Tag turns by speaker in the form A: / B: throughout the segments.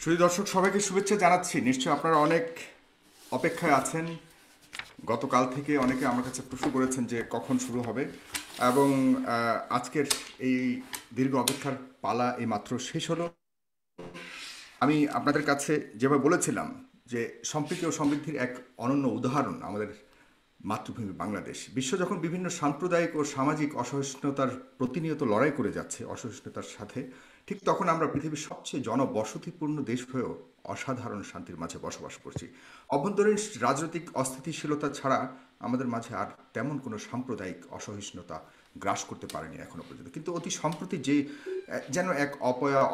A: সুধী দর্শক সবাইকে শুভেচ্ছা জানাচ্ছি। নিশ্চয়ই আপনারা অনেক অপেক্ষায় আছেন। গতকাল থেকে অনেকে আমার কাছে প্রশ্ন করেছেন যে কখন শুরু হবে, এবং আজকের এই দীর্ঘ অপেক্ষার পালা এইমাত্র শেষ হলো। আমি আপনাদের কাছে যেভাবে বলেছিলাম যে সম্প্রীতি ও সমৃদ্ধির এক অনন্য উদাহরণ আমাদের মাতৃভূমি বাংলাদেশ। বিশ্ব যখন বিভিন্ন সাম্প্রদায়িক ও সামাজিক অসহিষ্ণুতার প্রতিনিয়ত লড়াই করে যাচ্ছে অসহিষ্ণুতার সাথে, ঠিক তখন আমরা পৃথিবীর সবচেয়ে জনবসতিপূর্ণ দেশ হয়েও অসাধারণ শান্তির মাঝে বসবাস করছি। অভ্যন্তরীণ রাজনৈতিক অস্থিতিশীলতা ছাড়া আমাদের মাঝে আর তেমন কোনো সাম্প্রদায়িক অসহিষ্ণুতা গ্রাস করতে পারেনি এখনো পর্যন্ত। কিন্তু অতি সম্প্রতি যে যেন এক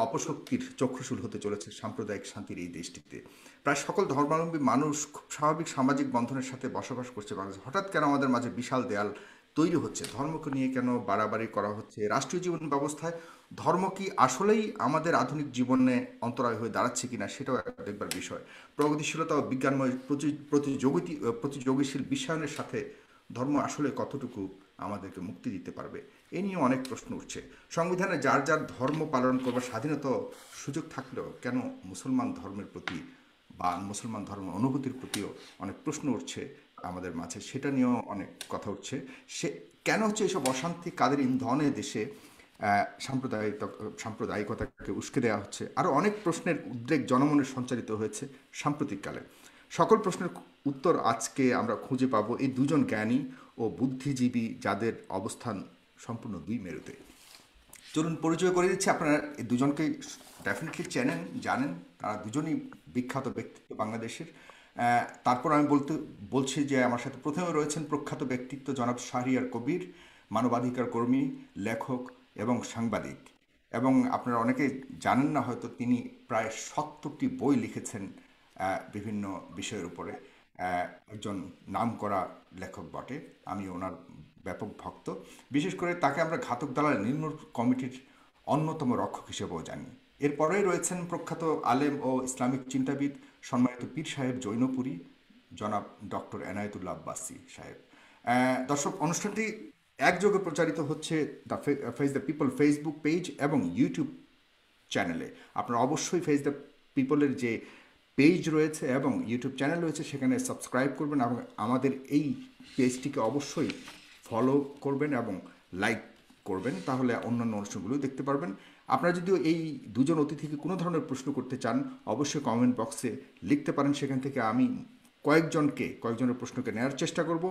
A: অপশক্তির চক্ষুশূল হতে চলেছে সাম্প্রদায়িক শান্তির এই দেশটিতে। প্রায় সকল ধর্মাবলম্বী মানুষ খুব স্বাভাবিক সামাজিক বন্ধনের সাথে বসবাস করছে বাংলাদেশ। হঠাৎ কেন আমাদের মাঝে বিশাল দেয়াল তৈরি হচ্ছে? ধর্মকে নিয়ে কেন বাড়াবাড়ি করা হচ্ছে? রাষ্ট্রীয় জীবন ব্যবস্থায় ধর্ম কি আসলেই আমাদের আধুনিক জীবনে অন্তরায় হয়ে দাঁড়াচ্ছে কিনা, সেটাও একটা দেখবার বিষয়। প্রগতিশীলতা ও বিজ্ঞানময় প্রতিযোগীশীল বিশ্বায়নের সাথে ধর্ম আসলে কতটুকু আমাদেরকে মুক্তি দিতে পারবে, এ নিয়ে অনেক প্রশ্ন উঠছে। সংবিধানে যার যার ধর্ম পালন করবার স্বাধীনতা সুযোগ থাকলেও কেন মুসলমান ধর্মের প্রতি বা মুসলমান ধর্মের অনুভূতির প্রতিও অনেক প্রশ্ন উঠছে আমাদের মাঝে, সেটা নিয়েও অনেক কথা উঠছে। সে কেন হচ্ছে এইসব অশান্তি, কাদের ইন্ধনে দেশে সাম্প্রদায়িকতাকে উস্কে দেওয়া হচ্ছে? আরও অনেক প্রশ্নের উদ্রেক জনমনে সঞ্চারিত হয়েছে সাম্প্রতিককালে। সকল প্রশ্নের উত্তর আজকে আমরা খুঁজে পাবো এই দুজন জ্ঞানী ও বুদ্ধিজীবী, যাদের অবস্থান সম্পূর্ণ দুই মেরুতে। চলুন পরিচয় করে দিচ্ছি। আপনারা এই দুজনকে ডেফিনেটলি চেনেন, জানেন। তারা দুজনই বিখ্যাত ব্যক্তিত্ব বাংলাদেশের। তারপর আমি বলছি যে আমার সাথে প্রথমে রয়েছেন প্রখ্যাত ব্যক্তিত্ব জনাব শাহরিয়ার কবির, মানবাধিকার কর্মী, লেখক এবং সাংবাদিক। এবং আপনারা অনেকে জানেন না হয়তো, তিনি প্রায় 70টি বই লিখেছেন বিভিন্ন বিষয়ের উপরে। একজন নামকরা লেখক বটে, আমি ওনার ব্যাপক ভক্ত। বিশেষ করে তাকে আমরা ঘাতক দালাল নির্মূল কমিটির অন্যতম রক্ষক হিসেবেও জানি। এরপরেই রয়েছেন প্রখ্যাত আলেম ও ইসলামিক চিন্তাবিদ, সম্মানিত পীর সাহেব জৈনপুরী, জনাব ডক্টর এনায়েতুল্লাহ আব্বাসী সাহেব। দর্শক, অনুষ্ঠানটি একযোগে প্রচারিত হচ্ছে দ্য পিপল ফেসবুক পেজ এবং ইউটিউব চ্যানেলে। আপনারা অবশ্যই ফেস দ্য পিপলের যে পেজ রয়েছে এবং ইউটিউব চ্যানেল রয়েছে সেখানে সাবস্ক্রাইব করবেন, এবং আমাদের এই পেজটিকে অবশ্যই ফলো করবেন এবং লাইক করবেন, তাহলে অন্যান্য অনুষ্ঠানগুলো দেখতে পারবেন। আপনারা যদি এই দুজন অতিথিকে কোনো ধরনের প্রশ্ন করতে চান, অবশ্যই কমেন্ট বক্সে লিখতে পারেন। সেখান থেকে আমি কয়েকজনের প্রশ্নকে নেওয়ার চেষ্টা করব।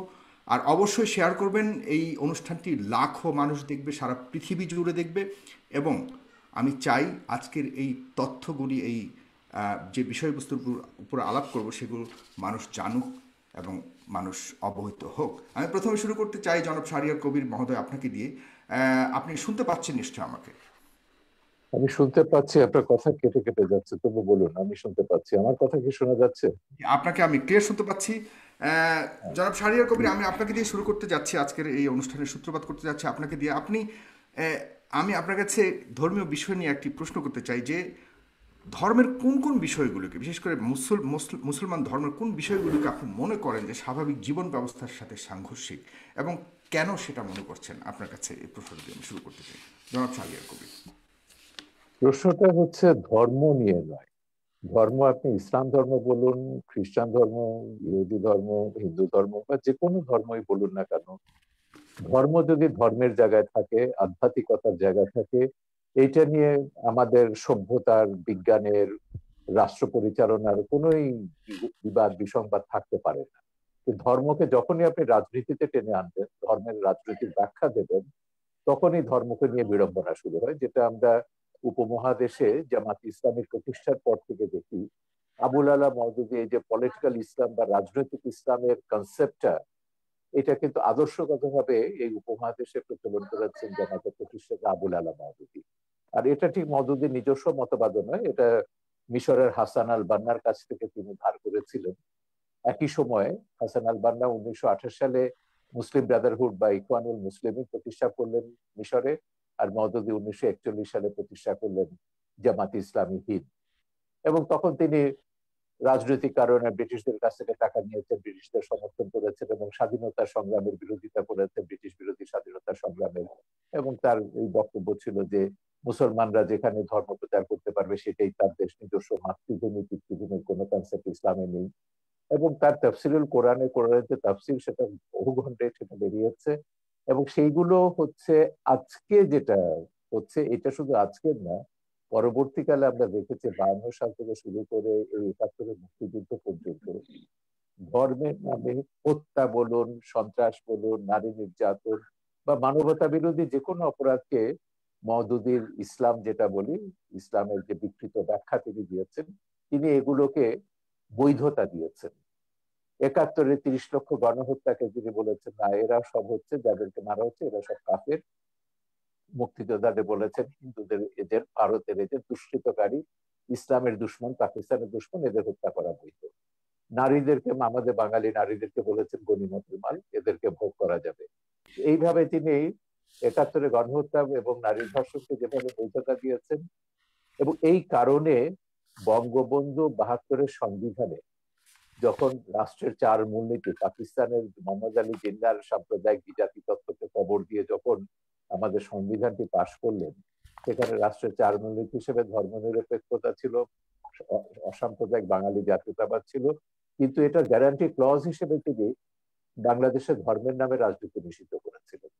A: আর অবশ্যই শেয়ার করবেন। এই অনুষ্ঠানটি লাখো মানুষ দেখবে, সারা পৃথিবী জুড়ে দেখবে। এবং আমি চাই আজকের এই তথ্যগুলি, এই যে বিষয়বস্তুর উপর আলাপ করব, সেগুলো মানুষ জানুক এবং মানুষ অবহিত হোক। আমি প্রথমে শুরু করতে চাই জনাব শাহরিয়ার কবির মহোদয়, আপনাকে দিয়ে। আপনি শুনতে পাচ্ছেন নিশ্চয় আমাকে?
B: আমি শুনতে পাচ্ছি, আপনার কথা কেটে কেটে যাচ্ছে, তবু বলুন। আমি শুনতে পাচ্ছি। আমার কথা কি শোনা যাচ্ছে?
A: আপনাকে আমি ক্লিয়ার শুনতে পাচ্ছি। জনাব শাহরিয়ার কবির, আমি আপনাকে দিয়ে শুরু করতে যাচ্ছি, আজকের এই অনুষ্ঠানের সূত্রপাত করতে যাচ্ছি আপনাকে দিয়ে। আমি আপনার কাছে ধর্মীয় বিষয় নিয়ে একটি প্রশ্ন করতে চাই যে ধর্মের কোন কোন বিষয়গুলোকে, বিশেষ করে মুসলমান ধর্মের কোন বিষয়গুলোকে আপনি মনে করেন যে স্বাভাবিক জীবন ব্যবস্থার সাথে সাংঘর্ষিক, এবং কেন সেটা মনে করছেন? আপনার কাছে এই প্রশ্নটি দিয়ে আমি শুরু করতে চাই, জনাব শাহরিয়ার কবির।
B: প্রশ্নটা হচ্ছে ধর্ম নিয়ে নয়। ধর্ম আপনি ইসলাম ধর্ম বলুন, খ্রিস্টান ধর্ম, ইহুদি ধর্ম, হিন্দু ধর্ম বা যে কোনো ধর্মই বলুন না কেন, ধর্ম যদি ধর্মের জায়গায় থাকে, আধ্যাত্মিকতার জায়গায় থাকে, এইটা নিয়ে আমাদের সভ্যতার, বিজ্ঞানের, রাষ্ট্র পরিচালনার কোনোই বিবাদ বিসংবাদ থাকতে পারে না। ধর্মকে যখনই আপনি রাজনীতিতে টেনে আনবেন, ধর্মের রাজনৈতিক ব্যাখ্যা দেবেন, তখনই ধর্মকে নিয়ে বিড়ম্বনা শুরু হয়, যেটা আমরা উপমহাদেশে জামাত ইসলামের প্রতিষ্ঠার পর থেকে দেখি। আবুল আলা মওদুদি এই যে পলিটিক্যাল ইসলাম বা রাজনৈতিক ইসলামের কনসেপ্টটা, এটা কিন্তু আদর্শগতভাবে এই উপমহাদেশে প্রচলন করেছেন জামাতের প্রতিষ্ঠাতা আবুল আলা মওদুদি। আর এটা ঠিক মওদুদির নিজস্ব মতবাদ নয়, এটা মিশরের হাসান আল বান্নার কাছ থেকে তিনি ধার করেছিলেন। একই সময়ে হাসান আল বান্না 1928 সালে মুসলিম ব্রাদারহুড বা ইখওয়ানুল মুসলিমিন প্রতিষ্ঠা করলেন মিশরে, আর মওদুদি 1941 সালে প্রতিষ্ঠা করলেন জামাত ইসলামী হিন্দ। এবং তখন তিনি রাজনৈতিক কারণে ব্রিটিশদের কাছ থেকে টাকা নিয়েছেন, ব্রিটিশদের সমর্থন করেছেন এবং স্বাধীনতা সংগ্রামের বিরোধিতা করেছেন, ব্রিটিশ বিরোধী স্বাধীনতা সংগ্রামের। এবং তার এই বক্তব্য ছিল যে মুসলমানরা যেখানে ধর্ম প্রচার করতে পারবে সেটাই তার দেশ, নিজস্ব মাতৃভূমি পিতৃভূমির কোনো কনসেপ্ট ইসলামে নেই। এবং তার তাফসিরুল কোরআনের যে তাফসির, সেটা বহু খণ্ডে সেটা বেরিয়েছে। এবং সেইগুলো হচ্ছে আজকে যেটা হচ্ছে, এটা শুধু আজকের না, পরবর্তীকালে আমরা দেখেছি 52 সাল থেকে শুরু করে এই 71 মুক্তিযুদ্ধ পর্যন্ত ধর্মের নামে হত্যা বলুন, সন্ত্রাস বলুন, নারী নির্যাতন বা মানবতা বিরোধী যে কোনো অপরাধকে মওদুদির ইসলাম যেটা বলি, ইসলামের যে বিকৃত ব্যাখ্যা তিনি দিয়েছেন, তিনি এগুলোকে বৈধতা দিয়েছেন। 71-এ 30 লক্ষ গণহত্যাকে তিনি বলেছেন না, এরা সব হচ্ছে, যাদেরকে মারা হচ্ছে এরা সব কাফের। মুক্তিযোদ্ধাদের বলেছেন হিন্দুদের এদের, ভারতের এদের দুষ্কৃতকারী, ইসলামের দুশ্মন, পাকিস্তানের দুশ্মন, এদের হত্যা করা বৈধ। নারীদেরকে, আমাদের বাঙালি নারীদেরকে বলেছেন গনিমতের মাল, এদেরকে ভোগ করা যাবে। এইভাবে তিনি 71-এ গণহত্যা এবং নারী ধর্ষণকে যেভাবে বৈধতা দিয়েছেন, এবং এই কারণে বঙ্গবন্ধু 72-এর সংবিধানে যখন রাষ্ট্রের 4 মূলনীতি, পাকিস্তানের মোহাম্মদ আলী জিন্নাহর সাম্প্রদায়িক বিজাতি তত্ত্বকে কবর দিয়ে যখন আমাদের সংবিধানটি পাশ করলেন, সেখানে রাষ্ট্রের 4 মূলনীতি হিসেবে ধর্মনিরপেক্ষতা ছিল, অসাম্প্রদায়িক বাঙালি জাতীয়তাবাদ ছিল, কিন্তু এটা গ্যারান্টি ক্লজ হিসেবে তিনি বাংলাদেশে ধর্মের নামে রাজনীতি নিষিদ্ধ করেছিলেন।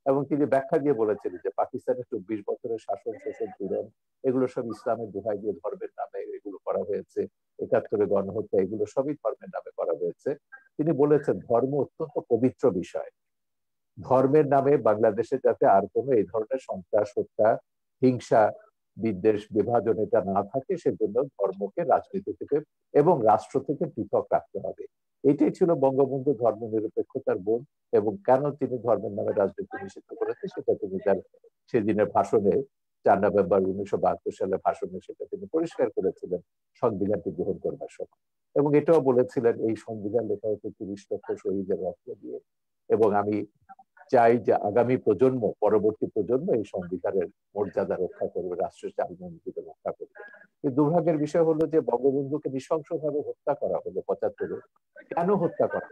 B: এবং তিনি ব্যাখ্যা দিয়ে বলেছিলেন যে পাকিস্তানের 24 বছরের শাসন, শোষণ, পীড়ন, এগুলো সব ইসলামের দোহাই দিয়ে ধর্মের নামে এগুলো করা হয়েছে। 71-এ গণহত্যা, এগুলো সবই ধর্মের নামে করা হয়েছে। তিনি বলেছেন ধর্ম অত্যন্ত পবিত্র বিষয়, ধর্মের নামে বাংলাদেশে যাতে আর কোনো এই ধরনের সন্ত্রাস, হত্যা, হিংসা, বিদ্বেষ, বিভাজন এটা না থাকে, সেজন্য ধর্মকে রাজনীতি থেকে এবং রাষ্ট্র থেকে পৃথক রাখতে হবে। এটাই ছিল বঙ্গবন্ধু ধর্ম নিরপেক্ষতার বোধ। এবং কেন তিনি ধর্মের নামে রাজনীতি নিষিদ্ধ করেছে সেটা তিনি তার সেদিনের ভাষণে, 4 নভেম্বর 1972 সালে ভাষণে সেটা তিনি পরিষ্কার করেছিলেন সংবিধানটি গ্রহণ করবার সময়। এবং এটাও বলেছিলেন এই সংবিধান লেখা হচ্ছে 30 লক্ষ শহীদের রক্ত দিয়ে, এবং আমি চাই যে আগামী প্রজন্ম, পরবর্তী প্রজন্ম এই সংবিধানের মর্যাদা রক্ষা করবে, রাষ্ট্রের চালমনীতিকে রক্ষা করবে। কিন্তু দুর্ভাগ্যের বিষয় হলো যে বঙ্গবন্ধুকে নৃশংসভাবে হত্যা করা হলো 75-এ। কেন হত্যা করা?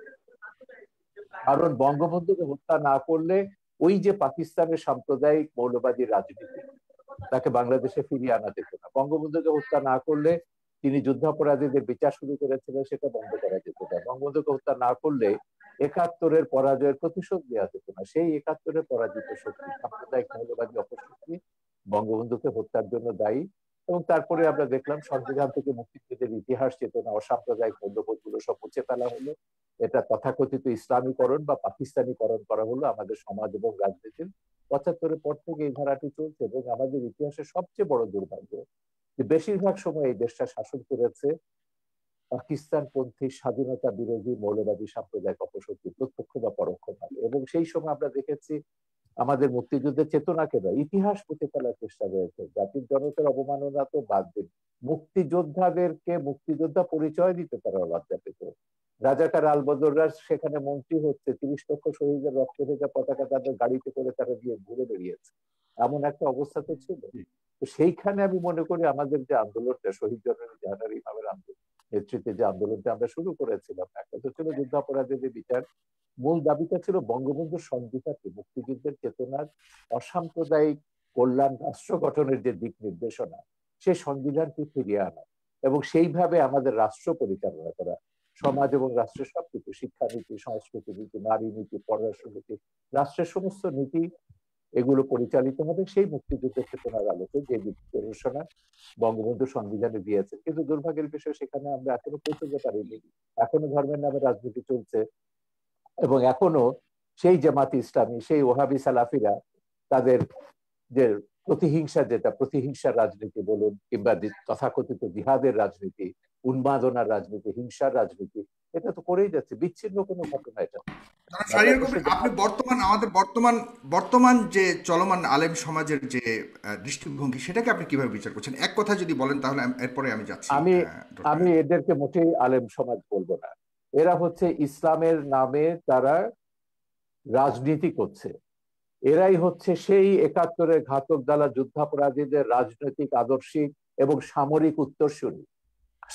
B: কারণ বঙ্গবন্ধুকে হত্যা না করলে ওই যে পাকিস্তানের সাম্প্রদায়িক মৌলবাদী রাজনীতি, তাকে বাংলাদেশে ফিরিয়ে আনা যেত না। বঙ্গবন্ধুকে হত্যা না করলে, তিনি যুদ্ধাপরাধীদের বিচার শুরু করেছিলেন, সেটা বন্ধ করা যেত না। বঙ্গবন্ধুকে হত্যা না করলে 71-এর পরাজয়ের প্রতিশোধ নেওয়া যেত না। সেই 71-এর পরাজিত শক্তি, সাম্প্রদায়িক মৌলবাদী অপশক্তি বঙ্গবন্ধুকে হত্যার জন্য দায়ী। এবং তারপরে আমরা দেখলাম সংবিধান থেকে মুক্তিযুদ্ধের ইতিহাস, চেতনা, অসাম্প্রদায়িক মূল্যবোধ গুলো সব মুছে ফেলা হলো। এটা তথাকথিত ইসলামীকরণ বা পাকিস্তানিকরণ করা হলো আমাদের সমাজ এবং রাজনীতির। 75-এর পর থেকে এই ধারাটি চলছে। এবং আমাদের ইতিহাসের সবচেয়ে বড় দুর্ভাগ্য যে বেশিরভাগ সময় এই দেশটা শাসন করেছে পাকিস্তানপন্থী, স্বাধীনতা বিরোধী, মৌলবাদী সাম্প্রদায়িক অপশক্তি, প্রত্যক্ষ বা পরোক্ষভাবে। এবং সেই সময় আমরা দেখেছি আমাদের মুক্তিযুদ্ধের চেতনাকে বা ইতিহাস মুছে ফেলার চেষ্টা রয়েছে। জাতির জনকের অবমাননা তো বাদ দিন, মুক্তিযোদ্ধাদেরকে মুক্তিযোদ্ধা পরিচয় দিতে তারা লজ্জা পেত। রাজাকার আলবদররা সেখানে মন্ত্রী হচ্ছে, 30 লক্ষ শহীদের রক্ত ভেজা পতাকা তাদের গাড়িতে করে তারা দিয়ে ঘুরে বেরিয়েছে, এমন একটা অবস্থা তো ছিল। তো সেইখানে আমি মনে করি আমাদের যে আন্দোলনটা, শহীদ জননী জাহানারা ইমামের নেতৃত্বে যে আন্দোলনটা আমরা শুরু করেছিলাম, একটা তো ছিল যুদ্ধাপরাধীদের বিচার, মূল দাবিটা ছিল বঙ্গবন্ধুর সংবিধানকে, মুক্তিযুদ্ধের চেতনার, অসাম্প্রদায়িক কল্যাণ রাষ্ট্র গঠনের যে দিক নির্দেশনা, সেই সংবিধানকে ফিরিয়ে আনা এবং সেইভাবে আমাদের রাষ্ট্র পরিচালনা করা। সমাজ এবং রাষ্ট্রের সবকিছু, শিক্ষানীতি, সংস্কৃতি নীতি, নারী নীতি, পররাষ্ট্র নীতি, রাষ্ট্রের সমস্ত নীতি এগুলো পরিচালিত হবে সেই মুক্তিযুদ্ধের চেতনার আলোকে, যে নির্দেশনা বঙ্গবন্ধু সংবিধানে দিয়েছে। কিন্তু দুর্ভাগ্যের বিষয়, সেখানে আমরা এখনো পৌঁছতে পারিনি। এখনো ধর্মের নামে রাজনীতি চলছে এবং এখনো সেই জামাত ইসলামী, সেই ওহাবি সালাফিরা তাদের যে প্রতিহিংসা, যেটা প্রতিহিংসার রাজনীতি বলুন কিংবা তথাকথিত জিহাদের রাজনীতি, উন্মাদনার রাজনীতি, হিংসার রাজনীতি, এটা তো করেই যাচ্ছে। বিচ্ছিন্ন কোনো ঘটনা এটা।
A: আপনি আমাদের বর্তমান যে চলমান আলেম সমাজের যে দৃষ্টিভঙ্গি, সেটাকে আপনি কিভাবে বিচার করছেন? এক কথা যদি বলেন তাহলে এরপরে আমি যাচ্ছি।
B: আমি এদেরকে মোটেই আলেম সমাজ বলবো না। এরা হচ্ছে ইসলামের নামে তারা রাজনীতি করছে। এরাই হচ্ছে সেই 71-এর ঘাতক দালা যুদ্ধাপরাধীদের রাজনৈতিক, আদর্শিক এবং সামরিক উত্তরসূরি।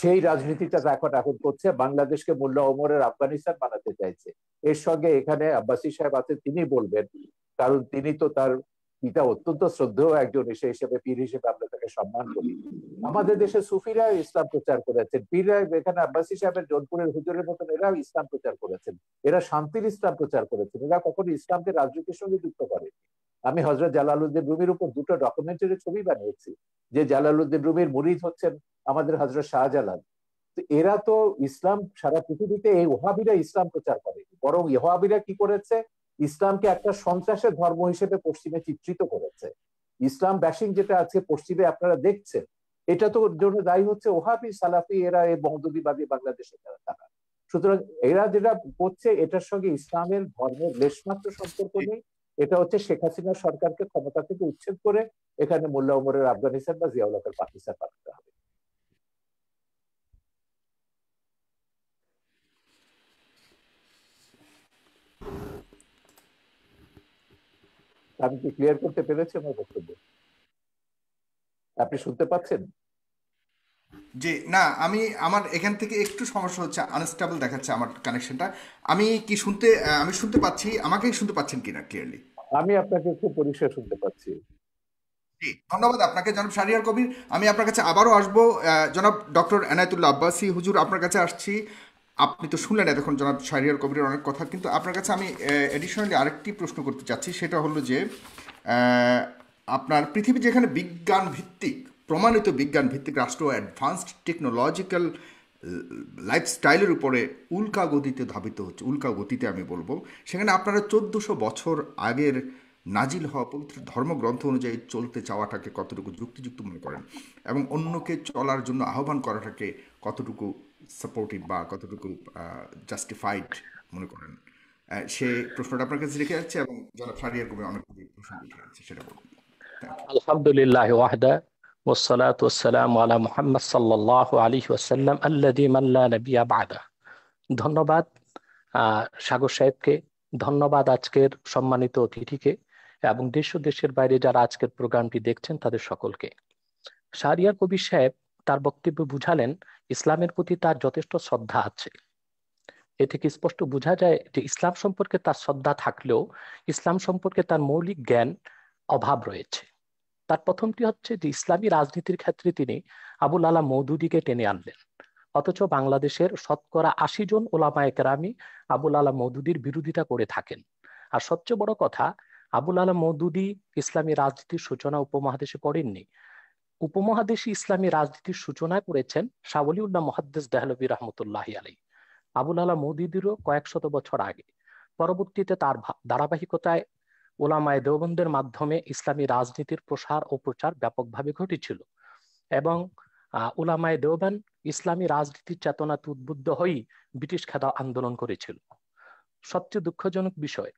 B: সেই রাজনীতিটা এখন করছে, বাংলাদেশকে মোল্লা ওমরের আফগানিস্তান বানাতে চাইছে। এর সঙ্গে এখানে আব্বাসী সাহেব আছে, তিনি বলবেন, কারণ তিনি তো তার পিতা অত্যন্ত শ্রদ্ধেয় একজন, সে হিসেবে পীর হিসেবে আমরা তাকে সম্মান করি। আমাদের দেশে সুফিরা ইসলাম প্রচার করেছেন, পীররা এখানে আব্বাসী সাহেবের জোনপুরের হুজুরের মতন এরাও ইসলাম প্রচার করেছেন, এরা শান্তির ইসলাম প্রচার করেছেন, এরা কখনো ইসলামকে রাজনীতির সঙ্গে যুক্ত করেনি। আমি হযরত জালালউদ্দিন রুমির উপর দুটো ডকুমেন্টারি ছবি বানিয়েছি, যে জালালউদ্দিন রুমির মুরিদ হচ্ছেন আমাদের হযরত শাহজালাল। তো এরা তো ইসলাম সারা পৃথিবীতে, এই ওহাবিরা ইসলাম প্রচার করে, বরং ওহাবিরা কি করেছে, ইসলামকে একটা সন্ত্রাসের ধর্ম হিসেবে পশ্চিমে চিত্রিত করেছে। ইসলাম ব্যাশিং যেটা আছে পশ্চিমে আপনারা দেখছেন, এটা তো জন্য দায়ী হচ্ছে ওহাবি সালাফি, এরা এই মহদুদিবাদী বাংলাদেশে তারা। সুতরাং এরা যেটা করছে এটার সঙ্গে ইসলামের ধর্মের লেশমাত্র সম্পর্ক নেই। এটা হচ্ছে শেখ হাসিনা সরকারকে ক্ষমতা থেকে উচ্ছেদ করে এখানে মোল্লা ওমরের আফগানিস্তান বা জিয়াউল হকের পাকিস্তান বানাতে হবে। আমি কি ক্লিয়ার করতে পেরেছি আমার বক্তব্য? আপনি শুনতে পাচ্ছেন?
A: যে না, আমার এখান থেকে একটু সমস্যা হচ্ছে, আনস্টেবল দেখাচ্ছে আমার কানেকশনটা। আমি শুনতে পাচ্ছি, আমাকে শুনতে পাচ্ছেন কিনা ক্লিয়ারলি?
B: আমি আপনাকে খুব পরিষ্কার শুনতে পাচ্ছি।
A: জি, ধন্যবাদ আপনাকে জনাব শাহরিয়ার কবির। আমি আপনার কাছে আবারও আসবো। জনাব ডক্টর এনায়েতুল্লাহ আব্বাসী হুজুর, আপনার কাছে আসছি। আপনি তো শুনলেন এতক্ষণ জনাব শাহরিয়ার কবিরের অনেক কথা, কিন্তু আপনার কাছে আমি এডিশনালি আরেকটি প্রশ্ন করতে চাচ্ছি। সেটা হলো যে আহ, আপনার পৃথিবী যেখানে বিজ্ঞান ভিত্তিক, প্রমাণিত বিজ্ঞান ভিত্তিক রাষ্ট্র, অ্যাডভান্সড টেকনোলজিক্যাল লাইফস্টাইলের উপরে উল্কা গতিতে ধাবিত হচ্ছে, উল্কা গতিতে আমি বলবো, সেখানে আপনারা 1400 বছর আগের নাজিল হওয়া পবিত্র ধর্মগ্রন্থ অনুযায়ী চলতে চাওয়াটাকে কতটুকু যুক্তিযুক্ত মনে করেন, এবং অন্যকে চলার জন্য আহ্বান করাটাকে কতটুকু সাপোর্টিভ বা কতটুকু জাস্টিফাইড মনে করেন? সে প্রশ্নটা আপনার কাছে রেখে যাচ্ছে, এবং জনাব শাহরিয়ার কবির অনেক প্রশ্ন রেখে যাচ্ছে, সেটা বলবেন। Thank you.
C: আলহামদুলিল্লাহ ওয়াহদা والصلاة والسلام على محمد صلى الله عليه وسلم الذي من لا نبي بعده। ধন্যবাদ সাগর সাহেবকে, ধন্যবাদ আজকের সম্মানিত অতিথিকে, এবং দেশ ও দেশের বাইরে যারা আজকের প্রোগ্রামটি দেখছেন তাদের সকলকে। শাহরিয়ার কবির সাহেব তার বক্তব্যে বুঝালেন ইসলামের প্রতি তার যথেষ্ট শ্রদ্ধা আছে। এ থেকে স্পষ্ট বোঝা যায় যে ইসলাম সম্পর্কে তার শ্রদ্ধা থাকলেও ইসলাম সম্পর্কে তার মৌলিক জ্ঞান অভাব রয়েছে। তার প্রথমটি হচ্ছে যে ইসলামী রাজনীতির ক্ষেত্রে তিনি আবুল আলা মওদুদীকে টেনে আনলেন, অথচ বাংলাদেশের শতকরা 80 জন ওলামায়ে কেরামি আবুল আলা মওদুদীর বিরোধিতা করে থাকেন। আর সবচেয়ে বড় কথা, আবুল আলা মওদুদী ইসলামী রাজনীতির সূচনা উপমহাদেশে করেননি। উপমহাদেশে ইসলামী রাজনীতির সূচনা করেছেন শাহ ওলিউল্লাহ মুহাদ্দিস দেহলভী রহমতুল্লাহি আলাইহি, আবুল আলা মওদুদীরও কয়েক শত বছর আগে। পরবর্তীতে তার ধারাবাহিকতায় ওলামায়ে দেওবন্দের মাধ্যমে ইসলামী রাজনীতির প্রসার ও প্রচার ব্যাপকভাবে ঘটেছিল, এবং ওলামায়ে দেওবন্দ ইসলামী রাজনীতির চেতনাতে উদ্বুদ্ধ হয়েই ব্রিটিশ খেদা আন্দোলন করেছিল। সবচেয়ে দুঃখজনক বিষয়,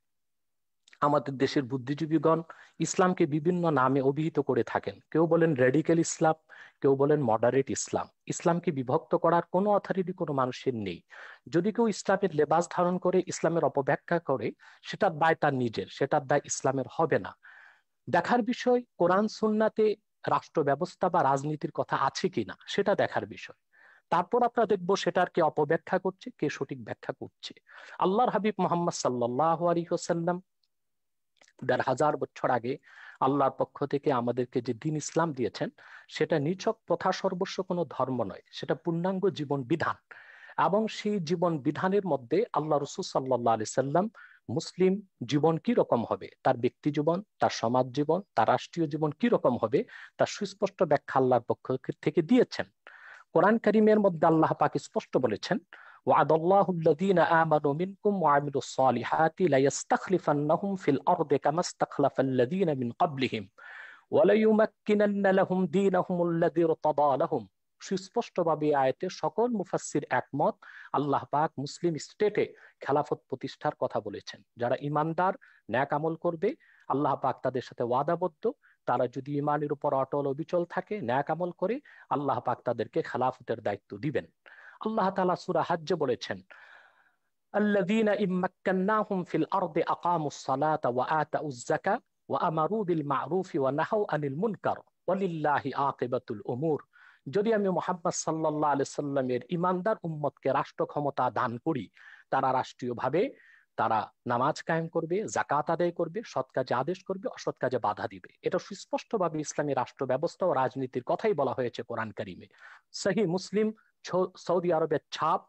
C: আমাদের দেশের বুদ্ধিজীবীগণ ইসলামকে বিভিন্ন নামে অভিহিত করে থাকেন। কেউ বলেন রেডিক্যাল ইসলাম, কেউ বলেন মডারেট ইসলাম। ইসলামকে বিভক্ত করার কোনো অথরিটি কোনো মানুষের নেই। যদি কেউ ইসলামের লেবাস ধারণ করে ইসলামের অপব্যাখ্যা করে, সেটার দায় তার নিজের, সেটার দায় ইসলামের হবে না। দেখার বিষয় কোরআন সুন্নাতে রাষ্ট্র ব্যবস্থা বা রাজনীতির কথা আছে কিনা, সেটা দেখার বিষয়। তারপর আমরা দেখবো সেটার কে অপব্যাখ্যা করছে, কে সঠিক ব্যাখ্যা করছে। আল্লাহর হাবিব মোহাম্মদ সাল্লাল্লাহু আলাইহি ওয়াসাল্লাম ১,৫০০ বছর আগে আল্লাহর পক্ষ থেকে আমাদেরকে যে দিন ইসলাম দিয়েছেন, সেটা নিছক প্রথা সর্বস্ব কোনো ধর্ম নয়, সেটা পূর্ণাঙ্গ জীবন বিধান। এবং সেই জীবন বিধানের মধ্যে আল্লাহ রাসূল সাল্লাল্লাহু আলাইহি সাল্লাম মুসলিম জীবন কি রকম হবে, তার ব্যক্তি জীবন, তার সমাজ জীবন, তার রাষ্ট্রীয় জীবন কি রকম হবে, তার সুস্পষ্ট ব্যাখ্যা আল্লাহর পক্ষ থেকে দিয়েছেন। কোরআন কারীমের মধ্যে আল্লাহ পাক স্পষ্ট বলেছেন, وعد الله الذين آمنوا منكم وعملوا الصالحات ليستخلفنهم في الأرض كما استخلف الذين من قبلهم وليمكنن لهم دينهم الذي ارتضى لهم। সুস্পষ্টভাবে আয়াতে সকল মুফাসসির একমত, আল্লাহ পাক মুসলিম স্টেটে খেলাফত প্রতিষ্ঠার কথা বলেছেন। যারা ইমানদার, ন্যাক আমল করবে, আল্লাহ পাক তাদের সাথে ওয়াদাবদ্ধ, তারা যদি ইমানের উপর অটল অবিচল থাকে, ন্যাক আমল করে, আল্লাহ পাক তাদেরকে খেলাফতের দায়িত্ব দিবেন। আল্লাহ তাআলা সূরা হজ্জে বলেছেন, الذين إن مكناهم في الأرض أقاموا الصلاة وآتوا الزكاة وأمروا بالمعروف ونهوا عن المنكر ولله عاقبة الأمور। যদি আমি মুহাম্মদ সাল্লাল্লাহু আলাইহি সাল্লামের ইমানদার উম্মতকে রাষ্ট্র ক্ষমতা দান করি, তারা রাষ্ট্রীয়ভাবে তারা নামাজ কায়েম করবে, জাকাত আদায় করবে, সৎ কাজে আদেশ করবে, অসৎ কাজে বাধা দিবে। এটা সুস্পষ্টভাবে ইসলামী রাষ্ট্র ব্যবস্থা ও রাজনীতির কথাই বলা হয়েছে কোরআন কারিমে। সহিহ মুসলিম, সৌদি আরবের ছাপ,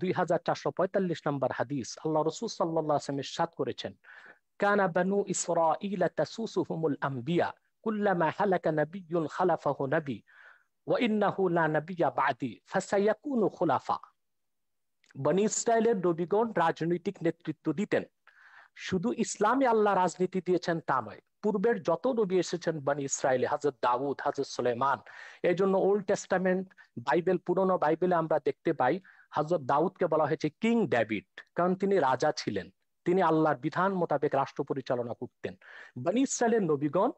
C: 2445 নম্বর হাদিস, আল্লাহ রসুল সাল্লাল্লাহু আলাইহি ওয়াসাল্লাম ইরশাদ করেছেন, কানা বানু ইসরাঈল তাসুসুহুমুল আম্বিয়া কুল্লামা হালাকা নাবিয়্যুন খালাফাহু নবী ওয়া ইন্নাহু লা নাবিয়্যা বা'দি ফাসায়াকুনু খুলাফা। বনি ইসরায়েলের নবীগণ রাজনৈতিক নেতৃত্ব দিতেন। শুধু ইসলামে আল্লাহ রাজনীতি দিয়েছেন তা নয়, পূর্বের যত নবী এসেছেন বনি ইসরায়েলে, হযরত দাউদ, হযরত সুলাইমান। এই জন্য ওল্ড টেস্টামেন্ট বাইবেল, পুরনো বাইবেলে আমরা দেখতে পাই হযরত দাউদকে বলা হয়েছে কিং ডেভিড, কারণ তিনি রাজা ছিলেন, তিনি আল্লাহর বিধান মোতাবেক রাষ্ট্র পরিচালনা করতেন। বনি ইসরায়েলের নবীগণ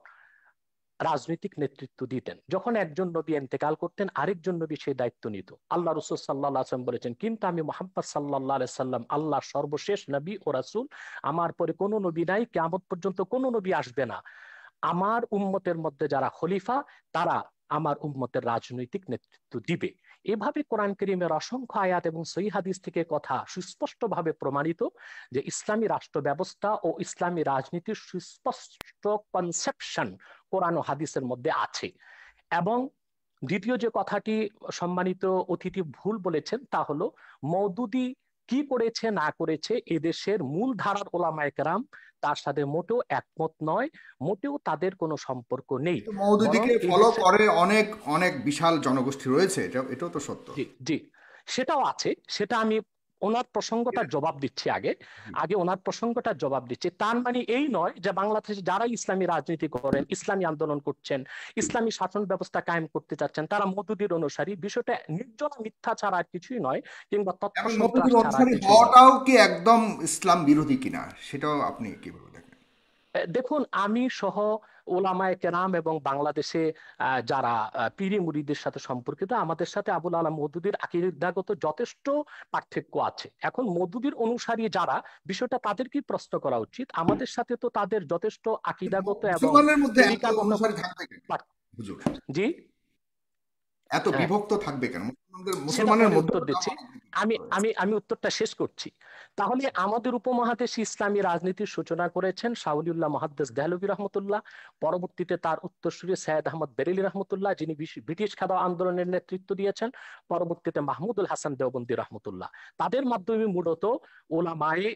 C: রাজনৈতিক নেতৃত্ব দিতেন। যখন একজন নবী ইন্তেকাল করতেন, আরেকজন নবী সেই দায়িত্ব নিত। আল্লাহ রাসূল সাল্লাল্লাহু আলাইহি ওয়াসাল্লাম বলেছেন, কিন্তু আমি মুহাম্মদ সাল্লাল্লাহু আলাইহি সাল্লাম আল্লাহর সর্বশেষ নবী ও রাসূল, আমার পরে কোনো নবী নাই, কিয়ামত পর্যন্ত কোনো নবী আসবে না। আমার উম্মতের মধ্যে যারা খলিফা, তারা আমার উম্মতের রাজনৈতিক নেতৃত্ব দিবে। এভাবে কোরআন কারীমের অসংখ্য আয়াত এবং সহিহ হাদিস থেকে কথা সুস্পষ্টভাবে প্রমাণিত যে ইসলামী রাষ্ট্র ব্যবস্থা ও ইসলামী রাজনীতির সুস্পষ্ট কনসেপশন কোরআন ও হাদিসের মধ্যে আছে। এবং দ্বিতীয় যে কথাটি সম্মানিত অতিথি ভুল বলেছেন, তা হলো মওদুদি কি করেছে না করেছে এদেশের মূল ধারার ওলামায়ে কেরাম তার সাথে মোটেও একমত নয়, মোটেও তাদের কোনো সম্পর্ক নেই।
A: কিন্তু
C: বরং
A: মওদুদিকে ফলো
C: এদেশে,
A: করে অনেক অনেক বিশাল জনগোষ্ঠী রয়েছে, এটাও তো সত্য।
C: জি জি, সেটাও আছে, সেটা আমি ওনার প্রসঙ্গটার জবাব দিচ্ছি আগে।
A: জি।
C: আগে ওনার প্রসঙ্গটার জবাব দিচ্ছি। তার মানে এই নয় যে বাংলাদেশে যারা ইসলামী রাজনীতি করেন, ইসলামী আন্দোলন করছেন, ইসলামী শাসন ব্যবস্থা কায়েম করতে চাচ্ছেন, তারা মওদুদির অনুসারী। বিষয়টা নির্জন মিথ্যা ছাড়া আর কিছুই নয়, কিংবা তথ্য
A: এবং
C: সন্ত্রাস
A: মওদুদির
C: ছাড়া আর
A: অনুসারী
C: কিছুই নয়।
A: হওয়াটাও কি একদম ইসলাম বিরোধী কিনা, সেটাও আপনি কিভাবে দেখেন?
C: দেখুন, আমি সহ ওলামায়ে কেরাম এবং বাংলাদেশে যারা পীরি মুরিদের সাথে সম্পর্কিত, আমাদের সাথে আবুল আলাম মওদুদির আকীদাগত যথেষ্ট পার্থক্য আছে। এখন মওদুদির অনুসারী যারা, বিষয়টা তাদেরকেই প্রশ্ন করা উচিত। আমাদের সাথে তো তাদের যথেষ্ট আকীদাগত এবং
A: মুসলমানের মধ্যে এত
C: তরিকাগত
A: অনুসারী থাকবে কেন হুজুর?
C: জি,
A: এত
C: হ্যাঁ,
A: বিভক্ত থাকবে কেন
C: সেটা
A: মুসলমানের
C: পরে
A: মধ্যে?
C: উত্তর দিচ্ছি। আমি আমি আমি উত্তরটা শেষ করছি। তাহলে আমাদের উপমহাদেশে ইসলামী রাজনীতির সূচনা করেছেন শাওলিউল্লাহ মুহাদ্দিস দেহলভী রহমতুল্লাহ, পরবর্তীতে তার উত্তরসূরি সৈয়দ আহমদ বেরেলী রহমতুল্লাহ, যিনি ব্রিটিশ খেদা আন্দোলনের নেতৃত্ব দিয়েছেন, পরবর্তীতে মাহমুদুল হাসান দেওবন্দি রহমতুল্লাহ। তাদের মাধ্যমে মূলত ওলামায়ে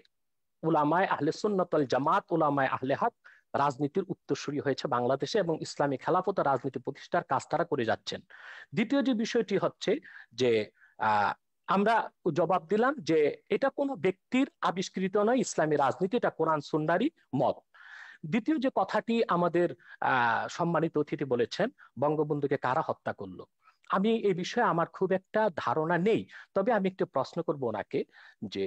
C: উলামায়ে আহলে সুন্নাত ওয়াল জামাত, উলামায়ে আহলে হক রাজনীতির উত্তরসূরি হয়েছে বাংলাদেশে, এবং ইসলামী খেলাফত রাজনীতি প্রতিষ্ঠার কাজ তারা করে যাচ্ছেন। দ্বিতীয় যে বিষয়টি হচ্ছে যে আহ, আমরা জবাব দিলাম যে এটা কোনো ব্যক্তির আবিষ্কৃত নয়, ইসলামী রাজনীতি এটা কোরআন সুন্নাহরই মত। দ্বিতীয় যে কথাটি আমাদের সম্মানিত অতিথি বলেছেন, বঙ্গবন্ধুকে কারা হত্যা করলো, আমি এই বিষয়ে আমার খুব একটা ধারণা নেই। তবে আমি একটু প্রশ্ন করব ওনাকে যে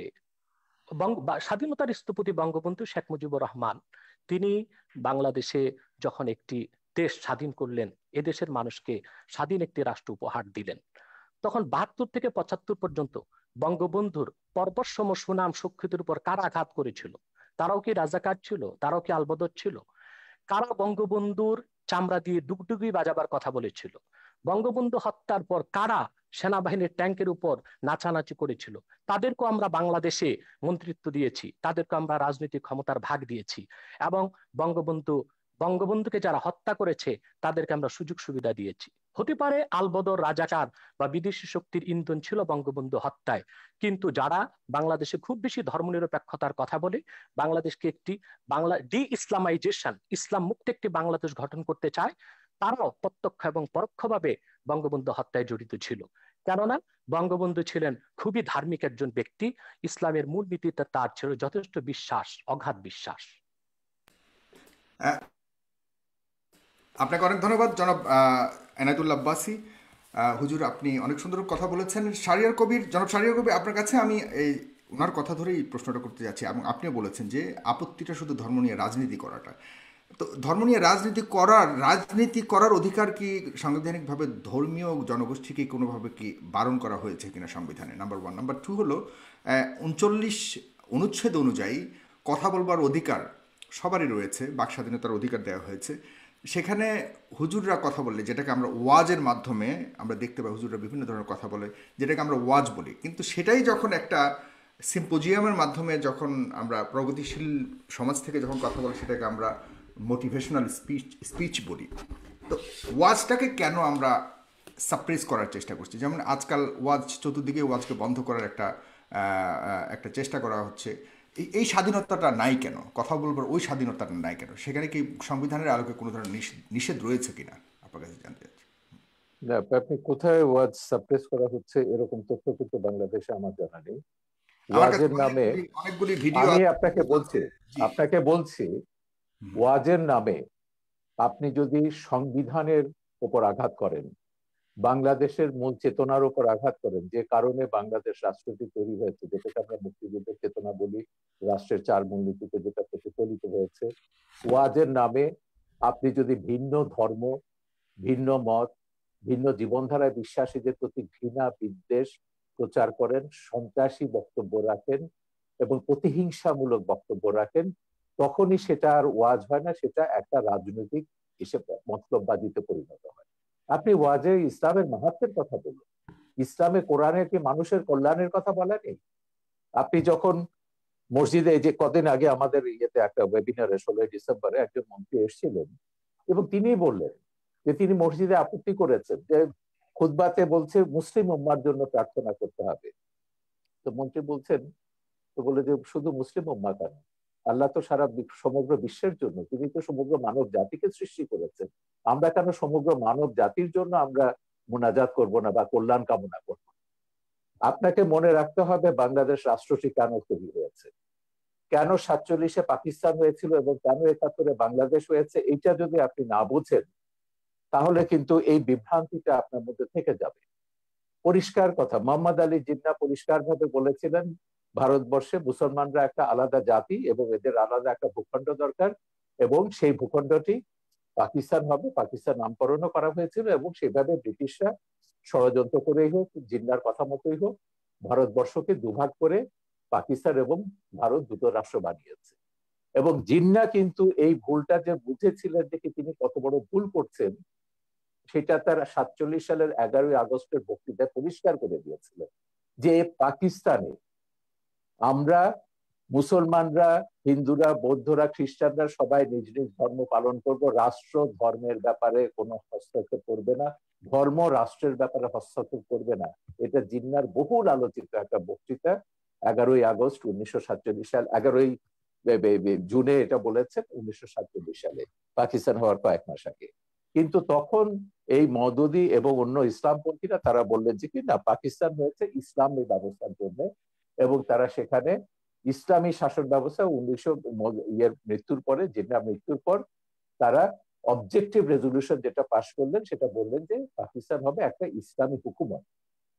C: স্বাধীনতার স্থপতি বঙ্গবন্ধু শেখ মুজিবুর রহমান, তিনি বাংলাদেশে যখন একটি দেশ স্বাধীন করলেন, এদেশের মানুষকে স্বাধীন একটি রাষ্ট্র উপহার দিলেন, তখন 72 থেকে 75 পর্যন্ত বঙ্গবন্ধুর পর্বতসম সুনাম সুখ্যাতির উপর কারা আঘাত করেছিল? তারাও কি রাজাকার ছিল? তারাও কি আলবদর ছিল? কারা বঙ্গবন্ধুর চামড়া দিয়ে ডুগডুগি বাজাবার কথা বলেছিল? বঙ্গবন্ধু হত্যার পর কারা সেনাবাহিনীর ট্যাঙ্কের উপর নাচানাচি করেছিল? তাদেরকে আমরা বাংলাদেশে মন্ত্রিত্ব দিয়েছি, তাদেরকে আমরা রাজনৈতিক ক্ষমতার ভাগ দিয়েছি, এবং বঙ্গবন্ধুকে যারা হত্যা করেছে তাদেরকে আমরা সুযোগ সুবিধা দিয়েছি। হতে পারে আলবদর, রাজাকার বা বিদেশি শক্তির ইন্ধন ছিল বঙ্গবন্ধু হত্যায়, কিন্তু যারা বাংলাদেশে খুব বেশি ধর্মনিরপেক্ষতার কথা বলে, বাংলাদেশকে একটি ডি ইসলামাইজেশন, ইসলাম মুক্ত একটি বাংলাদেশ গঠন করতে চায়, তারাও প্রত্যক্ষ এবং পরোক্ষভাবে বঙ্গবন্ধু হত্যায় জড়িত ছিল। কেননা বঙ্গবন্ধু ছিলেন খুবই ধার্মিক একজন ব্যক্তি, ইসলামের মূলনীতিতে তার ছিল যথেষ্ট বিশ্বাস, অগাধ বিশ্বাস।
A: আপনাকে অনেক ধন্যবাদ জনাব এনায়েতুল্লাহ আব্বাসী। হুজুর, আপনি অনেক সুন্দর কথা বলেছেন। জনাব শাহরিয়ার কবির, আপনার কাছে আমি এই ওনার কথা ধরেই প্রশ্নটা করতে যাচ্ছি, এবং আপনিও বলেছেন যে আপত্তিটা শুধু ধর্ম নিয়ে রাজনীতি করাটা। তো ধর্ম নিয়ে রাজনীতি করার অধিকার কি সাংবিধানিকভাবে ধর্মীয় জনগোষ্ঠীকে কোনোভাবে কি বারণ করা হয়েছে কিনা সংবিধানে? নাম্বার 1। নাম্বার 2 হলো 39 অনুচ্ছেদ অনুযায়ী কথা বলবার অধিকার সবারই রয়েছে, বাক স্বাধীনতার অধিকার দেওয়া হয়েছে। সেখানে হুজুররা কথা বললে, যেটাকে আমরা ওয়াজের মাধ্যমে আমরা দেখতে পাই, হুজুররা বিভিন্ন ধরনের কথা বলে, যেটাকে আমরা ওয়াজ বলি, কিন্তু সেটাই যখন একটা সিম্পোজিয়ামের মাধ্যমে যখন আমরা প্রগতিশীল সমাজ থেকে যখন কথা বলি সেটাকে আমরা মোটিভেশনাল স্পিচ বলি। তো ওয়াজটাকে কেন আমরা সাপ্রেস করার চেষ্টা করছি? যেমন আজকাল ওয়াজ, চতুর্দিকে ওয়াজকে বন্ধ করার একটা চেষ্টা করা হচ্ছে। এই স্বাধীনতাটা নাই কেন? কথা বলবার ওই স্বাধীনতাটা নাই কেন? সেখানে কি সংবিধানের আলোকে কোনো ধরনের নিষেধ রয়েছে কিনা আপনার কাছে জানতে চাচ্ছি।
B: না, আপনি কোথায় ওয়াজ সাপ্রেস করা হচ্ছে এরকম তথ্য কিন্তু বাংলাদেশে আমার জানা নেই।
A: আমার কাছে
B: ওয়াজের নামে
A: অনেকগুলি ভিডিও
B: আমি
A: আছে। জি।
B: আপনাকে বলছি ওয়াজের নামে আপনি যদি সংবিধানের উপর আঘাত করেন, বাংলাদেশের মূল চেতনার উপর আঘাত করেন, যে কারণে বাংলাদেশ রাষ্ট্রটি তৈরি হয়েছে, যেটাকে আমরা মুক্তিযুদ্ধের চেতনা বলি, রাষ্ট্রের 4 মূলনীতিতে যেটা প্রতিফলিত হয়েছে, ওয়াজের নামে আপনি যদি ভিন্ন ধর্ম, ভিন্ন মত, ভিন্ন জীবনধারায় বিশ্বাসীদের প্রতি ঘৃণা বিদ্বেষ প্রচার করেন, সন্ত্রাসী বক্তব্য রাখেন এবং প্রতিহিংসামূলক বক্তব্য রাখেন, তখনই সেটা আর ওয়াজ হয় না, সেটা একটা রাজনৈতিক হিসেবে মতলববাজিতে পরিণত হয়। আপনি ওয়াজে ইসলামের মাহাত্ম্যের কথা বলুন, ইসলামে কোরআনে কি মানুষের কল্যাণের কথা বলা নেই? আপনি যখন মসজিদে, এই যে কদিন আগে আমাদের ইয়েতে একটা ওয়েবিনারে 16 ডিসেম্বরে একজন মন্ত্রী এসেছিলেন এবং তিনি বললেন যে তিনি মসজিদে আপত্তি করেছেন যে খুতবাতে বলছে মুসলিম উম্মার জন্য প্রার্থনা করতে হবে। তো মন্ত্রী বলছেন, তো বলে যে শুধু মুসলিম উম্মা কেন, আল্লাহ তো সারা সমগ্র বিশ্বের জন্য, তিনি তো সমগ্র মানব জাতিকে সৃষ্টি করেছেন, আমরা কেন সমগ্র মানব জাতির জন্য আমরা মোনাজাত করব না বা কল্যাণ কামনা করব? আপনাকে মনে রাখতে হবে বাংলাদেশ রাষ্ট্রটি কেন তৈরি হয়েছে, কেন 47-এ পাকিস্তান হয়েছিল এবং কেন 71-এ বাংলাদেশ হয়েছে। এইটা যদি আপনি না বুঝেন তাহলে কিন্তু এই বিভ্রান্তিটা আপনার মধ্যে থেকে যাবে। পরিষ্কার কথা, মোহাম্মদ আলী জিন্নাহ পরিষ্কার ভাবে বলেছিলেন ভারতবর্ষে মুসলমানরা একটা আলাদা জাতি এবং এদের আলাদা একটা ভূখণ্ড দরকার, এবং সেই ভূখণ্ডটি পাকিস্তান হবে। পাকিস্তান নামকরণও করা হয়েছিল এবং সেভাবে ব্রিটিশরা ষড়যন্ত্র করেই হোক, জিন্নাহর কথা মতোই হোক, ভারতবর্ষকে দুভাগ করে পাকিস্তান এবং ভারত দুটো রাষ্ট্র বানিয়েছে। এবং জিন্নাহ কিন্তু এই ভুলটা যে বুঝেছিলেন, দেখে তিনি কত বড় ভুল করছেন সেটা তার 47 সালের 11ই আগস্টের বক্তৃতায় পরিষ্কার করে দিয়েছিলেন যে পাকিস্তানে আমরা মুসলমানরা, হিন্দুরা, বৌদ্ধরা, খ্রিস্টানরা সবাই নিজ নিজ ধর্ম পালন করব, রাষ্ট্র ধর্মের ব্যাপারে কোনো হস্তক্ষেপ করবে না, ধর্ম রাষ্ট্রের ব্যাপারে হস্তক্ষেপ করবে না। এটা জিন্নাহর বহুল আলোচিত একটা বক্তৃতা, 11ই আগস্ট 1947 সাল, 11ই জুনে এটা বলেছেন 1947 সালে, পাকিস্তান হওয়ার কয়েক মাস আগে। কিন্তু তখন এই মওদুদি এবং অন্য ইসলামপন্থীরা তারা বললেন যে কি না, পাকিস্তান হয়েছে ইসলামী ব্যবস্থার জন্য, এবং তারা সেখানে ইসলামী শাসন ব্যবস্থা 1900 মৃত্যুর পরে, জিন্নাহ মৃত্যুর পর তারা অবজেক্টিভ রেজলিউশন যেটা পাশ করলেন সেটা বললেন যে পাকিস্তান হবে একটা ইসলামী হুকুমত।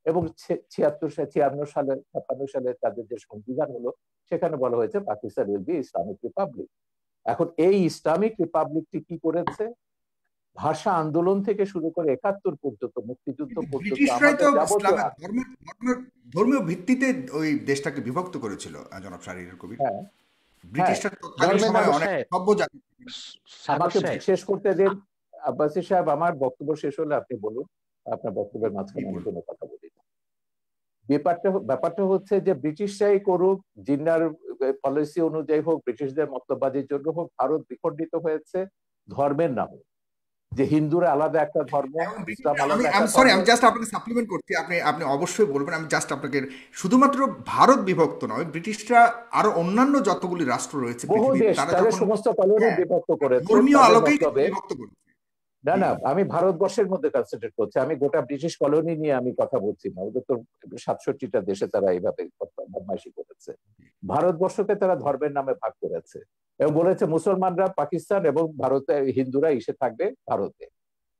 B: এবং 56 সালে 56 সালে তাদের যে সংবিধান হলো সেখানে বলা হয়েছে Pakistan will be Islamic Republic. এখন এই ইসলামিক রিপাবলিকটি কি করেছে, ভাষা আন্দোলন থেকে শুরু করে 71 পর্যন্ত, মুক্তিযুদ্ধ পর্যন্ত,
A: ব্রিটিশরাই তো
B: আমাদের যাবতীয়,
A: ধর্মীয় ভিত্তিতে ওই দেশটাকে বিভক্ত করেছিল। জনাব শাহরিয়ার কবির,
B: হ্যাঁ হ্যাঁ,
A: ব্রিটিশরা তৎকালীন
B: ধর্মের
A: সময়
B: নামে।
A: অনেক সভ্য জাতি।
C: সাগর
B: আমাকে
C: সাহেব,
B: শেষ করতে দিন আব্বাসী সাহেব, আমার বক্তব্য শেষ হলে আপনি বলুন, আপনার বক্তব্যের মাঝখানে আমি কোনো কথা বলি না। ব্যাপারটা হচ্ছে যে ব্রিটিশরাই করুক, জিন্নাহর পলিসি অনুযায়ী হোক, ব্রিটিশদের মতবাদের জন্য হোক, ভারত বিখণ্ডিত হয়েছে ধর্মের নামে, যে হিন্দুরা আলাদা একটা ধর্ম, ইসলাম আলাদা একটা
A: সরি,
B: ধর্ম।
A: আমি জাস্ট আপনাকে সাপ্লিমেন্ট করছি, আপনি আপনি অবশ্যই বলবেন। আমি জাস্ট আপনাকে, শুধুমাত্র ভারত বিভক্ত নয়, ব্রিটিশরা আরো অন্যান্য যতগুলি রাষ্ট্র রয়েছে
B: বহু
A: পৃথিবীর,
B: দেশ
A: তারা
B: তাদের
A: যখন
B: সমস্ত কলোনি বিভক্ত করেছে
A: ধর্মীয়
B: তাদের
A: আলোকেই
B: মতলবে।
A: বিভক্ত করেছে।
B: না না, আমি ভারতবর্ষের মধ্যে কনসেন্ট্রেট করছি, আমি গোটা ব্রিটিশ কলোনি নিয়ে আমি কথা বলছি না। ওদের তো 67টা দেশে তারা এইভাবে বদমাইশি করেছে। ভারতবর্ষকে তারা ধর্মের নামে ভাগ করেছে এবং বলেছে মুসলমানরা পাকিস্তান এবং ভারতে, হিন্দুরা এসে থাকবে ভারতে।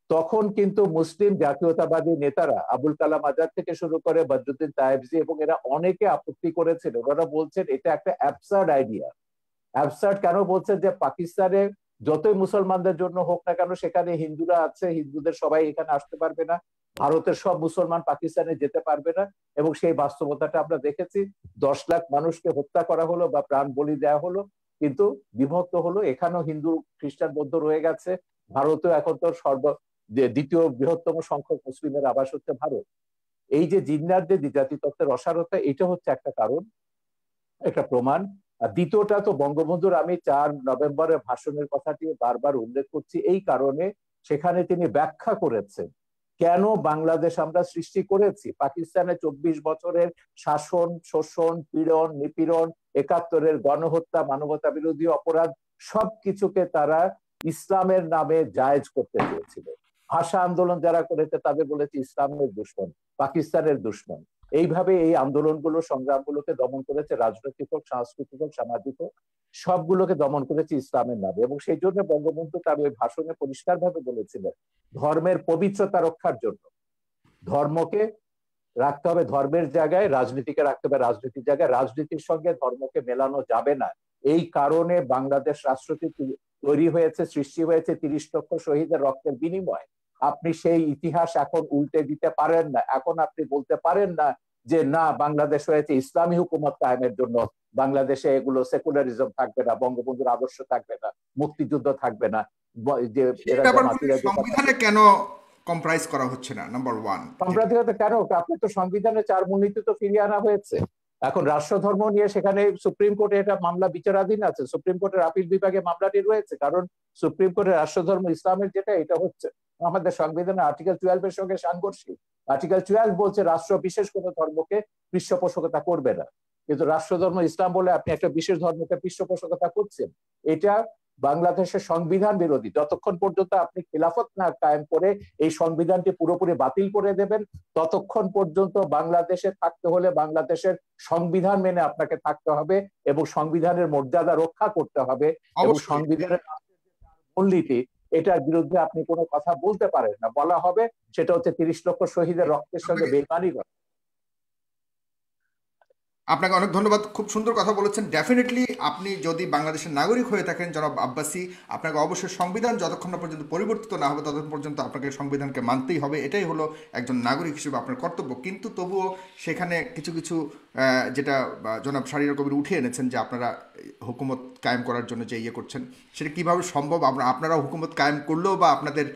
B: তখন কিন্তু মুসলিম জাতীয়তাবাদী নেতারা আবুল কালাম আজাদ থেকে শুরু করে বদরুদ্দিন তায়েবজি এবং এরা অনেকে আপত্তি করেছেন। ওনারা বলছেন এটা একটা অ্যাবসার্ড আইডিয়া। অ্যাবসার্ড কেন বলছেন, যে পাকিস্তানে যতই মুসলমানদের জন্য হোক না কেন, সেখানে হিন্দুরা আছে, হিন্দুদের সবাই এখানে আসতে পারবে না, ভারতের সব মুসলমান পাকিস্তানে যেতে পারবে না। এবং সেই বাস্তবতাটা আমরা দেখেছি, 10 লাখ মানুষকে হত্যা করা হলো বা প্রাণ বলি দেওয়া হলো, কিন্তু বিভক্ত হলো। এখানেও হিন্দু, খ্রিস্টান, বৌদ্ধ রয়ে গেছে। ভারতেও এখন তো দ্বিতীয় বৃহত্তম সংখ্যক মুসলিমের আবাস হচ্ছে ভারত। এই যে জিন্নাহর যে দ্বিজাতি তত্ত্বের অসারতা, এটা হচ্ছে একটা কারণ। একটা প্রমাণ। আর দ্বিতীয়টা তো বঙ্গবন্ধুর আমি 4 নভেম্বরের ভাষণের কথাটি বারবার উল্লেখ করছি এই কারণে, সেখানে তিনি ব্যাখ্যা করেছেন কেন বাংলাদেশ আমরা সৃষ্টি করেছি। পাকিস্তানে 24 বছরের শাসন, শোষণ, পীড়ন, নিপীড়ন, 71-এর গণহত্যা, মানবতা বিরোধী অপরাধ সবকিছুকে তারা ইসলামের নামে জায়েজ করতে চেয়েছিল। ভাষা আন্দোলন যারা করেছে তাদের বলেছে ইসলামের দুশ্মন, পাকিস্তানের দুশ্মন। এইভাবে এই আন্দোলনগুলো, সংগ্রামগুলোকে দমন করেছে, রাজনৈতিক হোক, সাংস্কৃতিক হোক, সামাজিক হোক, সবগুলোকে দমন করেছে ইসলামের নামে। এবং সেই জন্য বঙ্গবন্ধু তার ওই ভাষণে পরিষ্কারভাবে বলেছিলেন, ধর্মের পবিত্রতা রক্ষার জন্য ধর্মকে রাখতে হবে ধর্মের জায়গায়, রাজনীতিকে রাখতে হবে রাজনীতির জায়গায়, রাজনীতির সঙ্গে ধর্মকে মেলানো যাবে না। এই কারণে বাংলাদেশ রাষ্ট্রটি তৈরি হয়েছে, সৃষ্টি হয়েছে 30 লক্ষ শহীদের রক্তের বিনিময়। আপনি সেই ইতিহাস এখন উল্টে দিতে পারেন না। এখন আপনি বলতে পারেন না যে না, বাংলাদেশ হয়েছে ইসলামী হুকুমত কায়েমের জন্য, বাংলাদেশে এগুলো সেকুলারিজম থাকবে না, বঙ্গবন্ধুর আদর্শ থাকবে না, মুক্তিযুদ্ধ থাকবে না, যে
A: সেই
B: এরা
A: ব্যাপারগুলো
B: জামাতিরা যে
A: সংবিধানে কেন কম্প্রাইজ করা হচ্ছে না, নাম্বার ওয়ান।
B: সাম্প্রদায়িকতা কেন? আপনি তো সংবিধানে 4 মূলনীতি তো ফিরিয়ে আনা হয়েছে। এখন রাষ্ট্রধর্ম নিয়ে সেখানে সুপ্রিম কোর্টে এটা মামলা বিচারাধীন আছে, সুপ্রিম কোর্টের আপিল বিভাগে মামলাটি রয়েছে, কারণ সুপ্রিম কোর্টের রাষ্ট্রধর্ম ইসলামের যেটা, এটা হচ্ছে আমাদের সংবিধানের আর্টিকেল 12-এর সঙ্গে সাংঘর্ষিক। আর্টিকেল 12 বলছে রাষ্ট্র বিশেষ কোনো ধর্মকে পৃষ্ঠপোষকতা করবে না, কিন্তু রাষ্ট্রধর্ম ইসলাম বলে আপনি একটা বিশেষ ধর্মকে পৃষ্ঠপোষকতা করছেন। এটা বাংলাদেশের সংবিধান বিরোধী। যতক্ষণ পর্যন্ত আপনি খিলাফত না কায়েম করে এই সংবিধানটি পুরোপুরি বাতিল করে দেবেন, ততক্ষণ পর্যন্ত বাংলাদেশে থাকতে হলে বাংলাদেশের সংবিধান মেনে আপনাকে থাকতে হবে এবং সংবিধানের মর্যাদা রক্ষা করতে হবে। এবং
A: অবশ্যই।
B: সংবিধানের মূলনীতি, এটার বিরুদ্ধে আপনি কোনো কথা বলতে পারেন না। বলা হবে সেটা হচ্ছে 30 লক্ষ শহীদের রক্তের সঙ্গে বেইমানি করা।
A: আপনাকে অনেক ধন্যবাদ, খুব সুন্দর কথা বলেছেন। ডেফিনেটলি আপনি যদি বাংলাদেশের নাগরিক হয়ে থাকেন জনাব আব্বাসী, আপনাকে অবশ্যই সংবিধান যতক্ষণ না পর্যন্ত পরিবর্তিত না হবে ততক্ষণ পর্যন্ত আপনাকে সংবিধানকে মানতেই হবে। এটাই হলো একজন নাগরিক হিসেবে আপনার কর্তব্য। কিন্তু তবুও সেখানে কিছু কিছু যেটা জনাব শাহরিয়ার কবির উঠে এনেছেন যে আপনারা হুকুমত কায়েম করার জন্য যে ইয়ে করছেন, সেটা কীভাবে সম্ভব? আপনারা হুকুমত কায়েম করলেও বা আপনাদের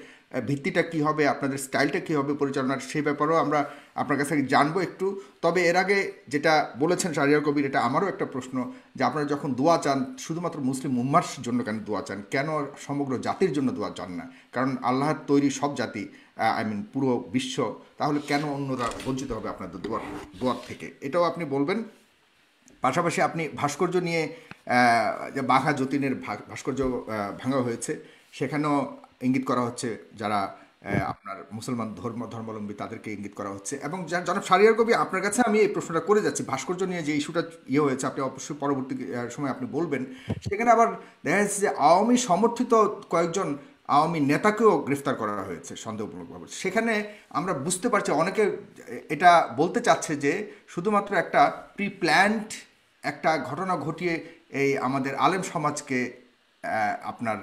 A: ভিত্তিটা কী হবে, আপনাদের স্টাইলটা কী হবে পরিচালনার, সেই ব্যাপারেও আমরা আপনার কাছ থেকে জানবো একটু। তবে এর আগে যেটা বলেছেন শাহরিয়ার কবির, এটা আমারও একটা প্রশ্ন, যে আপনারা যখন দোয়া চান শুধুমাত্র মুসলিম উম্মার জন্য কেন দোয়া চান, কেন সমগ্র জাতির জন্য দোয়া চান না? কারণ আল্লাহর তৈরি সব জাতি, পুরো বিশ্ব, তাহলে কেন অন্যরা বঞ্চিত হবে আপনাদের দোয়ার থেকে? এটাও আপনি বলবেন। পাশাপাশি আপনি ভাস্কর্য নিয়ে, যে বাঘা যতীনের ভাস্কর্য ভাঙা হয়েছে, সেখানেও ইঙ্গিত করা হচ্ছে যারা আপনার মুসলমান ধর্মাবলম্বী তাদেরকে ইঙ্গিত করা হচ্ছে। এবং জনাব শাহরিয়ার কবি, আপনার কাছে আমি এই প্রশ্নটা করে যাচ্ছি, ভাস্কর্য নিয়ে যে ইস্যুটা হয়েছে, আপনি অবশ্যই পরবর্তী সময় আপনি বলবেন। সেখানে আবার দেখা যাচ্ছে যে আওয়ামী সমর্থিত কয়েকজন আওয়ামী নেতাকেও গ্রেফতার করা হয়েছে সন্দেহমূলকভাবে। সেখানে আমরা বুঝতে পারছি অনেকে এটা বলতে চাচ্ছে যে শুধুমাত্র একটা প্রি প্ল্যান্ড একটা ঘটনা ঘটিয়ে এই আমাদের আলেম সমাজকে আপনার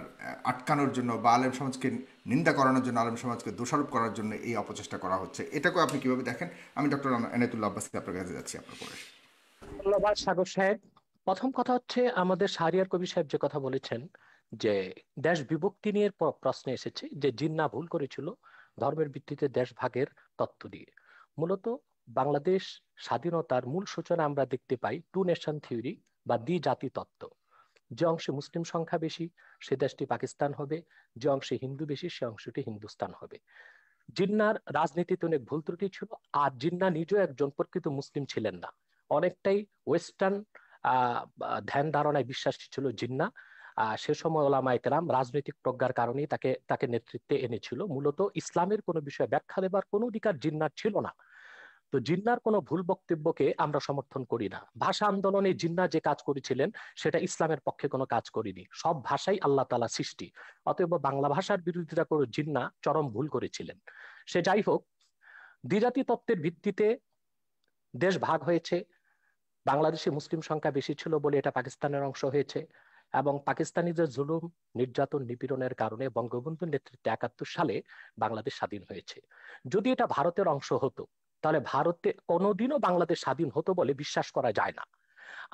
A: আটকানোর জন্য বা আলেম সমাজকে নিন্দা করানোর জন্য, আলেম সমাজকে দোষারোপ করার জন্য এই অপচেষ্টা করা হচ্ছে। এটাকেও আপনি কিভাবে দেখেন? আমি ডক্টর এনায়েতুল্লাহ আব্বাসী আপনার কাছে যাচ্ছি আপনার পরে।
C: ধন্যবাদ সাগর সাহেব। প্রথম কথা হচ্ছে, আমাদের শাহরিয়ার কবি সাহেব যে কথা বলেছেন যে দেশ বিভক্তি নিয়ে প্রশ্ন এসেছে যে জিন্নাহ ভুল করেছিল ধর্মের ভিত্তিতে দেশ ভাগের তত্ত্ব দিয়ে। মূলত বাংলাদেশ স্বাধীনতার মূল সূচনা আমরা দেখতে পাই 2 নেশন থিওরি বা দ্বিজাতি তত্ত্ব। যে অংশে মুসলিম সংখ্যা বেশি সে দেশটি পাকিস্তান হবে, যে অংশে হিন্দু বেশি সে অংশটি হিন্দুস্তান হবে। জিন্নাহর রাজনীতিতে অনেক ভুল ত্রুটি ছিল, আর জিন্নাহ নিজেও একজন প্রকৃত মুসলিম ছিলেন না, অনেকটাই ওয়েস্টার্ন ধ্যান ধারণায় বিশ্বাসী ছিল জিন্নাহ। সে সময় ওলামায়ে কেরাম রাজনৈতিক প্রজ্ঞার কারণেই তাকে নেতৃত্বে এনেছিল। মূলত ইসলামের কোনো বিষয়ে ব্যাখ্যা দেবার কোনো অধিকার জিন্নাহর ছিল না। তো জিন্নাহর কোনো ভুল বক্তব্যকে আমরা সমর্থন করি না। ভাষা আন্দোলনে জিন্নাহ যে কাজ করেছিলেন সেটা ইসলামের পক্ষে কোনো কাজ করেনি। সব ভাষাই আল্লাহ তাআলা সৃষ্টি, অতএব বাংলা ভাষার বিরোধিতা করে জিন্নাহ চরম ভুল করেছিলেন। সে যাই হোক, দ্বিজাতি তত্ত্বের ভিত্তিতে দেশ ভাগ হয়েছে। বাংলাদেশে মুসলিম সংখ্যা বেশি ছিল বলে এটা পাকিস্তানের অংশ হয়েছে, এবং পাকিস্তানিদের জুলুম, নির্যাতন, নিপীড়নের কারণে বঙ্গবন্ধুর নেতৃত্বে 71 সালে বাংলাদেশ স্বাধীন হয়েছে। যদি এটা ভারতের অংশ হতো তাহলে ভারতে কোনোদিনও বাংলাদেশ স্বাধীন হতো বলে বিশ্বাস করা যায় না।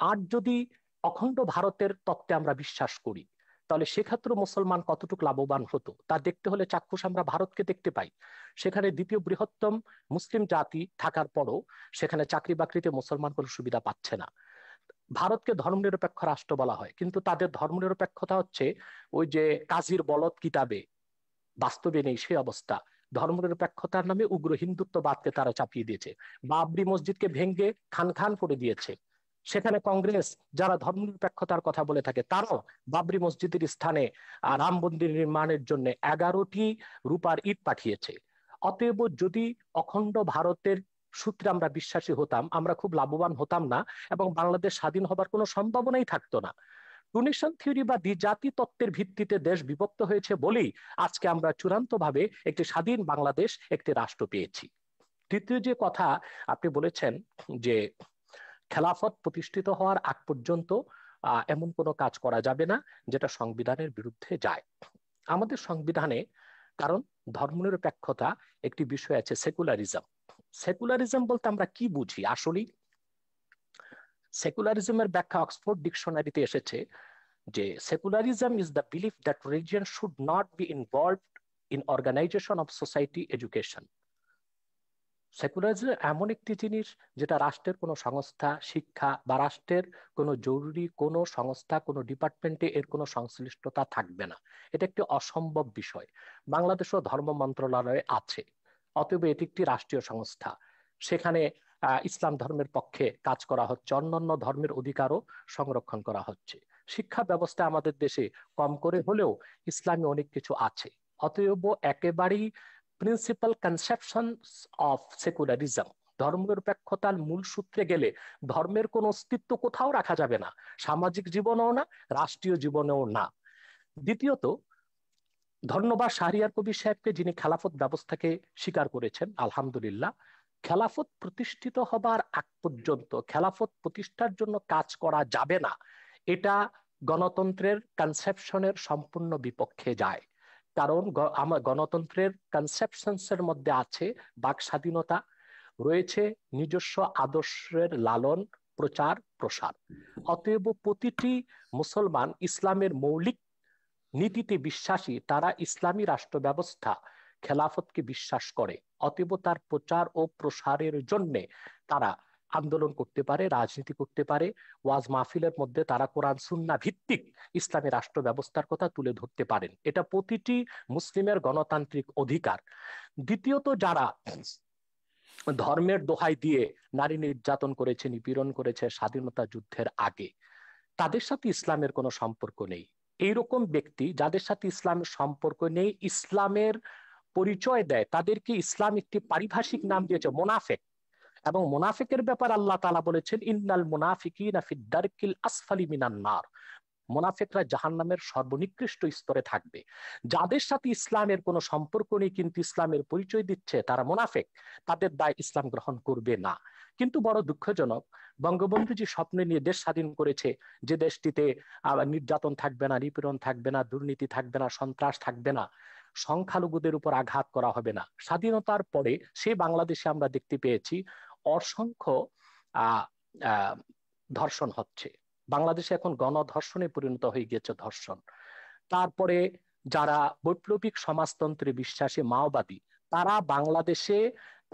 C: আর যদি অখণ্ড ভারতের তত্ত্বে আমরা বিশ্বাস করি তাহলে সেক্ষেত্রে মুসলমান কতটুকু লাভবান হতো তা দেখতে হলে চাক্ষুষ আমরা ভারতকে দেখতে পাই। সেখানে দ্বিতীয় বৃহত্তম মুসলিম জাতি থাকার পরও সেখানে চাকরি বাকরিতে মুসলমান কোনো সুবিধা পাচ্ছে না। ভারতকে ধর্মনিরপেক্ষ রাষ্ট্র বলা হয়, কিন্তু তাদের ধর্মনিরপেক্ষতা হচ্ছে ওই যে কাজীর বলদ কিতাবে, বাস্তবে নেই সেই অবস্থা। ধর্মনিরপেক্ষতার নামে উগ্র হিন্দুত্ববাদকে তারা চাপিয়ে দিয়েছে, বাবরি মসজিদকে ভেঙ্গে খান খান করে দিয়েছে। সেখানে কংগ্রেস যারা ধর্মনিরপেক্ষতার কথা বলে থাকে, তারাও বাবরি মসজিদের স্থানে রাম মন্দির নির্মাণের জন্য 11টি রূপার ইট পাঠিয়েছে। অতএব যদি অখণ্ড ভারতের সূত্রে আমরা বিশ্বাসী হতাম, আমরা খুব লাভবান হতাম না, এবং বাংলাদেশ স্বাধীন হবার কোনো সম্ভাবনাই থাকতো না। টুনিশন থিওরি বা দ্বিজাতি তত্ত্বের ভিত্তিতে দেশ বিভক্ত হয়েছে বলেই আজকে আমরা চূড়ান্তভাবে একটি স্বাধীন বাংলাদেশ, একটি রাষ্ট্র পেয়েছি। তৃতীয় যে কথা আপনি বলেছেন যে খেলাফত প্রতিষ্ঠিত হওয়ার আগ পর্যন্ত এমন কোনো কাজ করা যাবে না যেটা সংবিধানের বিরুদ্ধে যায়। আমাদের সংবিধানে, কারণ ধর্মনিরপেক্ষতা একটি বিষয় আছে, সেকুলারিজম। সেকুলারিজম বলতে আমরা কি বুঝি আসলে? সেকুলারিজমের ব্যাখ্যা অক্সফোর্ড ডিকশনারিতে এসেছে যে secularism is the belief that religion should not be involved in organisation of society, education. Secularism এমন একটি জিনিস যেটা রাষ্ট্রের কোনো সংস্থা, শিক্ষা বা রাষ্ট্রের কোনো জরুরি কোনো সংস্থা, কোনো ডিপার্টমেন্টে এর কোনো সংশ্লিষ্টতা থাকবে না। এটা একটি অসম্ভব বিষয়। বাংলাদেশও ধর্ম মন্ত্রণালয়ে আছে, অতএব এটি একটি রাষ্ট্রীয় সংস্থা। সেখানে ইসলাম ধর্মের পক্ষে কাজ করা হচ্ছে, অন্যান্য ধর্মের অধিকারও সংরক্ষণ করা হচ্ছে। শিক্ষা ব্যবস্থা আমাদের দেশে কম করে হলেও ইসলামী অনেক কিছু আছে। অতএব একেবারেই প্রিন্সিপাল কনসেপশন অফ সেকুলারিজম, ধর্মনিরপেক্ষতার মূল সূত্রে গেলে ধর্মের কোনো অস্তিত্ব কোথাও রাখা যাবে না, সামাজিক জীবনেও না, রাষ্ট্রীয় জীবনেও না। দ্বিতীয়ত, ধন্যবাদ শাহরিয়ার কবির সাহেবকে, যিনি খেলাফত ব্যবস্থাকে স্বীকার করেছেন। আলহামদুলিল্লাহ, খেলাফত প্রতিষ্ঠিত হবার আগ পর্যন্ত খেলাফত প্রতিষ্ঠার জন্য কাজ করা যাবে না, এটা গণতন্ত্রের কনসেপশনের সম্পূর্ণ বিপক্ষে যায়। কারণ আমার গণতন্ত্রের কনসেপশনস এর মধ্যে আছে বাক স্বাধীনতা, রয়েছে নিজস্ব আদর্শের লালন প্রচার প্রসার। অতএব প্রতিটি মুসলমান ইসলামের মৌলিক নীতিতে বিশ্বাসী, তারা ইসলামী রাষ্ট্র ব্যবস্থা খেলাফতকে বিশ্বাস করে। অতএব তার প্রচার ও প্রসারের জন্য তারা আন্দোলন করতে পারে, রাজনীতি করতে পারে, ওয়াজ মাহফিলের মধ্যে তারা কোরআন সুন্নাহ ভিত্তিক ইসলামী রাষ্ট্র ব্যবস্থার কথা তুলে ধরতে পারেন। এটা প্রতিটি মুসলিমের গণতান্ত্রিক অধিকার। দ্বিতীয়ত, যারা ধর্মের দোহাই দিয়ে নারী নির্যাতন করেছে, নিপীড়ন করেছে স্বাধীনতা যুদ্ধের আগে, তাদের সাথে ইসলামের কোনো সম্পর্ক নেই। এইরকম ব্যক্তি যাদের সাথে ইসলামের সম্পর্ক নেই, ইসলামের পরিচয় দেয়, তাদেরকে ইসলাম একটি পারিভাষিক নাম দিয়েছে মোনাফেক। এবং মোনাফিকের ব্যাপার আল্লাহ তাআলা বলেছেন, ইন্নাল মুনাফিকিনা ফিদ দারকিল আসফালি মিনান নার। মোনাফিকরা জাহান্নামের সর্বনিকৃষ্ট স্তরে থাকবে। যাদের সাথে ইসলামের কোনো সম্পর্ক নেই কিন্তু ইসলামের পরিচয় দিচ্ছে, তারা মোনাফিক, তাদের দায় ইসলাম গ্রহণ করবে না। কিন্তু বড় দুঃখজনক, বঙ্গবন্ধু যে স্বপ্ন নিয়ে দেশ স্বাধীন করেছে, যে দেশটিতে নির্যাতন থাকবে না, নিপীড়ন থাকবে না, দুর্নীতি থাকবে না, সন্ত্রাস থাকবে না, সংখ্যালঘুদের উপর আঘাত করা হবে না, স্বাধীনতার পরে সে বাংলাদেশে আমরা দেখতে পেয়েছি অসংখ্য আহ আহ ধর্ষণ হচ্ছে। বাংলাদেশে এখন গণধর্ষণে পরিণত হয়ে গিয়েছে ধর্ষণ। তারপরে যারা বৈপ্লবিক সমাজতন্ত্রে বিশ্বাসী মাওবাদী, তারা বাংলাদেশে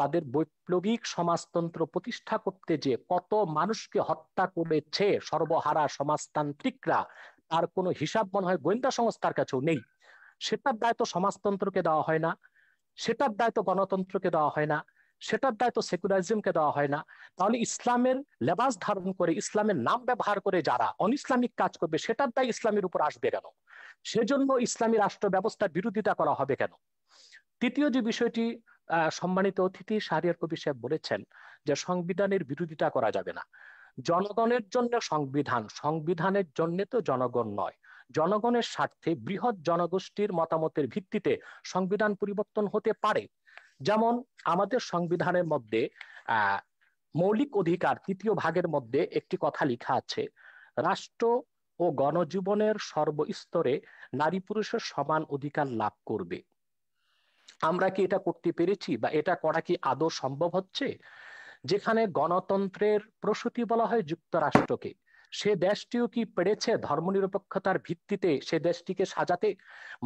C: তাদের বৈপ্লবিক সমাজতন্ত্র প্রতিষ্ঠা করতে যে কত মানুষকে হত্যা করেছে সর্বহারা সমাজতান্ত্রিকরা, তার কোনো হিসাব মনে হয় গোয়েন্দা সংস্থার কাছেও নেই। সেটার দায়িত্ব সমাজতন্ত্রকে দেওয়া হয় না, সেটার দায়িত্ব গণতন্ত্রকে দেওয়া হয় না, সেটার দায়িত্ব সেকুলারিজমকে দেওয়া হয় না। তাহলে ইসলামের লেবাস ধারণ করে, ইসলামের নাম ব্যবহার করে যারা অনইসলামিক কাজ করবে, সেটার দায় ইসলামের উপর আসবে কেন? সেজন্য ইসলামী রাষ্ট্র ব্যবস্থার বিরোধিতা করা হবে কেন? তৃতীয় যে বিষয়টি সম্মানিত অতিথি শাহরিয়ার কবির সাহেব বলেছেন, যে সংবিধানের বিরোধিতা করা যাবে না। জনগণের জন্য সংবিধান, সংবিধানের জন্য তো জনগণ নয়। জনগণের স্বার্থে বৃহৎ জনগোষ্ঠীর মতামতের ভিত্তিতে সংবিধান পরিবর্তন হতে পারে। যেমন আমাদের সংবিধানের মধ্যে আহ মৌলিক অধিকার 3য় ভাগের মধ্যে একটি কথা লেখা আছে, রাষ্ট্র ও গণজীবনের সর্বস্তরে নারী পুরুষের সমান অধিকার লাভ করবে। আমরা কি এটা করতে পেরেছি, বা এটা করা কি আদৌ সম্ভব হচ্ছে? যেখানে গণতন্ত্রের প্রসূতি বলা হয় যুক্তরাষ্ট্রকে, সে দেশটিও কি পেরেছে ধর্মনিরপেক্ষতার ভিত্তিতে সে দেশটিকে সাজাতে?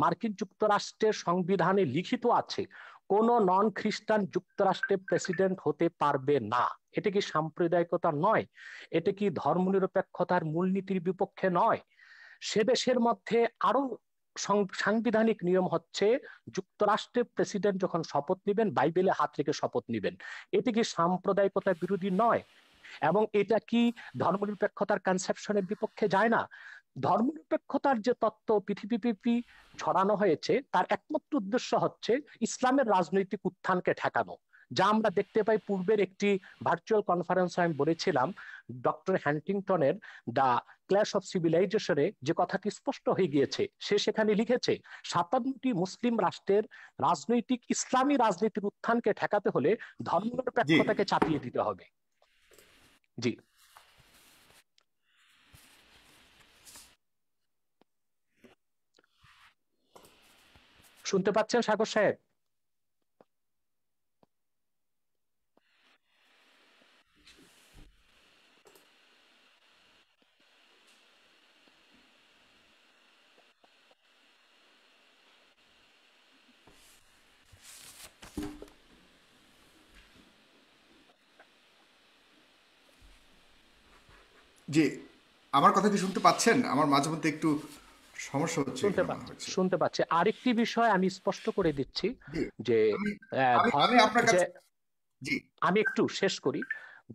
C: মার্কিন যুক্তরাষ্ট্রের সংবিধানে লিখিত আছে কোন নন খ্রিস্টান যুক্তরাষ্ট্রের প্রেসিডেন্ট হতে পারবে না। এটা কি সাম্প্রদায়িকতা নয়? এটা কি ধর্মনিরপেক্ষতার মূলনীতির বিপক্ষে নয়? সে দেশের মধ্যে আরো সাংবিধানিক নিয়ম হচ্ছে, যুক্তরাষ্ট্রের প্রেসিডেন্ট যখন শপথ নেবেন বাইবেলে হাত রেখে শপথ নেবেন। এটি কি সাম্প্রদায়িকতা বিরোধী নয়? এবং এটা কি ধর্মনিরপেক্ষতার কনসেপশনের বিপক্ষে যায় না? ধর্মনিরপেক্ষতার যে তত্ত্ব পৃথিবীব্যাপী ছড়ানো হয়েছে তার একমাত্র উদ্দেশ্য হচ্ছে ইসলামের রাজনৈতিক উত্থানকে ঠেকানো, যা আমরা দেখতে পাই। পূর্বের একটি ভার্চুয়াল কনফারেন্সে আমি বলেছিলাম ডক্টর হ্যান্টিংটনের দ্য ক্ল্যাশ অফ সিভিলাইজেশনে যে কথাটি স্পষ্ট হয়ে গিয়েছে। সে সেখানে লিখেছে 57টি মুসলিম রাষ্ট্রের রাজনৈতিক ইসলামী রাজনীতির উত্থানকে ঠেকাতে হলে
A: জি
C: ধর্মনিরপেক্ষতাকে চাপিয়ে দিতে হবে। জি, শুনতে পাচ্ছেন সাগর সাহেব?
A: জি, আমার কথা কি শুনতে পাচ্ছেন? আমার মাঝে মধ্যে একটু সমস্যা হচ্ছে
C: শুনতে
A: এখানে মনে
C: পাচ্ছি,
A: হচ্ছে।
C: শুনতে পাচ্ছি। আরেকটি বিষয় আমি স্পষ্ট করে দিচ্ছি
A: জি,
C: যে
A: আমি
C: আহ,
A: আমি
C: ধ-
A: আমি আপনার
C: যে
A: কাছে জি
C: আমি একটু শেষ করি।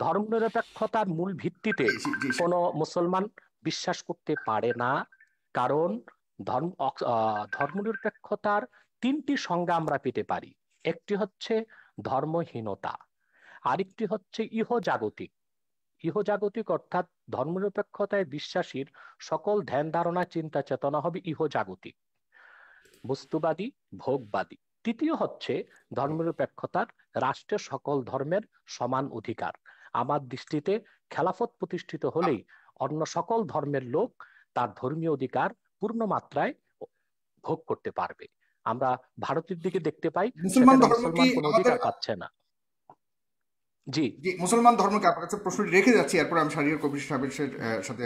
C: ধর্মনিরপেক্ষতার মূল ভিত্তিতে
A: জি জি জি
C: কোনো মুসলমান বিশ্বাস করতে পারে না, কারণ ধর্মনিরপেক্ষতার তিনটি সংজ্ঞা আমরা পেতে পারি। একটি হচ্ছে ধর্মহীনতা, আরেকটি হচ্ছে ইহজাগতিক। ইহজাগতিক অর্থাৎ ধর্মনিরপেক্ষতায় বিশ্বাসীর সকল ধ্যান ধারণা চিন্তা চেতনা হবে ইহজাগতিক, বস্তুবাদী, ভোগবাদী। তৃতীয় হচ্ছে ধর্মনিরপেক্ষতার রাষ্ট্রের সকল ধর্মের সমান অধিকার। আমার দৃষ্টিতে খেলাফত প্রতিষ্ঠিত হলেই অন্য সকল ধর্মের লোক তার ধর্মীয় অধিকার পূর্ণ মাত্রায় ভোগ করতে পারবে। আমরা ভারতের দিকে দেখতে পাই
A: মুসলমান
C: সেখানে
A: ধর্ম কি
C: মুসলমান কোনো
A: আমাদের
C: অধিকার পাচ্ছে না। জি,
A: জি মুসলমান ধর্মকে আপনার কাছে প্রশ্নটি রেখে যাচ্ছি, এরপর আমি শাহরিয়ার কবির সাহেবের সাথে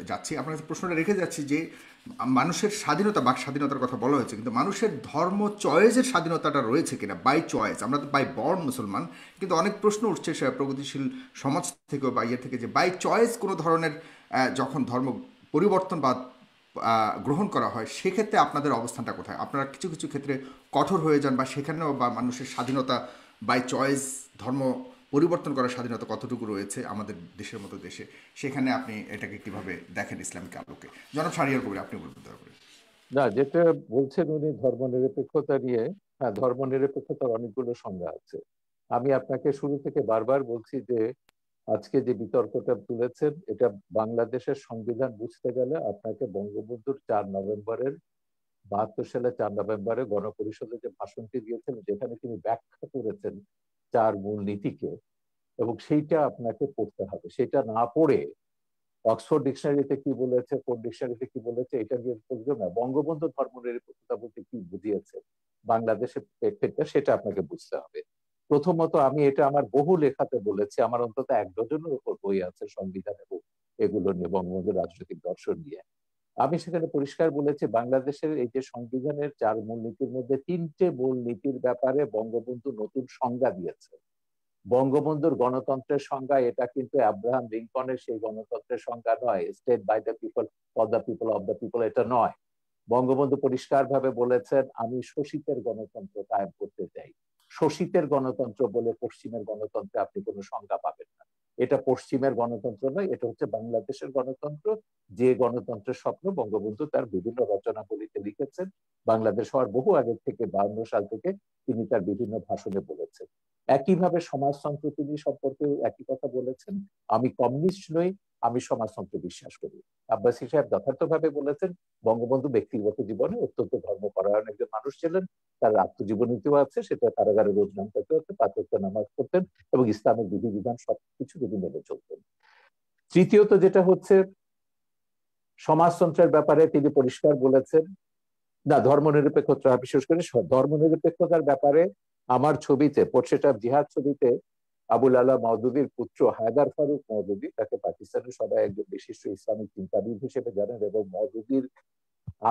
A: যাচ্ছি। আপনার কাছে প্রশ্নটা রেখে যাচ্ছি যে মানুষের স্বাধীনতা, বাক স্বাধীনতার কথা বলা হয়েছে, কিন্তু মানুষের ধর্ম চয়েসের স্বাধীনতাটা রয়েছে কিনা, বাই চয়েস। আমরা তো বাই বর্ন মুসলমান, কিন্তু অনেক প্রশ্ন উঠছে প্রগতিশীল সমাজ থেকে বা ইয়ে থেকে যে বাই চয়েস কোনো ধরনের যখন ধর্ম পরিবর্তন বা গ্রহণ করা হয়, সেক্ষেত্রে আপনাদের অবস্থানটা কোথায়? আপনারা কিছু কিছু ক্ষেত্রে কঠোর হয়ে যান, বা সেখানেও বা মানুষের স্বাধীনতা বাই চয়েস ধর্ম পরিবর্তন করার স্বাধীনতা কতটুকু রয়েছে আমাদের দেশের মতো দেশে, সেখানে আপনি এটাকে কিভাবে দেখেন ইসলামিক আলোকে? জনাব শাহরিয়ার কবির, আপনি বলবেন দয়া করে।
B: না, যেটা বলছেন উনি ধর্মনিরপেক্ষতা নিয়ে, হ্যাঁ, ধর্মনিরপেক্ষতার অনেকগুলো সংজ্ঞা আছে। আমি আপনাকে শুরু থেকে বারবার বলছি যে আজকে যে বিতর্কটা তুলেছেন, এটা বাংলাদেশের সংবিধান বুঝতে গেলে আপনাকে বঙ্গবন্ধুর 4 নভেম্বরের 72 সালে 4 নভেম্বরে গণপরিষদে যে ভাষণটি দিয়েছেন, যেখানে তিনি ব্যাখ্যা করেছেন 4 মূলনীতিকে, এবং সেইটা আপনাকে পড়তে হবে। সেটা না পড়ে অক্সফোর্ড ডিকশনারিতে কি বলেছে, কোন ডিকশনারিতে কি বলেছে, এটা দিয়ে বুঝবে না। বঙ্গবন্ধু ধর্মনিরপেক্ষতা বলতে কি বুঝিয়েছে বাংলাদেশের প্রেক্ষিতে, সেটা আপনাকে বুঝতে হবে। প্রথমত, আমি এটা আমার বহু লেখাতে বলেছি, আমার অন্তত 1 ডজনের উপর বই আছে সংবিধান এবং এগুলো নিয়ে, বঙ্গবন্ধুর রাজনৈতিক দর্শন নিয়ে। আমি সেখানে পরিষ্কার বলেছি, বাংলাদেশের এই যে সংবিধানের 4 মূলনীতির মধ্যে 3টে মূলনীতির ব্যাপারে বঙ্গবন্ধু নতুন সংজ্ঞা দিয়েছে। বঙ্গবন্ধুর গণতন্ত্রের সংজ্ঞা এটা কিন্তু আব্রাহাম লিঙ্কনের সেই গণতন্ত্রের সংজ্ঞা নয়, state by the people, for the people, of the people, এটা নয়। বঙ্গবন্ধু পরিষ্কার ভাবে বলেছেন, আমি শোষিতের গণতন্ত্র কায়েম করতে চাই। শোষিতের গণতন্ত্র বলে পশ্চিমের গণতন্ত্রে আপনি কোনো সংজ্ঞা পাবেন না। এটা পশ্চিমের গণতন্ত্র নয়, এটা হচ্ছে বাংলাদেশের গণতন্ত্র, যে গণতন্ত্রের স্বপ্ন বঙ্গবন্ধু তার বিভিন্ন রচনাবলিতে লিখেছেন। বাংলাদেশ হওয়ার বহু আগে থেকে, 52 সাল থেকে তিনি তার বিভিন্ন ভাষণে বলেছেন। একইভাবে সমাজতন্ত্র তিনি সম্পর্কে একই কথা বলেছেন, আমি কমিউনিস্ট নই, আমি সমাজতন্ত্রে বিশ্বাস করি। আব্বাসী সাহেব যথার্থভাবে বলেছেন, বঙ্গবন্ধু ব্যক্তিগত জীবনে অত্যন্ত ধর্মপরায়ণ একজন মানুষ ছিলেন। তার আত্মজীবনীতেও আছে, সেটা কারাগারে রোজ নাম করতে হতো, 5 ওয়াক্ত নামাজ পড়তেন এবং ইসলামের বিধিবিধান সবকিছু তিনি মেনে চলতেন। তৃতীয়ত যেটা হচ্ছে, সমাজতন্ত্রের ব্যাপারে তিনি পরিষ্কার বলেছেন, না, ধর্মনিরপেক্ষতা, বিশেষ করে ধর্মনিরপেক্ষতার ব্যাপারে আমার ছবিতে, পোর্ট্রেট অফ জিহাদ ছবিতে, আবুল আলা মওদুদির পুত্র হায়দার ফারুক মওদুদি, তাকে পাকিস্তানের সবাই একজন বিশিষ্ট ইসলামিক চিন্তাবিদ হিসেবে জানেন, এবং মওদুদির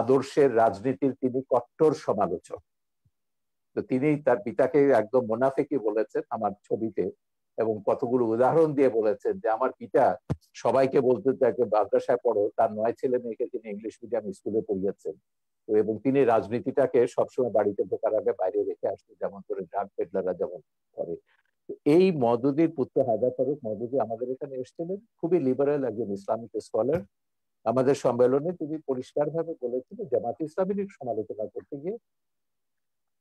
B: আদর্শের রাজনীতির তিনি কট্টর সমালোচক। তো তিনি তার পিতাকে একদম মোনাফেকি বলেছেন আমার ছবিতে, এবং কতগুলো উদাহরণ দিয়ে বলেছেন যে আমার পিতা সবাইকে বলতে তাকে মাদ্রাসায় পড়ো, তার 9 ছেলে মেয়েকে তিনি ইংলিশ মিডিয়াম স্কুলে পড়িয়েছেন। তো এবং তিনি রাজনীতিটাকে সবসময় বাড়িতে ঢোকার আগে বাইরে রেখে আসতেন, যেমন করে ড্রাগ পেডলাররা যেমন করে। এই মওদুদির পুত্র হায়দার ফারুক মওদুদি আমাদের এখানে এসেছিলেন, খুবই লিবারেল একজন ইসলামিক স্কলার। আমাদের সম্মেলনে তিনি পরিষ্কারভাবে বলেছিলেন, জামাত ইসলামীর সমালোচনা করতে গিয়ে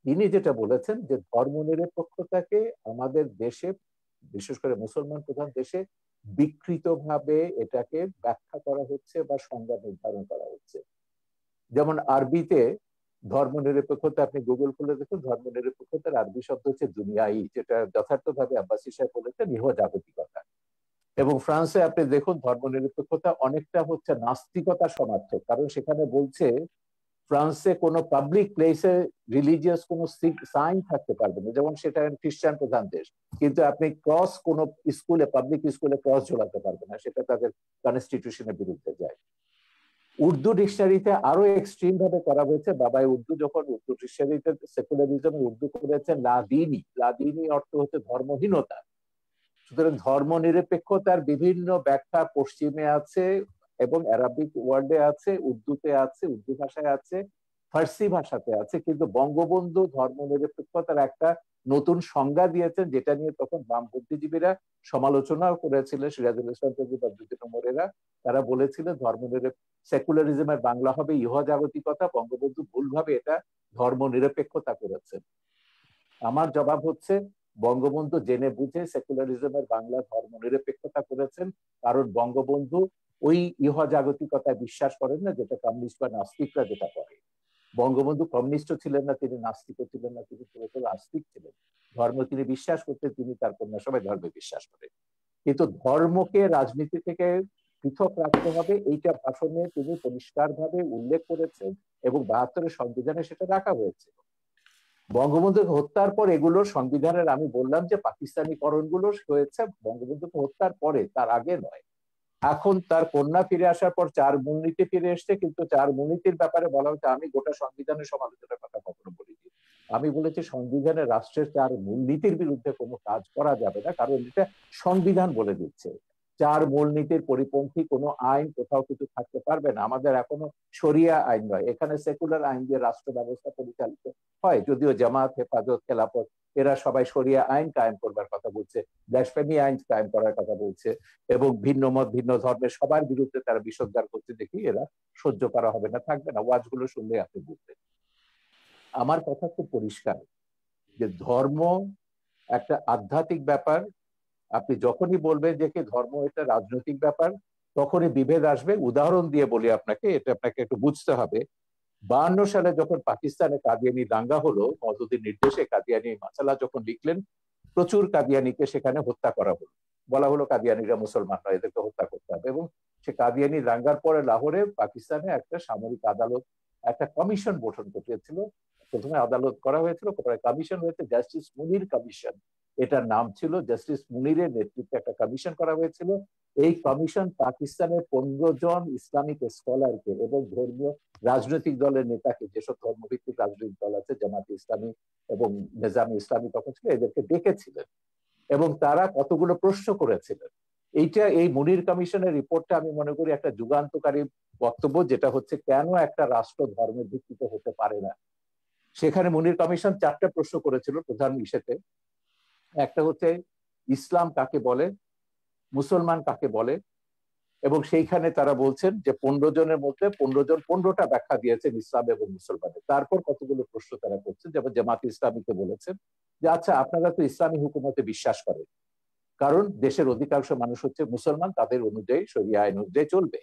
B: তিনি যেটা বলেছেন যে ধর্মনিরপেক্ষতাকে আমাদের দেশে, বিশেষ করে মুসলমান প্রধান দেশে, বিকৃতভাবে এটাকে ব্যাখ্যা করা হচ্ছে বা সংজ্ঞা নির্ধারণ করা হচ্ছে। যেমন আরবিতে ধর্মনিরপেক্ষতা, আপনি গুগল খুলে দেখুন, ধর্মনিরপেক্ষতার আরবি শব্দ হচ্ছে দুনিয়াই, যেটা যথার্থভাবে আব্বাসী সাহেব বলেছেন ইহজাগতিকতা। এবং ফ্রান্সে আপনি দেখুন ধর্মনিরপেক্ষতা অনেকটা হচ্ছে নাস্তিকতা সমার্থক, কারণ সেখানে বলছে ফ্রান্সে কোনো পাবলিক প্লেসে রিলিজিয়াস কোনো সাইন থাকতে পারবে না, যেমন সেটা খ্রিস্টান প্রধান দেশ, কিন্তু আপনি ক্রস কোনো স্কুলে, পাবলিক স্কুলে ক্রস ঝোলাতে পারবে না, সেটা তাদের কনস্টিটিউশনের বিরুদ্ধে যায়। উর্দু ডিকশনারিতে আরো এক্সট্রিম ভাবে করা হয়েছে। বাবাই উর্দু যখন উর্দু ডিকশনারিতে সেকুলারিজম উর্দু করেছেন লাদিনী, লাদিনী অর্থ হচ্ছে ধর্মহীনতা। সুতরাং ধর্মনিরপেক্ষতার বিভিন্ন ব্যাখ্যা পশ্চিমে আছে এবং অ্যারাবিক ওয়ার্ডে আছে, উর্দুতে আছে, উর্দু ভাষায় আছে, ফার্সি ভাষাতে আছে, কিন্তু বঙ্গবন্ধু ধর্মনিরপেক্ষতার একটা নতুন সংজ্ঞা দিয়েছেন, যেটা নিয়ে তখন বাম বুদ্ধিজীবীরা সমালোচনাও করেছিলেন। সিরাজুল ইসলাম বদরুদ্দিন ওমরেরা, তারা বলেছিলেন সেকুলারিজমের বাংলা হবে ইহজাগতিকতা, বঙ্গবন্ধু ভুলভাবে এটা ধর্মনিরপেক্ষতা করেছেন। আমার জবাব হচ্ছে বঙ্গবন্ধু জেনে বুঝে সেকুলারিজমের বাংলা ধর্মনিরপেক্ষতা করেছেন, কারণ বঙ্গবন্ধু ওই ইহজাগতিকতায় বিশ্বাস করেন না যেটা কমিউনিস্ট বা নাস্তিকরা যেটা করে। বঙ্গবন্ধু কমিউনিস্টও ছিলেন না, তিনি নাস্তিকও ছিলেন না, তিনি পুরোপুরি আস্তিক ছিলেন। ধর্ম তিনি বিশ্বাস করতেন, তিনি তার কন্যা সবাই ধর্মে বিশ্বাস করেন, কিন্তু ধর্মকে রাজনীতি থেকে পৃথক রাখতে হবে, এইটা ভাষণে তিনি পরিষ্কারভাবে উল্লেখ করেছেন এবং 72-এর সংবিধানে সেটা রাখা হয়েছে। বঙ্গবন্ধুকে হত্যার পর এগুলো সংবিধানের, আমি বললাম যে পাকিস্তানিকরণ গুলো হয়েছে বঙ্গবন্ধুকে হত্যার পরে, তার আগে নয়। এখন তার কন্যা ফিরে আসার পর 4 মূলনীতি ফিরে এসছে, কিন্তু 4 মূলনীতির ব্যাপারে বলা হচ্ছে, আমি গোটা সংবিধানের সমালোচনার কথা কখনো বলিনি। আমি বলেছি সংবিধানে রাষ্ট্রের 4 মূলনীতির বিরুদ্ধে কোনো কাজ করা যাবে না, কারণ এটা সংবিধান বলে দিচ্ছে। 4 মূলনীতির পরিপন্থী কোনো আইন কোথাও কিছু থাকতে পারবে না। আমাদের এখনো শরিয়া আইন নয়, এখানে সেকুলার আইন দিয়ে রাষ্ট্র ব্যবস্থা পরিচালিত হয়, যদিও জামাত, হেফাজত, খেলাফত এরা সবাই শরিয়া আইন কায়েম করবার কথা বলছে, ব্লাসফেমি আইন কায়েম করার কথা বলছে, এবং ভিন্ন মত ভিন্ন ধর্মের সবার বিরুদ্ধে তারা বিষোদ্গার করতে দেখি এরা সহ্য করা হবে না, থাকবে না। ওয়াজগুলো শুনলে আপনি বুঝবেন। আমার কথা খুব পরিষ্কার যে ধর্ম একটা আধ্যাত্মিক ব্যাপার। আপনি যখনই বলবেন যে কি ধর্ম এটা রাজনৈতিক ব্যাপার, তখনই বিভেদ আসবে। উদাহরণ দিয়ে বলি আপনাকে, এটা আপনাকে একটু বুঝতে হবে। 52 সালে যখন পাকিস্তানে কাদিয়ানি দাঙ্গা হলো, মওদুদির নির্দেশে কাদিয়ানি মাসালা যখন লিখলেন, প্রচুর কাদিয়ানিকে সেখানে হত্যা করা হলো। বলা হলো কাদিয়ানিরা মুসলমান নয়, এদেরকে হত্যা করতে হবে। এবং সে কাদিয়ানি দাঙ্গার পরে লাহোরে পাকিস্তানে একটা সামরিক আদালত একটা কমিশন গঠন করেছিল। প্রথমে আদালত করা হয়েছিল, পরে কমিশন হয়েছে, জাস্টিস মুনির কমিশন এটার নাম ছিল। জাস্টিস মুনিরের নেতৃত্বে একটা কমিশন করা হয়েছিল। এই কমিশন পাকিস্তানের 15 জন ইসলামিক স্কলারকে এবং ধর্মীয় রাজনৈতিক দলের নেতাকে, যেসব ধর্মভিত্তিক রাজনৈতিক দল আছে, জামাত ইসলামী এবং নিজামী ইসলামী তখন ছিল, এদেরকে ডেকেছিলেন এবং তারা কতগুলো প্রশ্ন করেছিলেন। এই মুনির কমিশনের রিপোর্টটা আমি মনে করি একটা যুগান্তকারী বক্তব্য, যেটা হচ্ছে কেন একটা রাষ্ট্র ধর্মের ভিত্তিতে হতে পারে না। সেখানে মুনির কমিশন 4টা প্রশ্ন করেছিল প্রধান ইস্যুতে। একটা হচ্ছে ইসলাম কাকে বলে, মুসলমান কাকে বলে, এবং সেইখানে তারা বলছেন যে 15 জনের মধ্যে 15 জন 15টা ব্যাখ্যা দিয়েছেন ইসলাম এবং মুসলমানের। তারপর কতগুলো প্রশ্ন তারা করছেন, যেমন জামাত ইসলামীকে বলেছেন যে আচ্ছা আপনারা তো ইসলামী হুকুমতে বিশ্বাস করেন, কারণ দেশের অধিকাংশ মানুষ হচ্ছে মুসলমান, তাদের অনুযায়ী শরিয়া আইন অনুযায়ী চলবে।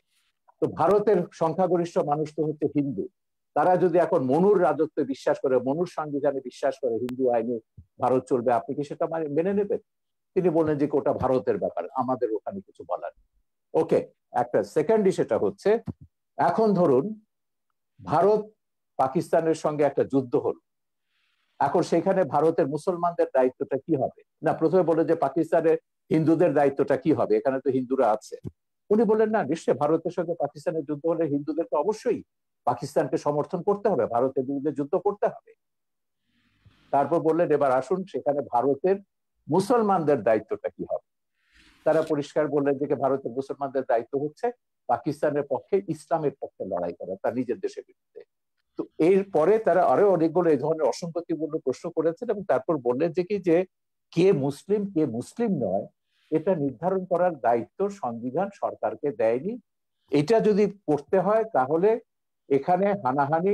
B: তো ভারতের সংখ্যাগরিষ্ঠ মানুষ তো হচ্ছে হিন্দু, তারা যদি এখন মনুর রাজত্বে বিশ্বাস করে, মনুর সংবিধানে বিশ্বাস করে, হিন্দু আইনে ভারত চলবে, আপনি কি সেটা মেনে নেবেন? তিনি বললেন যে ওটা ভারতের ব্যাপার, আমাদের ওখানে কিছু বলার। ওকে, একটা সেকেন্ড সেটা হচ্ছে, এখন ধরুন ভারত পাকিস্তানের সঙ্গে একটা যুদ্ধ হলো, এখন সেখানে ভারতের মুসলমানদের দায়িত্বটা কি হবে? না, প্রথমে বলে যে পাকিস্তানের হিন্দুদের দায়িত্বটা কি হবে, এখানে তো হিন্দুরা আছে। উনি বললেন না, নিশ্চয়ই ভারতের সঙ্গে পাকিস্তানের যুদ্ধ হলে হিন্দুদেরকে অবশ্যই পাকিস্তানকে সমর্থন করতে হবে, ভারতের বিরুদ্ধে যুদ্ধ করতে হবে। তারপর বললেন এবার আসুন সেখানে ভারতের মুসলমানদের দায়িত্বটা কি হবে। তারা পরিষ্কার বললেন যে ভারতের মুসলমানদের দায়িত্ব হচ্ছে পাকিস্তানের পক্ষে, ইসলামের পক্ষে লড়াই করা, তার নিজের দেশের বিরুদ্ধে। তো এরপরে তারা আরো অনেকগুলো এই ধরনের অসঙ্গতিপূর্ণ প্রশ্ন করেছেন এবং তারপর বললেন যে কে মুসলিম কে মুসলিম নয় এটা নির্ধারণ করার দায়িত্ব সংবিধান সরকারকে দেয়নি। এটা যদি করতে হয় তাহলে এখানে হানাহানি,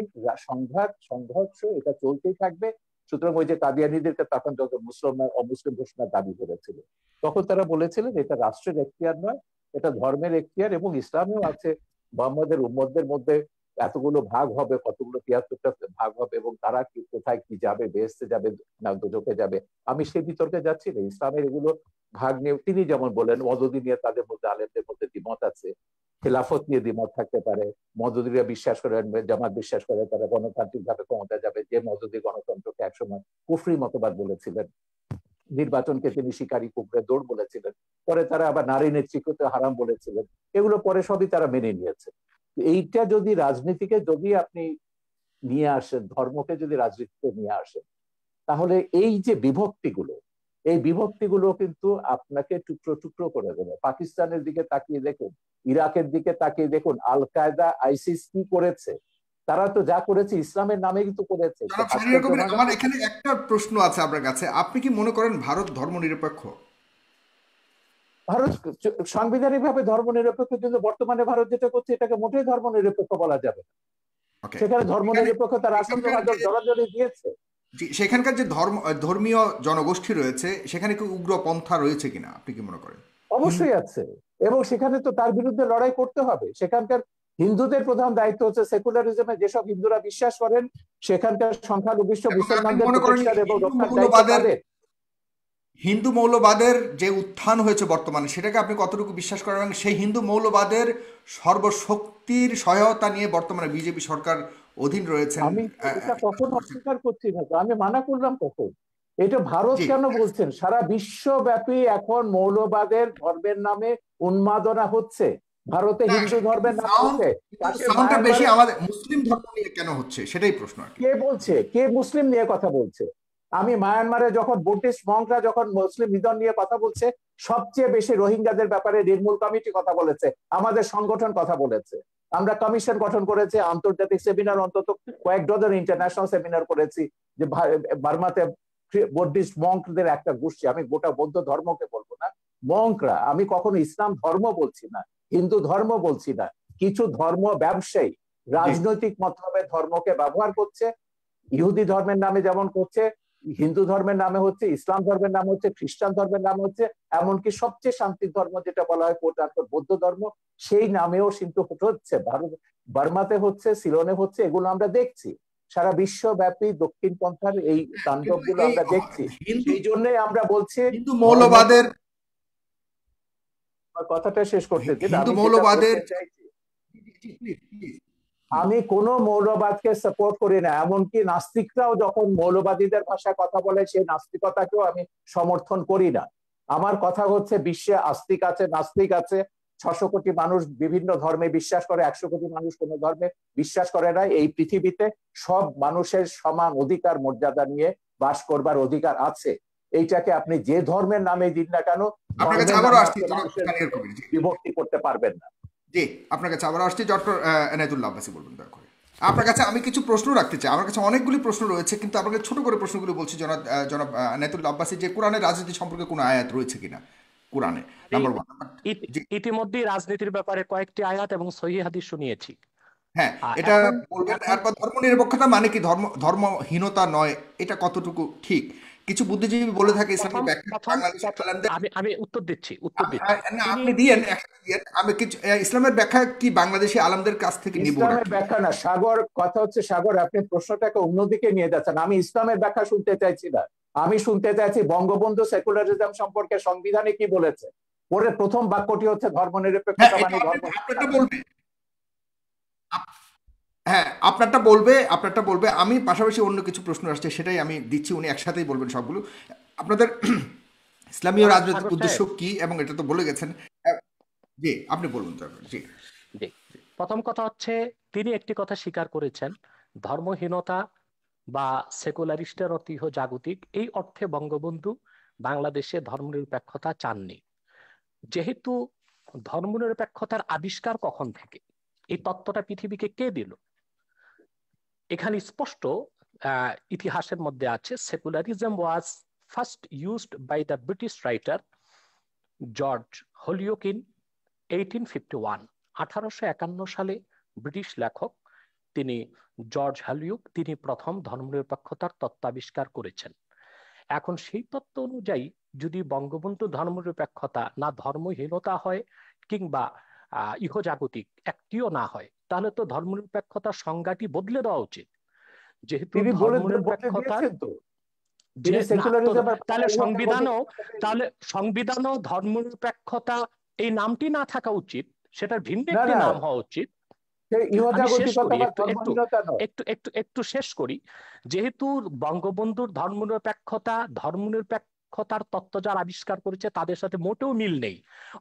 B: সংঘাত, সংঘর্ষ এটা চলতেই থাকবে। সুতরাং ওই যে কাদিয়ানীদেরকে তখন যত মুসলমান অমুসলিম ঘোষণার দাবি করেছিল, তখন তারা বলেছিলেন এটা রাষ্ট্রের এখতিয়ার নয়, এটা ধর্মের এখতিয়ার, এবং ইসলামেও আছে মোহাম্মদের উম্মতদের মধ্যে এতগুলো ভাগ হবে, কতগুলো ৭৩টা ভাগ হবে, এবং তারা কি কোথায় কি যাবে, বেহেশতে যাবে না দোজখে যাবে, আমি সেই বিতর্কে যাচ্ছি না। ইসলামের এগুলো ভাগ নিয়ে তিনি যেমন বলেন মদদি নিয়ে তাদের মধ্যে আলেমদের মধ্যে দ্বিমত আছে, খেলাফত নিয়ে দ্বিমত থাকতে পারে, মদদিরা বিশ্বাস করেন, জামাত বিশ্বাস করে তারা গণতান্ত্রিক ভাবে ক্ষমতা যাবে, যে মদদি গণতন্ত্রকে একসময় কুফরি মতবাদ বলেছিলেন, নির্বাচনকে তিনি শিকারী কুকুরের দৌড় বলেছিলেন, পরে তারা আবার নারী নেতৃত্বকে হারাম বলেছিলেন, এগুলো পরে সবই তারা মেনে নিয়েছে। এইটা যদি রাজনীতিকে যদি আপনি নিয়ে আসেন, ধর্মকে যদি রাজনীতিতে নিয়ে আসেন, তাহলে এই যে বিভক্তিগুলো, এই বিভক্তিগুলো কিন্তু আপনাকে টুকরো টুকরো করে দেবে। পাকিস্তানের দিকে তাকিয়ে দেখুন, ইরাকের দিকে তাকিয়ে দেখুন, আল কায়দা আইসিস কি করেছে, তারা তো যা করেছে ইসলামের নামে কিন্তু করেছে।
A: আমার এখানে একটা প্রশ্ন আছে আপনার কাছে, আপনি কি মনে করেন ভারত ধর্মনিরপেক্ষ?
B: ভারত সাংবিধানিক ভাবে ধর্মনিরপেক্ষ, কিন্তু বর্তমানে ভারত যেটা করছে এটাকে মোটেই ধর্মনিরপেক্ষ বলা যাবে না। সেখানে ধর্মনিরপেক্ষতার আসল জড়াজড়ি দিয়েছে।
A: সেখানকার যে ধর্মীয় জনগোষ্ঠী রয়েছে সেখানে কি উগ্রপন্থা রয়েছে কিনা আপনি কি মনে করেন?
B: অবশ্যই আছে, এবং সেখানে তো তার বিরুদ্ধে লড়াই করতে হবে। সেখানকার হিন্দুদের প্রধান দায়িত্ব হচ্ছে সেকুলারিজমে যেসব হিন্দুরা বিশ্বাস করেন সেখানকার সংখ্যালঘিষ্ঠ মুসলমানদের প্রতিষ্ঠা এবং রক্ষার দায়িত্ব তাদের।
A: হিন্দু মৌলবাদের যে উত্থান হয়েছে বর্তমানে, সেটাকে আপনি কতটুকু বিশ্বাস করেন এবং সেই হিন্দু মৌলবাদের সর্বশক্তির সহায়তা নিয়ে বর্তমানে বিজেপি সরকার অধীন রয়েছেন?
B: আমি এটা কখনো অস্বীকার করছি না, আমি মানা করলাম কখন? এটা ভারত কেন বলছেন? সারা বিশ্বব্যাপী এখন মৌলবাদের ধর্মের নামে উন্মাদনা হচ্ছে, ভারতে হিন্দু ধর্মের নামে হচ্ছে,
A: বেশি আমাদের মুসলিম ধর্ম নিয়ে কেন হচ্ছে সেটাই প্রশ্ন।
B: কে বলছে? কে মুসলিম নিয়ে কথা বলছে? আমি মায়ানমারে যখন বুদ্ধিস্ট মঙ্করা যখন মুসলিম নিধন নিয়ে কথা বলছে, সবচেয়ে বেশি রোহিঙ্গাদের ব্যাপারে নির্মূল কমিটি কথা বলেছে, আমাদের সংগঠন কথা বলেছে, আমরা কমিশন গঠন করেছি, আন্তর্জাতিক সেমিনার অন্তত কয়েক ডজন ইন্টারন্যাশনাল সেমিনার করেছি যে বার্মাতে বুদ্ধিস্ট মঙ্কদের একটা গোষ্ঠী, আমি গোটা বৌদ্ধ ধর্মকে বলবো না, মঙ্করা, আমি কখনো ইসলাম ধর্ম বলছি না, হিন্দু ধর্ম বলছি না, কিছু ধর্ম ব্যবসায়ী রাজনৈতিক মতলবে ধর্মকে ব্যবহার করছে, ইহুদি ধর্মের নামে যেমন করছে, হিন্দু ধর্মের নামে হচ্ছে, ইসলাম ধর্মের নাম হচ্ছে, খ্রিস্টান ধর্মের নাম হচ্ছে, এমনকি সবচেয়ে শান্তির ধর্ম যেটা বলা হয় বৌদ্ধ ধর্ম, সেই নামেও কিন্তু হচ্ছে, বার্মাতে হচ্ছে, সিলনে হচ্ছে, এগুলো আমরা দেখছি। সারা বিশ্বব্যাপী দক্ষিণ পন্থার এই তাণ্ডব গুলো আমরা দেখছি। সেই জন্যই আমরা বলছি
A: হিন্দু মৌলবাদের
B: কথাটা শেষ করতে দিন।
A: হিন্দু মৌলবাদের
B: আমি কোন মৌলবাদকে সাপোর্ট করি না, এমনকি নাস্তিকরাও যখন মৌলবাদীদের ভাষায় কথা বলে সেই নাস্তিকতাকেও আমি সমর্থন করি না। আমার কথা হচ্ছে বিশ্বে আস্তিক আছে, নাস্তিক আছে, ৬০০ কোটি মানুষ বিভিন্ন ধর্মে বিশ্বাস করে, ১০০ কোটি মানুষ কোন ধর্মে বিশ্বাস করে না। এই পৃথিবীতে সব মানুষের সমান অধিকার মর্যাদা নিয়ে বাস করবার অধিকার আছে। এইটাকে আপনি যে ধর্মের নামে দিন না কেন বিভক্তি করতে পারবেন না।
A: জি, আপনার কাছে আবার আসছি ডক্টর এনায়েতুল্লাহ আব্বাসী, বলবেন দয়া করে। আপনার কাছে আমি কিছু প্রশ্ন রাখতে চাই, আমার কাছে অনেকগুলি প্রশ্ন রয়েছে, কিন্তু আপনাকে ছোট করে প্রশ্নগুলো বলছি। জনাব এনায়েতুল্লাহ আব্বাসী, যে কোরআনের রাজনীতি সম্পর্কে কোনো আয়াত রয়েছে কিনা কোরআনে? নাম্বার 1।
C: ইতিমধ্যে রাজনীতির ব্যাপারে কয়েকটি আয়াত এবং সহিহ হাদিস শুনিয়েছি।
A: হ্যাঁ, এটা বলবেন। তারপর ধর্মনিরপেক্ষতা মানে কি? ধর্মহীনতা নয়, এটা কতটুকু ঠিক? কিছু বুদ্ধিজীবী বলে থাকে ইসলামের ব্যাখ্যা।
C: আমি উত্তর দিচ্ছি।
A: আপনি দিয়েন, আমি কিছু ইসলামের ব্যাখ্যা কি বাংলাদেশি আলেমদের কাছ থেকে নিব?
B: ইসলামের ব্যাখ্যা না সাগর, কথা হচ্ছে সাগর আপনি প্রশ্নটাকে অন্যদিকে নিয়ে যাচ্ছেন। আমি ইসলামের ব্যাখ্যা শুনতে চাইছি না, আমি শুনতে চাইছি বঙ্গবন্ধু সেকুলারিজম সম্পর্কে সংবিধানে কি বলেছে। পরে প্রথম বাক্যটি হচ্ছে ধর্মনিরপেক্ষতা মানে ধর্ম।
A: হ্যাঁ, আপনারটা বলবে। আমি পাশাপাশি অন্য কিছু প্রশ্ন আসছে, সেটাই আমি দিচ্ছি, উনি একসাথেই বলবেন সবগুলো। আপনাদের ইসলামীয় রাজনৈতিক উদ্দেশ্য কি, এবং এটা তো বলে গেছেন। জি, আপনি বলুন। জি,
C: প্রথম কথা হচ্ছে তিনি একটি কথা স্বীকার করেছেন, ধর্মহীনতা বা সেকুলারিস্টের অর্থ জাগতিক, এই অর্থে বঙ্গবন্ধু বাংলাদেশে ধর্মনিরপেক্ষতা চাননি। যেহেতু ধর্মনিরপেক্ষতার আবিষ্কার কখন থেকে, এই তত্ত্বটা পৃথিবীকে কে দিল? এখানে স্পষ্ট ইতিহাসের মধ্যে আছে, secularism was first used by the British writer George Holyoake in 1851। 1851 সালে ব্রিটিশ লেখক তিনি জর্জ হলিওক তিনি প্রথম ধর্মনিরপেক্ষতার তত্ত্ব আবিষ্কার করেছেন। এখন সেই তত্ত্ব অনুযায়ী যদি বঙ্গবন্ধু ধর্মনিরপেক্ষতা না ধর্মহীনতা হয় কিংবা ইহজাগতিক একটিও না হয়, তাহলে তো ধর্মনিরপেক্ষতার সংজ্ঞাটি বদলে দেওয়া উচিত। যেহেতু
B: তিনি বলে
C: ধর্মনিরপেক্ষতার
B: দিয়েছেন তো,
C: যে
B: তিনি
C: না তো,
B: সেকুলারিজম
C: তাহলে সংবিধানও ধর্মনিরপেক্ষতা এই নামটি না থাকা উচিত, সেটার ভিন্ন
B: না
C: একটি
B: না,
C: নাম হওয়া উচিত। আমি শেষ
B: ইহজাগতিকতা
C: করি,
B: বা
C: একটু একটু
B: ধর্মহীনতা নয়।
C: একটু একটু একটু শেষ করি। যেহেতু বঙ্গবন্ধুর ধর্মনিরপেক্ষতার তত্ত্ব যারা আবিষ্কার করেছে তাদের সাথে মোটেও মিল নেই,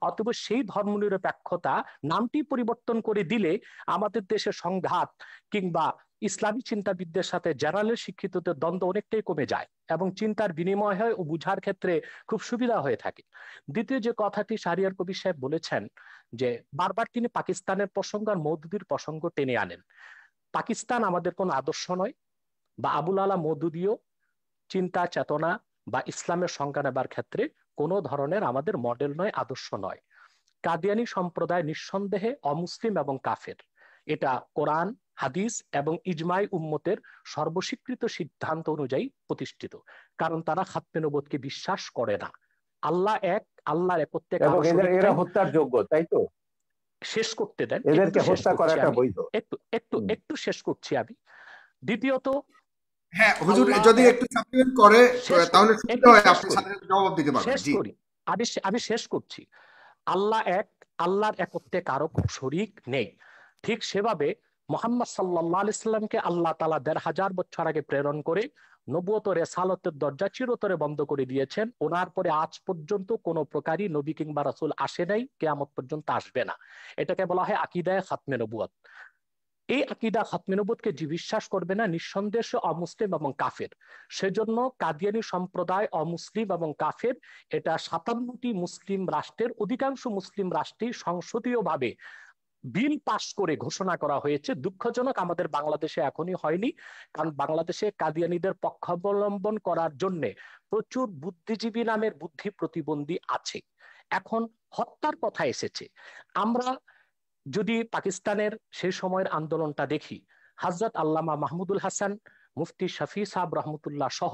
C: অতএব সেই ধর্মনিরপেক্ষতা নামটি পরিবর্তন করে দিলে আমাদের দেশে সংঘাত কিংবা ইসলামী চিন্তাবিদদের সাথে জেনারেল শিক্ষিতদের দ্বন্দ্ব অনেকটাই কমে যায় এবং চিন্তার বিনিময় হয় ও বুঝার ক্ষেত্রে খুব সুবিধা হয়ে থাকে। দ্বিতীয় যে কথাটি শাহরিয়ার কবির সাহেব বলেছেন, যে বারবার তিনি পাকিস্তানের প্রসঙ্গ আর মওদুদির প্রসঙ্গ টেনে আনেন। পাকিস্তান আমাদের কোন আদর্শ নয়, বা আবুল আলা মওদুদিও চিন্তা চেতনা বা ইসলামের সংজ্ঞা নেবার ক্ষেত্রে কোনো ধরনের আমাদের মডেল নয়, আদর্শ নয়। কাদিয়ানি সম্প্রদায় নিঃসন্দেহে অমুসলিম এবং কাফের, এটা কোরআন হাদিস এবং ইজমাই উম্মতের সর্বস্বীকৃত সিদ্ধান্ত অনুযায়ী প্রতিষ্ঠিত, কারণ তারা খাতমে নবুয়তকে বিশ্বাস করে না। আল্লাহ এক, আল্লাহর একত্বে
B: এবং
C: কারো শরীক
B: এরা
C: নাই।
B: হত্যার যোগ্য, তাই তো?
C: শেষ করতে দেন,
B: এদেরকে হত্যা করাটা বৈধ।
C: একটু শেষ করছি আমি। দ্বিতীয়ত,
A: হ্যাঁ হুজুর,
C: আল্লাহ
A: যদি
C: এক,
A: একটু সাপ্লিমেন্ট করে
C: শেষ করি
A: তাহলে সুবিধা
C: একটু
A: হয়,
C: শেষ
A: আপনি
C: করি
A: সাথে সাথে জবাব দিতে পারবেন।
C: শেষ
A: জি।
C: করি আমি শেষ করছি। আল্লাহ এক, আল্লাহর একত্বে কারো শরীক নেই। ঠিক সেভাবে মোহাম্মদ সাল্লাল্লাহু আলাইহি সাল্লামকে আল্লাহ তাআলা ১৫০০ বছর আগে প্রেরণ করে নবুয়ত ও রিসালাতের দরজা চিরতরে বন্ধ করে দিয়েছেন। ওনার পরে আজ পর্যন্ত কোনো প্রকারই নবী কিংবা রাসূল আসে নাই, কিয়ামত পর্যন্ত আসবে না। এটাকে বলা হয় আকীদায়ে খাতমে নবুয়ত। এই আকীদা খাতমে নবুয়তকে যে বিশ্বাস করবে না, নিঃসন্দেহে সে অমুসলিম এবং কাফের। সেজন্য কাদিয়ানী সম্প্রদায় অমুসলিম এবং কাফের, এটা ৫৭টি মুসলিম রাষ্ট্রের অধিকাংশ মুসলিম রাষ্ট্রেই সংসদীয়ভাবে বিল পাশ করে ঘোষণা করা হয়েছে। দুঃখজনক আমাদের বাংলাদেশে এখনই হয়নি, কারণ বাংলাদেশে কাদিয়ানীদের পক্ষাবলম্বন করার জন্য প্রচুর বুদ্ধিজীবী নামের বুদ্ধি প্রতিবন্ধী আছে। এখন হত্যার কথা এসেছে, আমরা যদি পাকিস্তানের সেই সময়ের আন্দোলনটা দেখি, হযরত আল্লামা মাহমুদুল হাসান, মুফতি শফি সাহেব রহমতুল্লাহ সহ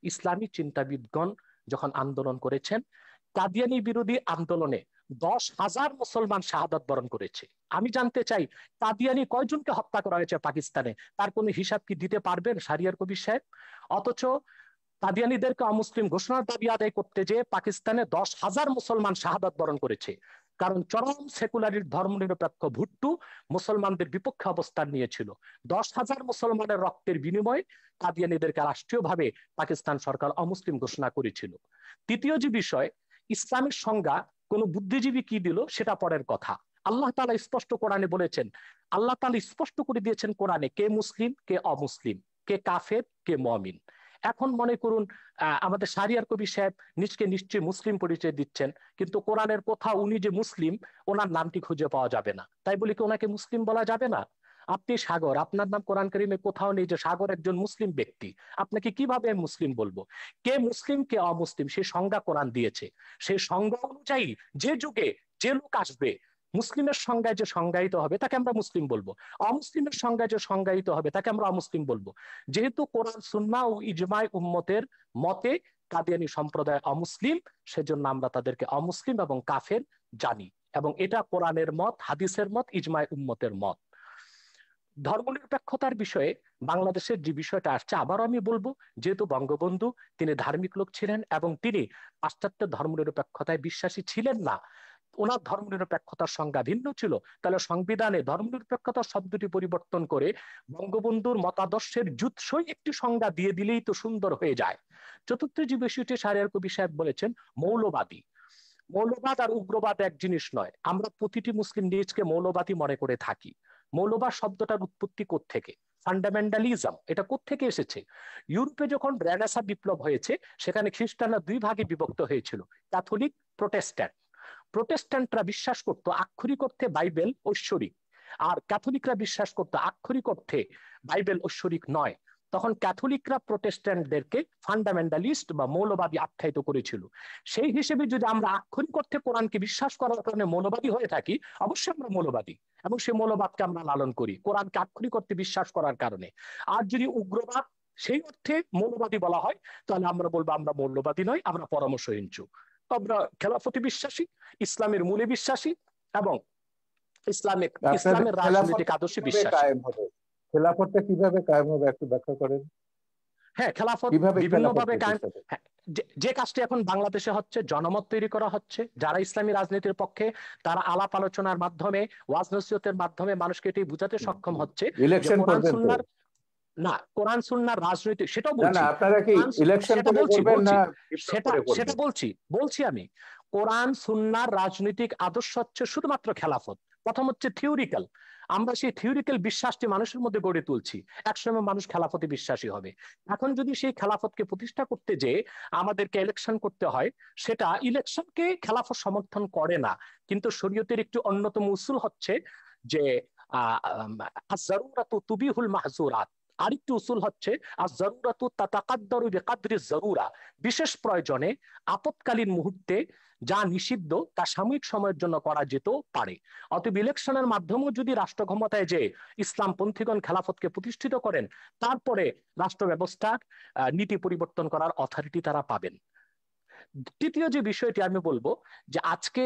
C: ইসলামী চিন্তাবিদগণ যখন আন্দোলন করেছেন, কাদিয়ানী বিরোধী আন্দোলনে ১০,০০০ মুসলমান শাহাদাত বরণ করেছে। আমি জানতে চাই, কাদিয়ানী কয়জনকে হত্যা করা হয়েছে পাকিস্তানে, তার কোনো হিসাব কি দিতে পারবেন শাহরিয়ার কবির সাহেব? অথচ কাদিয়ানীদেরকে অমুসলিম ঘোষণার দাবি আদায় করতে যে পাকিস্তানে ১০,০০০ মুসলমান শাহাদাত বরণ করেছে, কারণ চরম সেকুলারির ধর্মনিরপেক্ষ ভুট্টো মুসলমানদের বিপক্ষে অবস্থান নিয়েছিল। ১০,০০০ মুসলমানের রক্তের বিনিময়ে কাদিয়ানীদেরকে রাষ্ট্রীয়ভাবে পাকিস্তান সরকার অমুসলিম ঘোষণা করেছিল। তৃতীয় যে বিষয়, ইসলামের সংজ্ঞা কোন বুদ্ধিজীবী কি দিল সেটা পরের কথা। আল্লাহ তাআলা স্পষ্ট কোরআনে বলেছেন, আল্লাহ তাআলা স্পষ্ট করে দিয়েছেন কোরআনে, কে মুসলিম কে অমুসলিম, কে কাফের কে মুমিন। এখন মনে করুন আমাদের শাহরিয়ার কবির সাহেব নিজকে নিশ্চয়ই মুসলিম পরিচয় দিচ্ছেন, কিন্তু কোরআনের কোথাও উনি যে মুসলিম ওনার নামটি খুঁজে পাওয়া যাবে না। তাই বলে কি ওনাকে মুসলিম বলা যাবে না? আপনি সাগর, আপনার নাম কোরআন কারীমে কোথাও নেই যে সাগর একজন মুসলিম ব্যক্তি। আপনাকে কিভাবে মুসলিম বলবো? কে মুসলিম কে অমুসলিম সেই সংজ্ঞা কোরআন দিয়েছে। সেই সংজ্ঞা অনুযায়ী যে যুগে যে লোক আসবে, মুসলিমের সংজ্ঞায় যে সংজ্ঞায়িত হবে তাকে আমরা মুসলিম বলবো, অমুসলিমের সংজ্ঞায় যে সংজ্ঞায়িত হবে তাকে আমরা অমুসলিম বলবো। যেহেতু কোরআন সুন্নাহ ও ইজমাই উম্মতের মতে কাদিয়ানী সম্প্রদায় অমুসলিম, সেজন্য আমরা তাদেরকে অমুসলিম এবং কাফের জানি, এবং এটা কোরআনের মত, হাদিসের মত, ইজমাই উম্মতের মত। ধর্মনিরপেক্ষতার বিষয়ে বাংলাদেশের যে বিষয়টা আসছে, আবারও আমি বলবো, যেহেতু বঙ্গবন্ধু তিনি ধার্মিক লোক ছিলেন এবং তিনি পাশ্চাত্যের ধর্মনিরপেক্ষতায় বিশ্বাসী ছিলেন না, ওনার ধর্মনিরপেক্ষতার সংজ্ঞা ভিন্ন ছিল, তাহলে সংবিধানে ধর্মনিরপেক্ষতা শব্দটি পরিবর্তন করে বঙ্গবন্ধুর মতাদর্শের জুৎসই একটি সংজ্ঞা দিয়ে দিলেই তো সুন্দর হয়ে যায়। চতুর্থ যে বিষয়টি শাহরিয়ার কবির সাহেব বলেছেন, মৌলবাদী। মৌলবাদ আর উগ্রবাদ এক জিনিস নয়। আমরা প্রতিটি মুসলিম নিজকে মৌলবাদী মনে করে থাকি। মৌলবাদ শব্দটার উৎপত্তি কোত্থেকে? ফান্ডামেন্টালিজম এটা কোত্থেকে এসেছে? ইউরোপে যখন রেনেসাঁ বিপ্লব হয়েছে, সেখানে খ্রিস্টানরা দুই ভাগে বিভক্ত হয়েছিল, ক্যাথলিক, প্রোটেস্ট্যান্ট। প্রোটেস্ট্যান্টরা বিশ্বাস করতো আক্ষরিক অর্থে বাইবেল ঐশ্বরিক, আর ক্যাথলিকরা বিশ্বাস করতো আক্ষরিক অর্থে বাইবেল ঐশ্বরিক নয়। তখন ক্যাথলিকরা প্রোটেস্ট্যান্টদেরকে ফান্ডামেন্টালিস্ট বা মৌলবাদী আখ্যায়িত করেছিল। সেই হিসেবে যদি আমরা আক্ষরিক অর্থে কোরআনকে বিশ্বাস করার কারণে মৌলবাদী হয়ে থাকি, অবশ্যই আমরা মৌলবাদী, এবং সেই মৌলবাদকে আমরা লালন করি কোরআনকে আক্ষরিক অর্থে বিশ্বাস করার কারণে। আর যদি উগ্রবাদ সেই অর্থে মৌলবাদী বলা হয়, তাহলে আমরা বলবো আমরা মৌলবাদী নয়, আমরা পরামর্শহীনচু। আমরা খেলাফতি বিশ্বাসী, ইসলামের মূলে বিশ্বাসী, এবং ইসলামের রাজনৈতিক আদর্শে বিশ্বাসী।
B: খেলাফতটা কিভাবে কায়েম হবে একটু ব্যাখ্যা করেন।
C: হ্যাঁ, খেলাফত বিভিন্নভাবে কায়েম। যে কাজটি এখন বাংলাদেশে হচ্ছে, জনমত তৈরি করা হচ্ছে, যারা ইসলামী রাজনীতির পক্ষে তারা আলাপ আলোচনার মাধ্যমে, ওয়াজ নসিহতের মাধ্যমে মানুষকে এটি বুঝাতে সক্ষম হচ্ছে
B: ইলেকশন পর্যন্ত
C: না, কোরআন সুন্নাহর রাজনৈতিক, সেটাও বলছি,
B: না আপনারা কি ইলেকশন করবেন না?
C: সেটা বলছি আমি, কোরআন সুন্নাহর রাজনৈতিক আদর্শ হচ্ছে শুধুমাত্র খেলাফত। প্রথম হচ্ছে থিওরিক্যাল, আমরা সেই থিওরিক্যাল বিশ্বাসটি মানুষের মধ্যে গড়ে তুলছি, একসময় মানুষ খেলাফতে বিশ্বাসী হবে। এখন যদি সেই খেলাফতকে প্রতিষ্ঠা করতে যে আমাদেরকে ইলেকশন করতে হয়, সেটা ইলেকশনকে খেলাফত সমর্থন করে না। কিন্তু শরীয়তের একটি অন্যতম উসুল হচ্ছে যে আয-যারুরাতু তুবিহুল মাহযুরাত। আরেকটি উসুল হচ্ছে আয-যারুরাতু তাতাকাদ্দারু বিকাদরি যারুরা। বিশেষ প্রয়োজনে, আপৎকালীন মুহূর্তে যা নিষিদ্ধ তা সাময়িক সময়ের জন্য করা যেত পারে। অতএব ইলেকশনের মাধ্যমেও যদি রাষ্ট্র ক্ষমতায় যে ইসলামপন্থীগণ খেলাফতকে প্রতিষ্ঠিত করেন, তারপরে রাষ্ট্র ব্যবস্থার নীতি পরিবর্তন করার অথরিটি তারা পাবেন। তৃতীয় যে বিষয়টি আমি বলবো, যে আজকে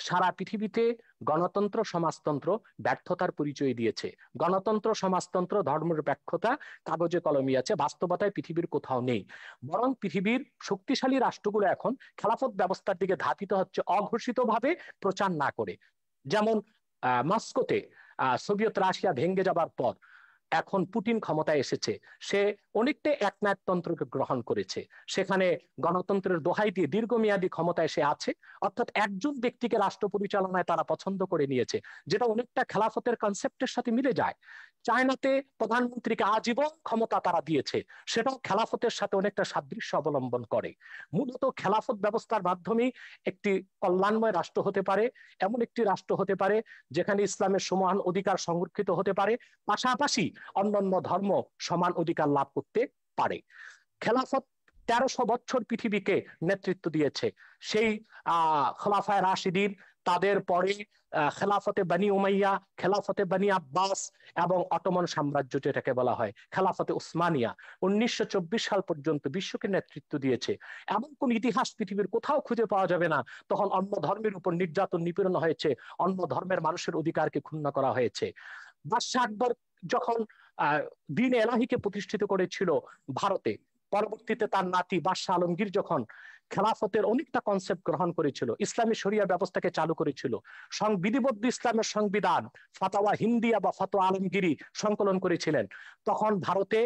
C: সারা পৃথিবীতে গণতন্ত্র সমাজতন্ত্র ব্যর্থতার পরিচয় দিয়েছে। গণতন্ত্র সমাজতন্ত্র ধর্মনিরপেক্ষতা কাগজে কলমে আছে, বাস্তবতায় পৃথিবীর কোথাও নেই। বরং পৃথিবীর শক্তিশালী রাষ্ট্রগুলো এখন খেলাফত ব্যবস্থার দিকে ধাবিত হচ্ছে, অঘোষিতভাবে প্রচার না করে। যেমন মস্কোতে সোভিয়েত রাশিয়া ভেঙে যাবার পর এখন পুতিন ক্ষমতায় এসেছে, সে অনেকটা একনায়কতন্ত্রকে গ্রহণ করেছে। সেখানে গণতন্ত্রের দোহাই দিয়ে দীর্ঘমেয়াদী ক্ষমতায় সে আছে, অর্থাৎ একজন ব্যক্তিকে রাষ্ট্র পরিচালনায় তারা পছন্দ করে নিয়েছে, যেটা অনেকটা খেলাফতের কনসেপ্টের সাথে মিলে যায়। চায়নাতে প্রধানমন্ত্রীকে আজীবন ক্ষমতা তারা দিয়েছে, সেটাও খেলাফতের সাথে অনেকটা সাদৃশ্য অবলম্বন করে। মূলত খেলাফত ব্যবস্থার মাধ্যমে একটি কল্যাণময় রাষ্ট্র হতে পারে, এমন একটি রাষ্ট্র হতে পারে যেখানে ইসলামের সমান অধিকার সংরক্ষিত হতে পারে, পাশাপাশি অন্যান্য ধর্ম সমান অধিকার লাভ করতে পারে। খেলাফত 1300 বছর পৃথিবীকে নেতৃত্ব দিয়েছে। সেই খোলাফায়ে রাশিদিন, তাদের পরে খেলাফতে বনি উমাইয়া, খেলাফতে বনি আব্বাস, এবং অটোমান সাম্রাজ্য যেটাকে বলা হয় খেলাফতে উসমানিয়া, 1924 সাল পর্যন্ত বিশ্বকে নেতৃত্ব দিয়েছে। এমন কোন ইতিহাস পৃথিবীর কোথাও খুঁজে পাওয়া যাবে না তখন অন্য ধর্মের উপর নির্যাতন নিপীড়ন হয়েছে, অন্য ধর্মের মানুষের অধিকারকে ক্ষুণ্ণ করা হয়েছে। বাদশাহ আকবর যখন দ্বীন এলাহিকে প্রতিষ্ঠিত করেছিল ভারতে, পরবর্তীতে তার নাতি বাদশাহ আলমগীর যখন খেলাফতের অনেকটা কনসেপ্ট গ্রহণ করেছিল, ইসলামী শরিয়া ব্যবস্থাকে চালু করেছিল, বিধিবদ্ধ ইসলামের সংবিধান ফাতাওয়া হিন্দিয়া বা ফাতোয়া আলমগীরি সংকলন করেছিলেন, তখন ভারতে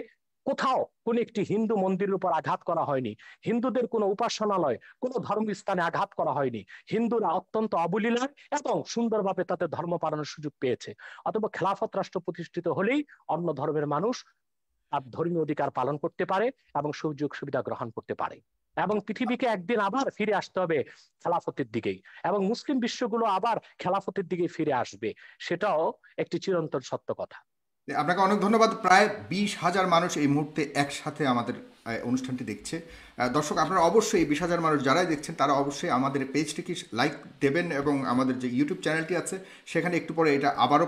C: কোথাও কোন একটি হিন্দু মন্দিরের উপর আঘাত করা হয়নি, হিন্দুদের কোনো উপাসনালয়, কোনো ধর্মস্থানে আঘাত করা হয়নি। হিন্দুরা অত্যন্ত অবলীলায় এবং সুন্দরভাবে তাদের ধর্ম পালনের সুযোগ পেয়েছে। অথবা খেলাফত রাষ্ট্র প্রতিষ্ঠিত হলেই অন্য ধর্মের মানুষ তার ধর্মীয় অধিকার পালন করতে পারে এবং সুযোগ সুবিধা গ্রহণ করতে পারে, এবং পৃথিবীকে একদিন আবার ফিরে আসতে হবে খেলাফতের দিকেই, এবং মুসলিম বিশ্বগুলো আবার খেলাফতের দিকে ফিরে আসবে, সেটাও একটি চিরন্তন সত্য কথা।
A: আপনাকে অনেক ধন্যবাদ। প্রায় 20,000 মানুষ এই মুহূর্তে একসাথে আমাদের অনুষ্ঠানটি দেখছে। দর্শক, আপনারা অবশ্যই 20,000 মানুষ যারাই দেখছেন তারা অবশ্যই আমাদের পেজটিকে লাইক দেবেন, এবং আমাদের যে ইউটিউব চ্যানেলটি আছে সেখানে একটু পরে এটা আবারও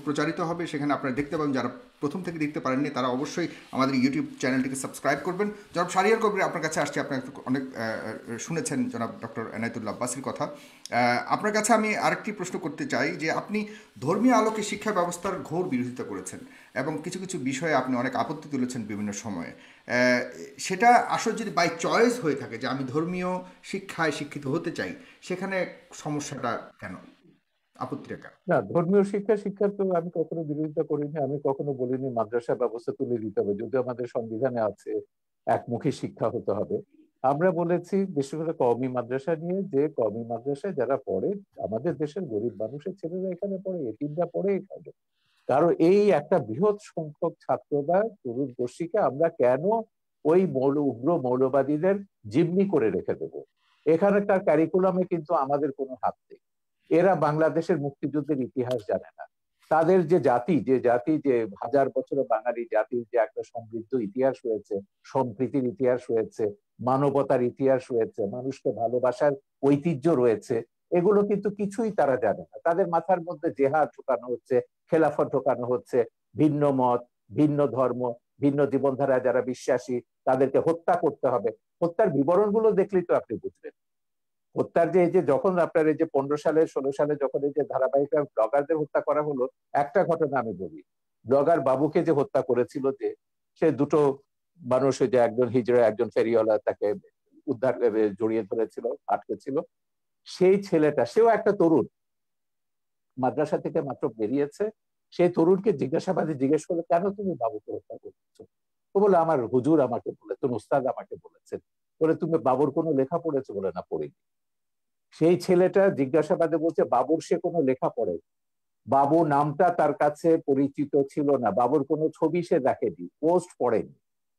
A: প্রচারিত হবে, সেখানে আপনারা দেখতে পাবেন। যারা প্রথম থেকে দেখতে পারেননি তারা অবশ্যই আমাদের ইউটিউব চ্যানেলটিকে সাবস্ক্রাইব করবেন। জনাব শাহরিয়ার কবির, আপনার কাছে আসছি। আপনার অনেক শুনেছেন জনাব ডক্টর এনায়েতুল্লাহ আব্বাসীর কথা। আপনার কাছে আমি আরেকটি প্রশ্ন করতে চাই, যে আপনি ধর্মীয় আলোকে শিক্ষা ব্যবস্থার ঘোর বিরোধিতা করেছেন এবং কিছু কিছু বিষয়ে আপনি অনেক আপত্তি তুলেছেন বিভিন্ন সময়ে। সেটা আসলে যদি বাই চয়েস হয়ে থাকে যে আমি ধর্মীয় শিক্ষায় শিক্ষিত হতে চাই, সেখানে সমস্যাটা কেন, আপত্তিটা কেন?
B: না, ধর্মীয় শিক্ষার তো আমি কখনো বিরোধিতা করিনি। আমি কখনো বলিনি মাদ্রাসা ব্যবস্থা তুলে দিতে হবে, যদিও আমাদের সংবিধানে আছে একমুখী শিক্ষা হতে হবে। আমরা বলেছি বিশেষ করে কওমি মাদ্রাসা নিয়ে, যে কওমি মাদ্রাসায় যারা পড়ে, আমাদের দেশের গরিব মানুষের ছেলেরা এখানে পড়ে, এতিমরা পড়ে এখানে। কারণ এই একটা বৃহৎ সংখ্যক ছাত্ররা তরুণ গোষ্ঠীকে আমরা কেন ওই উগ্র মৌলবাদীদের জিম্মি করে রেখে দেবো? এখানকার ক্যারিকুলামে কিন্তু আমাদের কোনো হাত নেই। এরা বাংলাদেশের মুক্তিযুদ্ধের ইতিহাস জানে না। তাদের যে জাতি যে হাজার বছরের বাঙালি জাতির যে একটা সমৃদ্ধ ইতিহাস রয়েছে, সম্প্রীতির ইতিহাস রয়েছে, মানবতার ইতিহাস রয়েছে, মানুষকে ভালোবাসার ঐতিহ্য রয়েছে, এগুলো কিন্তু কিছুই তারা জানে না। তাদের মাথার মধ্যে জেহাদ ঢোকানো হচ্ছে, খেলাফত ঢোকানো হচ্ছে, ভিন্ন মত, ভিন্ন ধর্ম, ভিন্ন জীবনধারা যারা বিশ্বাসী তাদেরকে হত্যা করতে হবে। হত্যার বিবরণগুলো দেখলেই তো আপনি বুঝবেন। হত্যার যে এই যে যখন আপনার এই যে 15 সালে 16 সালে যখন এই যে ধারাবাহিক ব্লগারদের হত্যা করা হলো, একটা ঘটনা আমি বলি। ব্লগার বাবুকে যে হত্যা করেছিল, যে সে দুটো মানুষ, যে একজন হিজড়া একজন ফেরিওয়ালা তাকে উদ্ধার জড়িয়ে ধরেছিল, আটকে ছিল, সেই ছেলেটা সেও একটা তরুণ, মাদ্রাসা থেকে মাত্র বেরিয়েছে। সেই তরুণকে জিজ্ঞাসাবাদে জিজ্ঞেস করলো, কেন তুমি বাবুকে হত্যা করছো? ও বলে, আমার হুজুর আমাকে বলেছেন, উস্তাদ আমাকে বলেছেন। বলে, তুমি বাবুর কোনো লেখা পড়েছো? বলে, না, পড়িনি। সেই ছেলেটা জিজ্ঞাসাবাদে বলছে, বাবুর সে কোনো লেখা পড়ে, বাবু নামটা তার কাছে পরিচিত ছিল না, বাবুর কোনো ছবি সে দেখেনি, পোস্ট পড়েনি।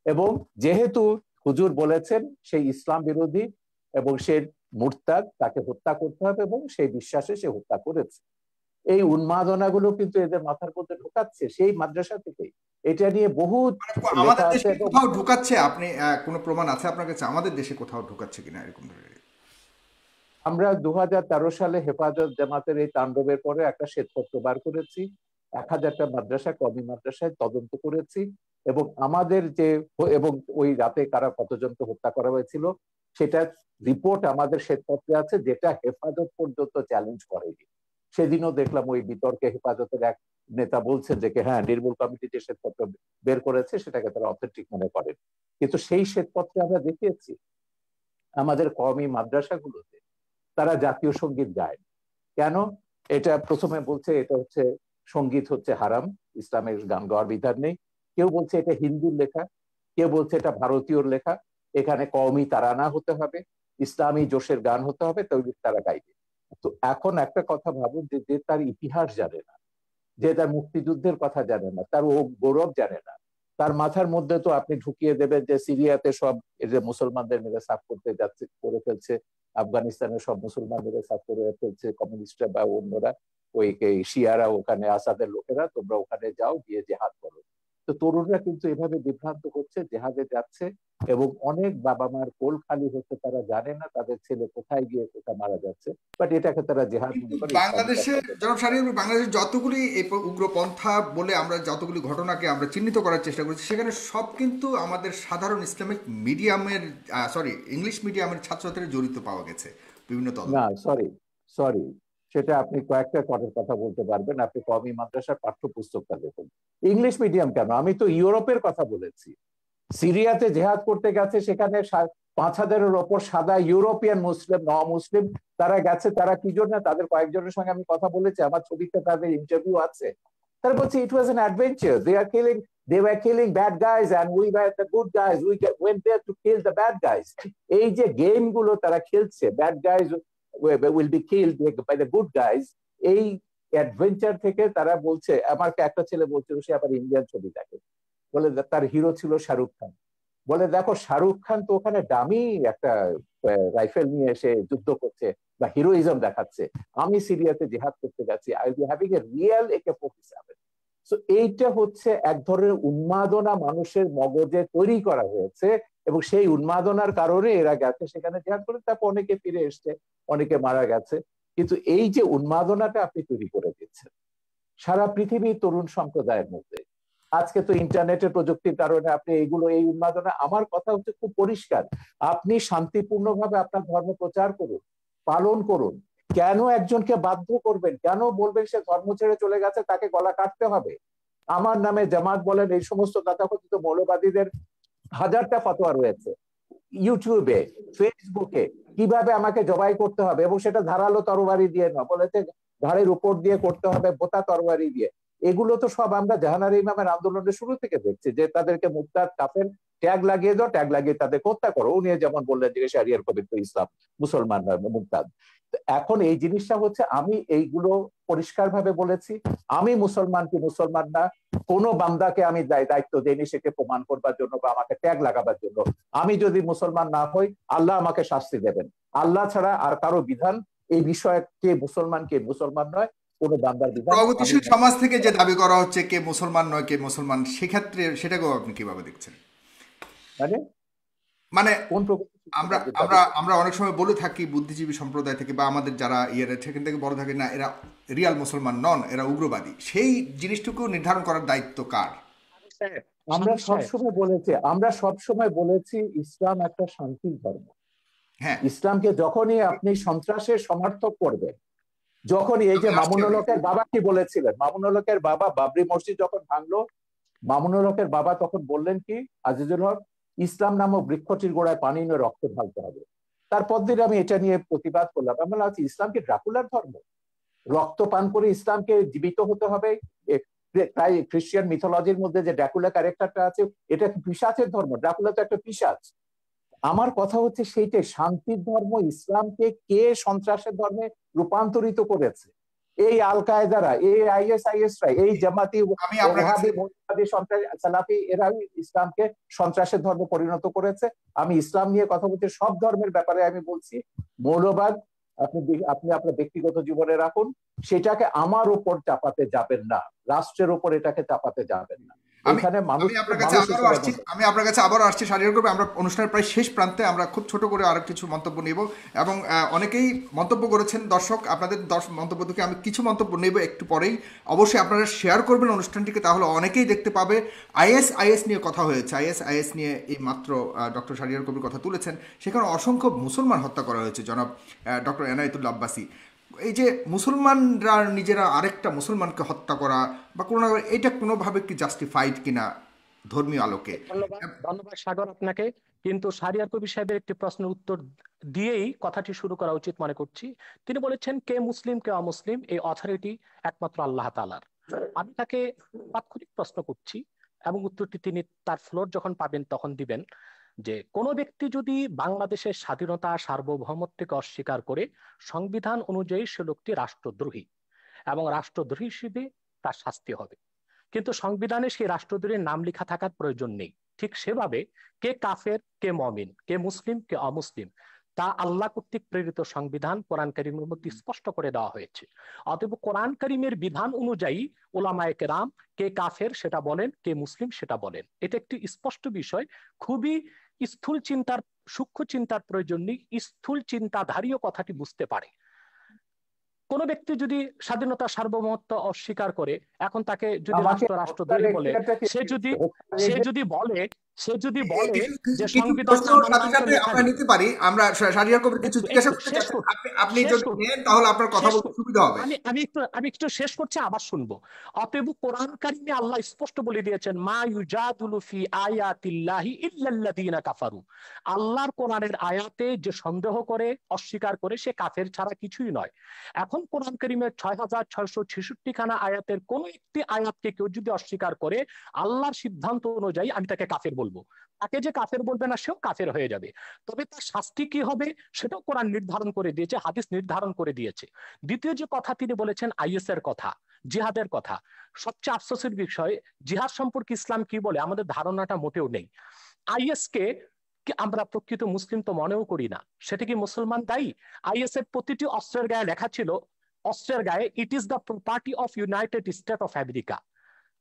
B: এবং যেহেতু হুজুর বলেছেন সেই ইসলাম বিরোধী এবং সে মুরতাদ, তাকে হত্যা করতে হবে, এবং সেই বিশ্বাসে সে হত্যা করেছে। এই উন্মাদনাগুলো কিন্তু এদের মাথার মধ্যে ঢোকাচ্ছে সেই মাদ্রাসা থেকেই। এটা নিয়ে বহুত
A: মানে
B: লেখা
A: আমাদের
B: আছে
A: দেশে
B: এবং
A: কোথাও ঢুকাচ্ছে? আপনি কোনো প্রমাণ আছে আপনার কাছে আমাদের দেশে কোথাও ঢুকাচ্ছে কিনা এরকম ধরনের?
B: আমরা 2013 সালে হেফাজত জামাতের এই তাণ্ডবের পরে একটা শ্বেতপত্র বার করেছি, 1000টা মাদ্রাসা, কওমি মাদ্রাসায় তদন্ত করেছি, এবং আমাদের যে এবং ওই রাতে কারা কতজনকে হত্যা করা হয়েছিল সেটা রিপোর্ট আমাদের শ্বেতপত্রে আছে, যেটা হেফাজত পর্যন্ত চ্যালেঞ্জ করেনি। সেদিনও দেখলাম ওই বিতর্কে হেফাজতের এক নেতা বলছেন যে হ্যাঁ, নির্মূল কমিটি যে শ্বেতপত্র বের করেছে সেটাকে তারা অথেন্টিক মনে করেন। কিন্তু সেই শ্বেতপত্রে আমরা দেখিয়েছি আমাদের কওমি মাদ্রাসাগুলোতে তারা জাতীয় সঙ্গীত গায়। কেন? এটা প্রথমে বলছে এটা হচ্ছে সঙ্গীত হচ্ছে হারাম, ইসলামের গান গাওয়ার বিধান নেই। কেউ বলছে এটা হিন্দুর লেখা, কেউ বলছে এটা ভারতীয়র লেখা, এখানে কওমি তারানা হতে হবে, ইসলামী জোশের গান হতে হবে, তবে তারা গাইবে। তো এখন একটা কথা ভাবুন, যে তার ইতিহাস জানে না, যে তার মুক্তিযুদ্ধের কথা জানে না, তার ও গৌরব জানে না, তার মাথার মধ্যে তো আপনি ঢুকিয়ে দেবেন যে সিরিয়াতে সব এই যে মুসলমানদের মেরে সাফ করতে যাচ্ছে, করে ফেলছে, আফগানিস্তানের সব মুসলমানদের সাফ করে ফেলছে কমিউনিস্টরা বা অন্যরা, ওই শিয়ারা, ওখানে আসাদের লোকেরা, তোমরা ওখানে যাও, গিয়ে জেহাদ করো। তো তরুণরা কিন্তু এভাবে বিভ্রান্ত হচ্ছে, জেহাদে যাচ্ছে, এবং অনেক বাবা মার কোল খালি হচ্ছে, তারা জানে না তাদের ছেলে কোথায় গিয়ে কোথায় মারা যাচ্ছে, বাট এটাকে তারা জেহাদ
A: কিন্তু
B: মনে করে, ইসলামিক
A: বাংলাদেশে,
B: একটা।
A: জনাব শাহরিয়ার, বাংলাদেশের যতগুলি এই উগ্রপন্থা বলে আমরা যতগুলি ঘটনাকে আমরা চিহ্নিত করার চেষ্টা করেছি, সেখানে সব কিন্তু আমাদের সাধারণ ইসলামিক মিডিয়ামের, সরি, ইংলিশ মিডিয়ামের ছাত্রছাত্রীরা জড়িত পাওয়া গেছে বিভিন্ন
B: না,
A: তদন্ত।
B: সরি, সরি, সেটা আপনি কয়েকটা কটের কথা বলতে পারবেন। আপনি কওমি মাদ্রাসার পাঠ্যপুস্তকটা দেখুন। ইংলিশ মিডিয়াম কেন, আমি তো ইউরোপের কথা বলেছি। সিরিয়াতে জেহাদ করতে গেছে, সেখানে 5000-এর ওপর সাদা ইউরোপিয়ান মুসলিম, মুসলিম তারা গেছে। তারা কি জন্য? তাদের কয়েকজনের সঙ্গে আমি কথা বলেছি, আমার ছবিতে তাদের ইন্টারভিউ আছে। তারা বলছে it was an adventure, they were killing bad guys and we were the good guys, we went there to kill the bad guys। এই যে গেম গুলো তারা খেলছে, bad guys will be killed by the good guys, এই adventure থেকে তারা বলছে। আমার একটা ছেলে বলছিল সে আবার ইন্ডিয়ান ছবি দেখে, বলে তার হিরো ছিল শাহরুখ খান। বলে, দেখো শাহরুখ খান তো ওখানে দামি একটা রাইফেল নিয়ে এসে যুদ্ধ করছে বা হিরোইজম দেখাচ্ছে, আমি সিরিয়াতে জেহাদ করতে গেছি, I will be having a real AK-47। So এইটা হচ্ছে এক ধরনের উন্মাদনা মানুষের মগজে তৈরি করা হয়েছে, এবং সেই উন্মাদনার কারণে এরা গেছে সেখানে জেহাদ করে, তারপর অনেকে ফিরে এসছে, অনেকে মারা গেছে। কিন্তু এই যে উন্মাদনাটা আপনি তৈরি করে দিচ্ছেন সারা পৃথিবীর তরুণ সম্প্রদায়ের মধ্যে, আজকে তো ইন্টারনেটের প্রযুক্তির কারণে আপনি এইগুলো, এই উন্মাদনা, আমার কথা হচ্ছে খুব পরিষ্কার, আপনি শান্তিপূর্ণভাবে আপনার ধর্ম প্রচার করুন, পালন করুন। কেন একজনকে বাধ্য করবেন? কেন বলবেন সে ধর্ম ছেড়ে চলে গেছে তাকে গলা কাটতে হবে? আমার নামে জামাত বলেন, এই সমস্ত তথাকথিত মৌলবাদীদের হাজারটা ফতোয়া রয়েছে ইউটিউবে, ফেসবুকে, কিভাবে আমাকে জবাই করতে হবে, এবং সেটা ধারালো তরবারি দিয়ে না, বলেছে ঘাড়ের উপর দিয়ে করতে হবে, বোতা তরবারি দিয়ে। এগুলো তো সব আমরা জাহানারা ইমামের আন্দোলনের শুরু থেকে দেখছি, যে তাদেরকে মুরতাদ, কাফের ট্যাগ লাগিয়ে দাও, ট্যাগ লাগিয়ে তাদের হত্যা করো। উনি যেমন বললেন যে শারিয়ার পবিত্র ইসলাম, মুসলমান মুরতাদ। এখন এই জিনিসটা হচ্ছে, আমি এইগুলো পরিষ্কার ভাবে বলেছি, আমি মুসলমানকে মুসলমান না, কোন বান্দাকে আমি দায়িত্ব দেইনি সেকে প্রমাণ করবার জন্য বা আমাকে ট্যাগ লাগাবার জন্য। আমি যদি মুসলমান না হই, আল্লাহ আমাকে শাস্তি দেবেন। আল্লাহ ছাড়া আর কারো বিধান এই বিষয়ে, কে মুসলমান কে মুসলমান নয়, কোন বান্দার বিধান
A: প্রগতিশীল সমাজ থেকে যে দাবি করা হচ্ছে কে মুসলমান নয় কে মুসলমান, সেক্ষেত্রে সেটাকেও আপনি কিভাবে দেখছেন?
B: মানে
A: মানে
B: কোন
A: আমরা আমরা আমরা অনেক সময় বলে থাকি বুদ্ধিজীবী সম্প্রদায় থেকে বা আমাদের যারা ইয়ের সেখান থেকে বড় থাকে, না এরা রিয়াল মুসলমান নন, এরা উগ্রবাদী। সেই জিনিসটুকু নির্ধারণ করার দায়িত্ব কার?
B: আমরা সবসময় বলেছি ইসলাম একটা শান্তির ধর্ম।
A: হ্যাঁ,
B: ইসলামকে যখনই আপনি সন্ত্রাসের সমর্থক করবেন, যখনই এই যে মামুনুল হকের বাবা কি বলেছিলেন, মামুনুল হকের বাবা বাবরি মসজিদ যখন ভাঙলো, মামুনুল হকের বাবা তখন বললেন কি, আজিজুল হক, ইসলাম নামক বৃক্ষটির গোড়ায় পানি নিয়ে রক্ত ঢালতে হবে। তারপর দিন আমি এটা নিয়ে প্রতিবাদ করলাম। আমি বললাম ইসলাম কি ড্রাকুলার ধর্ম? রক্ত পান করে ইসলামকে জীবিত হতে হবে? তাই খ্রিস্টান মিথোলজির মধ্যে যে ড্রাকুলা ক্যারেক্টারটা আছে, এটা কি পিশাচের ধর্ম? ড্রাকুলা তো একটা পিশাচ। আমার কথা হচ্ছে সেইটাই, শান্তির ধর্ম ইসলামকে কে সন্ত্রাসের ধর্মে রূপান্তরিত করেছে? এই আল কায়দারা, এই আইএসআইএসরা, এই জামাতি ওহাবি সালাফি, এরা ইসলামকে সন্ত্রাসের ধর্মে পরিণত করেছে। আমি ইসলাম নিয়ে কথা বলছি, সব ধর্মের ব্যাপারে আমি বলছি, মৌলবাদ আপনি আপনি আপনার ব্যক্তিগত জীবনে রাখুন, সেটাকে আমার উপর চাপাতে যাবেন না, রাষ্ট্রের উপর এটাকে চাপাতে যাবেন না। এখানে মানুষ,
A: আমি আপনার কাছে আবারও আসছি শারীরিক করবে। আমরা অনুষ্ঠানের প্রায় শেষ প্রান্তে, আমরা খুব ছোট করে আরো কিছু মন্তব্য নেব এবং অনেকেই মন্তব্য করেছেন দর্শক, আপনাদের মন্তব্য থেকে আমি কিছু মন্তব্য নেব একটু পরেই। অবশ্যই আপনারা শেয়ার করবেন অনুষ্ঠানটিকে, তাহলে অনেকেই দেখতে পাবে। আইএস নিয়ে কথা হয়েছে, আইএস নিয়ে এই মাত্র ডক্টর শাহরিয়ার কবির কথা তুলেছেন। সেখানে অসংখ্য মুসলমান হত্যা করা হয়েছে, জনাব ডক্টর এনায়েতুল্লাহ আব্বাসী। এই যে মুসলমানরা নিজেরা আরেকটা মুসলমানকে হত্যা করা বা কোনো, এটা কোনোভাবে কি জাস্টিফাইড কিনা ধর্মীয় আলোকে?
C: ধন্যবাদ সাগর আপনাকে। কিন্তু শাহরিয়ার কবির সাহেবের একটি প্রশ্নের উত্তর দিয়েই কথাটি শুরু করা উচিত মনে করছি। তিনি বলেছেন কে মুসলিম কে অমুসলিম এই অথরিটি একমাত্র আল্লাহ তাআলার। আমি তাকে তাৎক্ষণিক প্রশ্ন করছি এবং উত্তরটি তিনি তার ফ্লোর যখন পাবেন তখন দিবেন, যে কোনো ব্যক্তি যদি বাংলাদেশের স্বাধীনতা সার্বভৌমত্বকে অস্বীকার করে, সংবিধান অনুযায়ী সে লোকটি রাষ্ট্রদ্রোহী এবং রাষ্ট্রদ্রোহী হিসেবে তার শাস্তি হবে। কিন্তু সংবিধানে সেই রাষ্ট্রদ্রোহীর নাম লেখা থাকার প্রয়োজন নেই। ঠিক সেভাবে কে কাফের কে মুমিন, কে মুসলিম কে অমুসলিম, তা আল্লাহ কর্তৃক প্রেরিত সংবিধান কোরআন কারীমের মধ্যে স্পষ্ট করে দেওয়া হয়েছে। অতএব কোরআন কারীমের বিধান অনুযায়ী উলামায়ে কেরাম কে কাফের সেটা বলেন, কে মুসলিম সেটা বলেন। এটা একটি স্পষ্ট বিষয়। খুবই স্থূল চিন্তার, সূক্ষ্ম চিন্তার প্রয়োজন নেই, স্থূল চিন্তাধারীও কথাটি বুঝতে পারে। কোন ব্যক্তি যদি স্বাধীনতা সার্বভৌমত্ব অস্বীকার করে, এখন তাকে যদি রাষ্ট্রদ্রোহী বলে, সে যদি বলে যে সংবিধান
A: আমরা নিতে পারি, আমরা শাহরিয়ার কবির কিছু জিজ্ঞাসা করতে চাচ্ছি, আপনি যদি নেন তাহলে আপনার কথা বলতে সুবিধা হবে।
C: আমি একটু শেষ করছি, আবার শুনবো। অতএব কোরআন কারীমে আল্লাহ স্পষ্ট বলে দিয়েছেন মা ইউজাদুলু ফি আয়াতিল্লাহি ইল্লাল্লাযিনা কাফারু। আল্লাহর কোরআনের আয়াতে যে সন্দেহ করে, অস্বীকার করে, সে কাফের ছাড়া কিছুই নয়। এখন কোরআন কারীমের 6666 খানা আয়াতের কোন একটি আয়াতকে কেউ যদি অস্বীকার করে, আল্লাহর সিদ্ধান্ত অনুযায়ী আমি তাকে কাফের বলবো। তাকে যে কাফের বলবে না সেও কাফের হয়ে যাবে। তবে তার শাস্তি কি হবে সেটাও কোরআন নির্ধারণ করে দিয়েছে, হাদিস নির্ধারণ করে দিয়েছে। দ্বিতীয় যে কথা তিনি বলেছেন আইএস এর কথা, জিহাদের কথা, সবচেয়ে আফসোসের বিষয়, জিহাদ সম্পর্কে ইসলাম কি বলে আমাদের ধারণাটা মোটেও নেই। আইএস কে আমরা প্রকৃত মুসলিম তো মনেও করি না। সেটা কি মুসলমান দায়ী? আইএস এর প্রতিটি অস্ত্রের গায়ে লেখা ছিল, অস্ত্রের গায়ে it is the property of United state of America.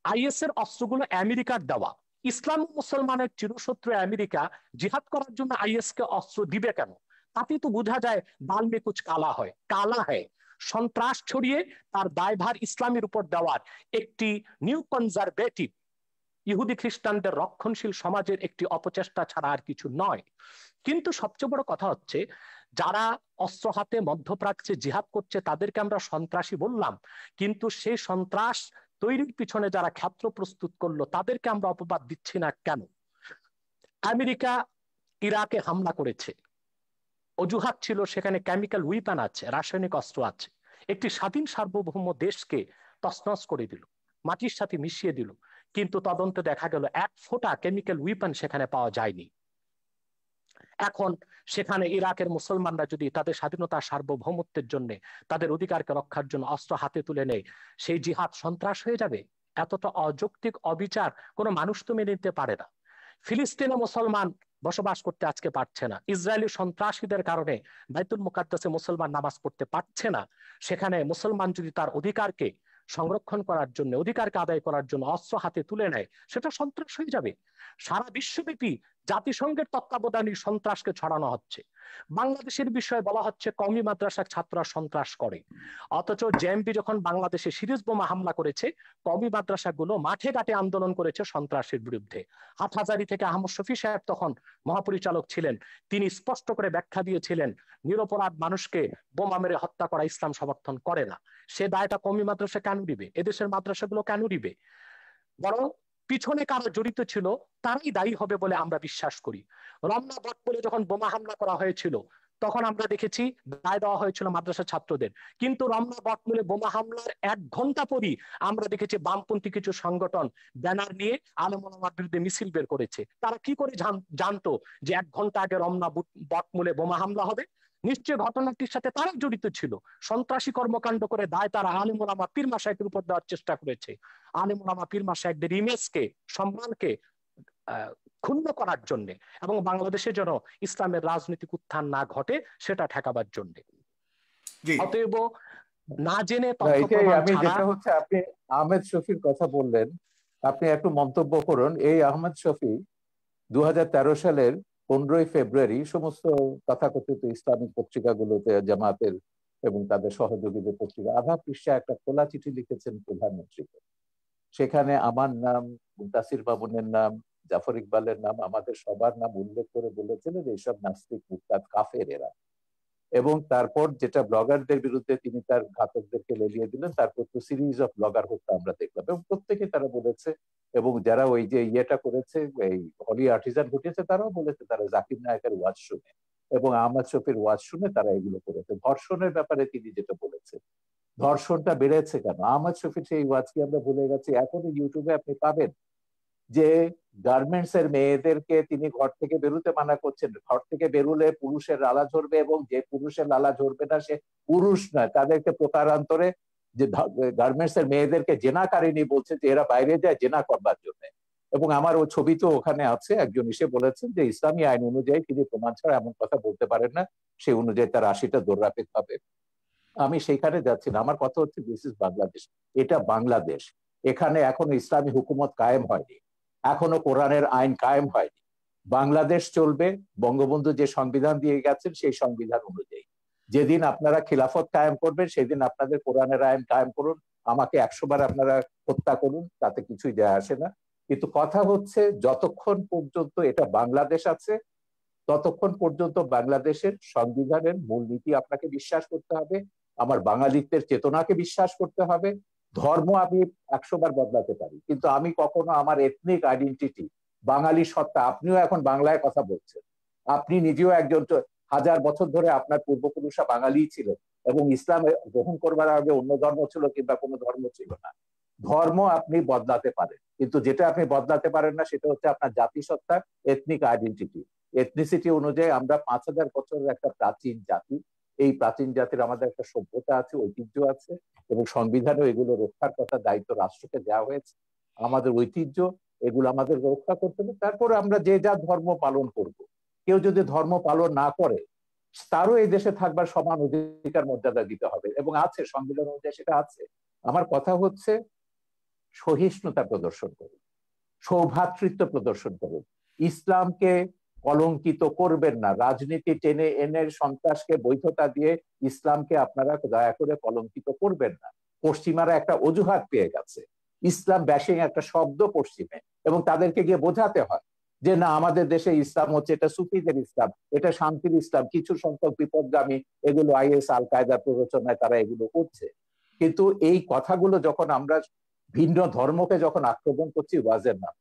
C: Is এর অস্ত্রগুলো আমেরিকার দেওয়া। ইসলাম মুসলমানের চিরশত্রু আমেরিকা জিহাদ করার জন্য আইএস কে অস্ত্র দিবে কেন? তাতে তো বোঝা যায় দাল মে কুছ কালা হয়, কালা হয়। সন্ত্রাস ছড়িয়ে তার দায়ভার ইসলামের উপর দেওয়ার একটি নিউ কনজারভেটিভ ইহুদি খ্রিস্টানদের রক্ষণশীল সমাজের একটি অপচেষ্টা ছাড়া আর কিছু নয়। কিন্তু সবচেয়ে বড় কথা হচ্ছে, যারা অস্ত্র হাতে মধ্যপ্রাচ্যে জিহাদ করছে তাদেরকে আমরা সন্ত্রাসী বললাম, কিন্তু সেই সন্ত্রাস তৈরির পিছনে যারা ক্ষেত্র প্রস্তুত করলো তাদেরকে আমরা অপবাদ দিচ্ছি না কেন? আমেরিকা ইরাকে হামলা করেছে, অজুহাত ছিল সেখানে কেমিক্যাল উইপন আছে, রাসায়নিক অস্ত্র আছে। একটি স্বাধীন সার্বভৌম দেশকে তছনছ করে দিল, মাটির সাথে মিশিয়ে দিল। কিন্তু তদন্তে দেখা গেল 1 ফোঁটা কেমিক্যাল উইপন সেখানে পাওয়া যায়নি। এখন সেখানে ইরাকের মুসলমানরা যদি তাদের স্বাধীনতা সার্বভৌমত্বের জন্য, তাদের অধিকারকে রক্ষার জন্য অস্ত্র হাতে তুলে নেয়, সেই জিহাদ সন্ত্রাস হয়ে যাবে? এতটা অযৌক্তিক অবিচার কোনো মানুষ তো মেনে নিতে পারে না। ফিলিস্তিনে মুসলমান বসবাস করতে আজকে পারছে না, ইসরায়েলি সন্ত্রাসীদের কারণে বাইতুল মুকাদ্দাসে মুসলমান নামাজ পড়তে পারছে না। সেখানে মুসলমান যদি তার অধিকারকে সংরক্ষণ করার জন্য, অধিকারকে আদায় করার জন্য অস্ত্র হাতে তুলে নেয়, সেটা সন্ত্রাস হয়ে যাবে। সারা বিশ্বব্যাপী জাতিসংঘের তত্ত্বাবধানে সন্ত্রাসকে ছড়ানো হচ্ছে। বাংলাদেশের বিষয়ে বলা হচ্ছে কওমি মাদ্রাসার ছাত্ররা সন্ত্রাস করে, অথচ জেএমবি যখন বাংলাদেশে সিরিজ বোমা হামলা করেছে, কওমি মাদ্রাসাগুলো মাঠে ঘাটে আন্দোলন করেছে সন্ত্রাসের বিরুদ্ধে। হাটহাজারী থেকে আহমদ শফি সাহেব তখন মহাপরিচালক ছিলেন, তিনি স্পষ্ট করে ব্যাখ্যা দিয়েছিলেন নিরপরাধ মানুষকে বোমা মেরে হত্যা করা ইসলাম সমর্থন করে না। সে দায়টা কওমি মাদ্রাসা কেন দিবে? এদেশের মাদ্রাসাগুলো কেন দিবে? বরং পিছনে কারা জড়িত ছিল তারাই দায়ী হবে বলে আমরা বিশ্বাস করি। রমনা বটমূলে যখন বোমা হামলা করা হয়েছিল, তখন আমরা দেখেছি দায় দেওয়া হয়েছিল মাদ্রাসা ছাত্রদের, কিন্তু রমনা বটমূলে বোমা হামলার 1 ঘন্টা পরই আমরা দেখেছি বামপন্থী কিছু সংগঠন ব্যানার নিয়ে আলেম ওলামার বিরুদ্ধে মিছিল বের করেছে। তারা কি করে জানতো যে 1 ঘন্টা আগে রমনা বটমূলে বোমা হামলা হবে? নিশ্চয় ঘটনাটির সাথে তারা জড়িত ছিল। সন্ত্রাসী কর্মকাণ্ড করে দায় তারা আলেম ওলামা পীর মাশায়েখের উপর দেওয়ার চেষ্টা করেছে। আলেম ওলামা পীর মাশায়েখদের ইমেজকে, সম্মানকে ক্ষুণ্ণ করার জন্য, এবং বাংলাদেশে যেন ইসলামের রাজনৈতিক উত্থান না ঘটে সেটা ঠেকাবার জন্য। অতএব না জেনে তথ্য প্রমাণ
B: আমি
C: ছাড়া।
B: যেটা হচ্ছে, আপনি আহমেদ শফির কথা বললেন, আপনি একটু মন্তব্য করুন। এই আহমেদ শফি 2013 সালের 15ই ফেব্রুয়ারি সমস্ত তথাকথিত ইসলামিক পত্রিকাগুলোতে, জামাতের এবং তাদের সহযোগীদের পত্রিকা, আধা পৃষ্ঠা একটা খোলা চিঠি লিখেছেন প্রধানমন্ত্রীকে। সেখানে আমার নাম, মুনতাসির মামুনের নাম, জাফর ইকবালের নাম, আমাদের সবার নাম উল্লেখ করে বলেছিলেন এইসব নাস্তিক, মুরতাদ, কাফের এরা। এবং তারপর যেটা ব্লগারদের বিরুদ্ধে তিনি তার ঘাতকদেরকে লেলিয়ে দিলেন, তারপর তো সিরিজ অফ ব্লগার হত্যা আমরা দেখলাম, এবং প্রত্যেকে তারা বলেছে, এবং যারা ওই যে ইয়েটা করেছে, এই হলি আর্টিজান ঘটিয়েছে, তারাও বলেছে তারা জাকির নায়কের ওয়াজ শুনে এবং আহমদ শফির ওয়াজ শুনে তারা এগুলো করেছে। ধর্ষণের ব্যাপারে তিনি যেটা বলেছেন, ধর্ষণটা বেড়েছে কেন? আহমদ শফির সেই ওয়াজ কি আমরা ভুলে গেছি? এখনো ইউটিউবে আপনি পাবেন যে গার্মেন্টস এর মেয়েদেরকে তিনি ঘর থেকে বেরোতে মানা করছেন, ঘর থেকে বেরোলে পুরুষের লালা ঝরবে, এবং যে পুরুষের লালা ঝরবে না সে পুরুষ নয়, তাদেরকে প্রকারান্তরে যে গার্মেন্টস এর মেয়েদেরকে জেনাকারিনী বলছে, যে এরা বাইরে যায় জেনা করবার জন্য। এবং আমার ওই ছবি তো ওখানে আছে, একজন এসে বলেছেন যে ইসলামী আইন অনুযায়ী তিনি প্রমাণ ছাড়া এমন কথা বলতে পারেন না, সেই অনুযায়ী তার 80টা দৌড়া পেতে হবে। আমি সেইখানে যাচ্ছি না, আমার কথা হচ্ছে দিস ইজ বাংলাদেশ, এটা বাংলাদেশ। এখানে এখনো ইসলামী হুকুমত কায়েম হয়নি, এখনো কোরআনের আইন কায়েম হয়নি। বাংলাদেশ চলবে বঙ্গবন্ধু যে সংবিধান দিয়ে গেছেন সেই সংবিধান অনুযায়ী। যেদিন আপনারা খিলাফত কায়েম করবেন সেদিন আপনাদের কোরআনের আইন কায়েম করুন, আমাকে 100 বার আপনারা হত্যা করুন, তাতে কিছুই যায় আসে না। কিন্তু কথা হচ্ছে যতক্ষণ পর্যন্ত এটা বাংলাদেশ আছে, ততক্ষণ পর্যন্ত বাংলাদেশের সংবিধানের মূলনীতি আপনাকে বিশ্বাস করতে হবে, আমার বাঙালিত্বের চেতনাকে বিশ্বাস করতে হবে। ধর্ম আমি 100 বার বদলাতে পারি, কিন্তু আমি কখনো আমার এথনিক আইডেন্টিটি, বাঙালি সত্তা, আপনিও এখন বাংলায় কথা বলছেন, আপনি নিজেও একজন 1000 বছর ধরে আপনার পূর্বপুরুষরা বাঙালি ছিলেন, এবং ইসলাম গ্রহণ করবার আগে অন্য ধর্ম ছিল কিংবা কোনো ধর্ম ছিল না। ধর্ম আপনি বদলাতে পারেন, কিন্তু যেটা আপনি বদলাতে পারেন না সেটা হচ্ছে আপনার জাতিসত্তা, এথনিক আইডেন্টিটি। এথনিসিটি অনুযায়ী আমরা 5000 বছরের একটা প্রাচীন জাতি, এই প্রাচীন জাতির আমাদের একটা সভ্যতা আছে, ঐতিহ্য আছে, এবং সংবিধানে এগুলো রক্ষার কথা দায়িত্ব রাষ্ট্রকে দেওয়া হয়েছে। আমাদের ঐতিহ্য এগুলো আমাদের রক্ষা করতে হবে, তারপরে আমরা যে যা ধর্ম পালন করব। কেউ যদি ধর্ম পালন না করে, তারও এই দেশে থাকবার সমান অধিকার মর্যাদা দিতে হবে, এবং আছে সংবিধান অনুযায়ী সেটা আছে। আমার কথা হচ্ছে সহিষ্ণুতা প্রদর্শন করুন, সৌভ্রাতৃত্ব প্রদর্শন করুন, ইসলামকে কলঙ্কিত করবেন না, রাজনীতি টেনে এনে সন্ত্রাসকে বৈধতা দিয়ে ইসলামকে আপনারা দয়া করে কলঙ্কিত করবেন না। পশ্চিমারা একটা অজুহাত পেয়ে গেছে, ইসলাম ব্যাশিং একটা শব্দ পশ্চিমে, এবং তাদেরকে গিয়ে বোঝাতে হয় যে না, আমাদের দেশে ইসলাম হচ্ছে এটা সুফিদের ইসলাম, এটা শান্তির ইসলাম, কিছু সংখ্যক বিপদগামী এগুলো আইএস আল কায়দার প্ররোচনায় তারা এগুলো করছে। কিন্তু এই কথাগুলো যখন আমরা ভিন্ন ধর্মকে যখন আক্রমণ করছি ওয়াজের নাম,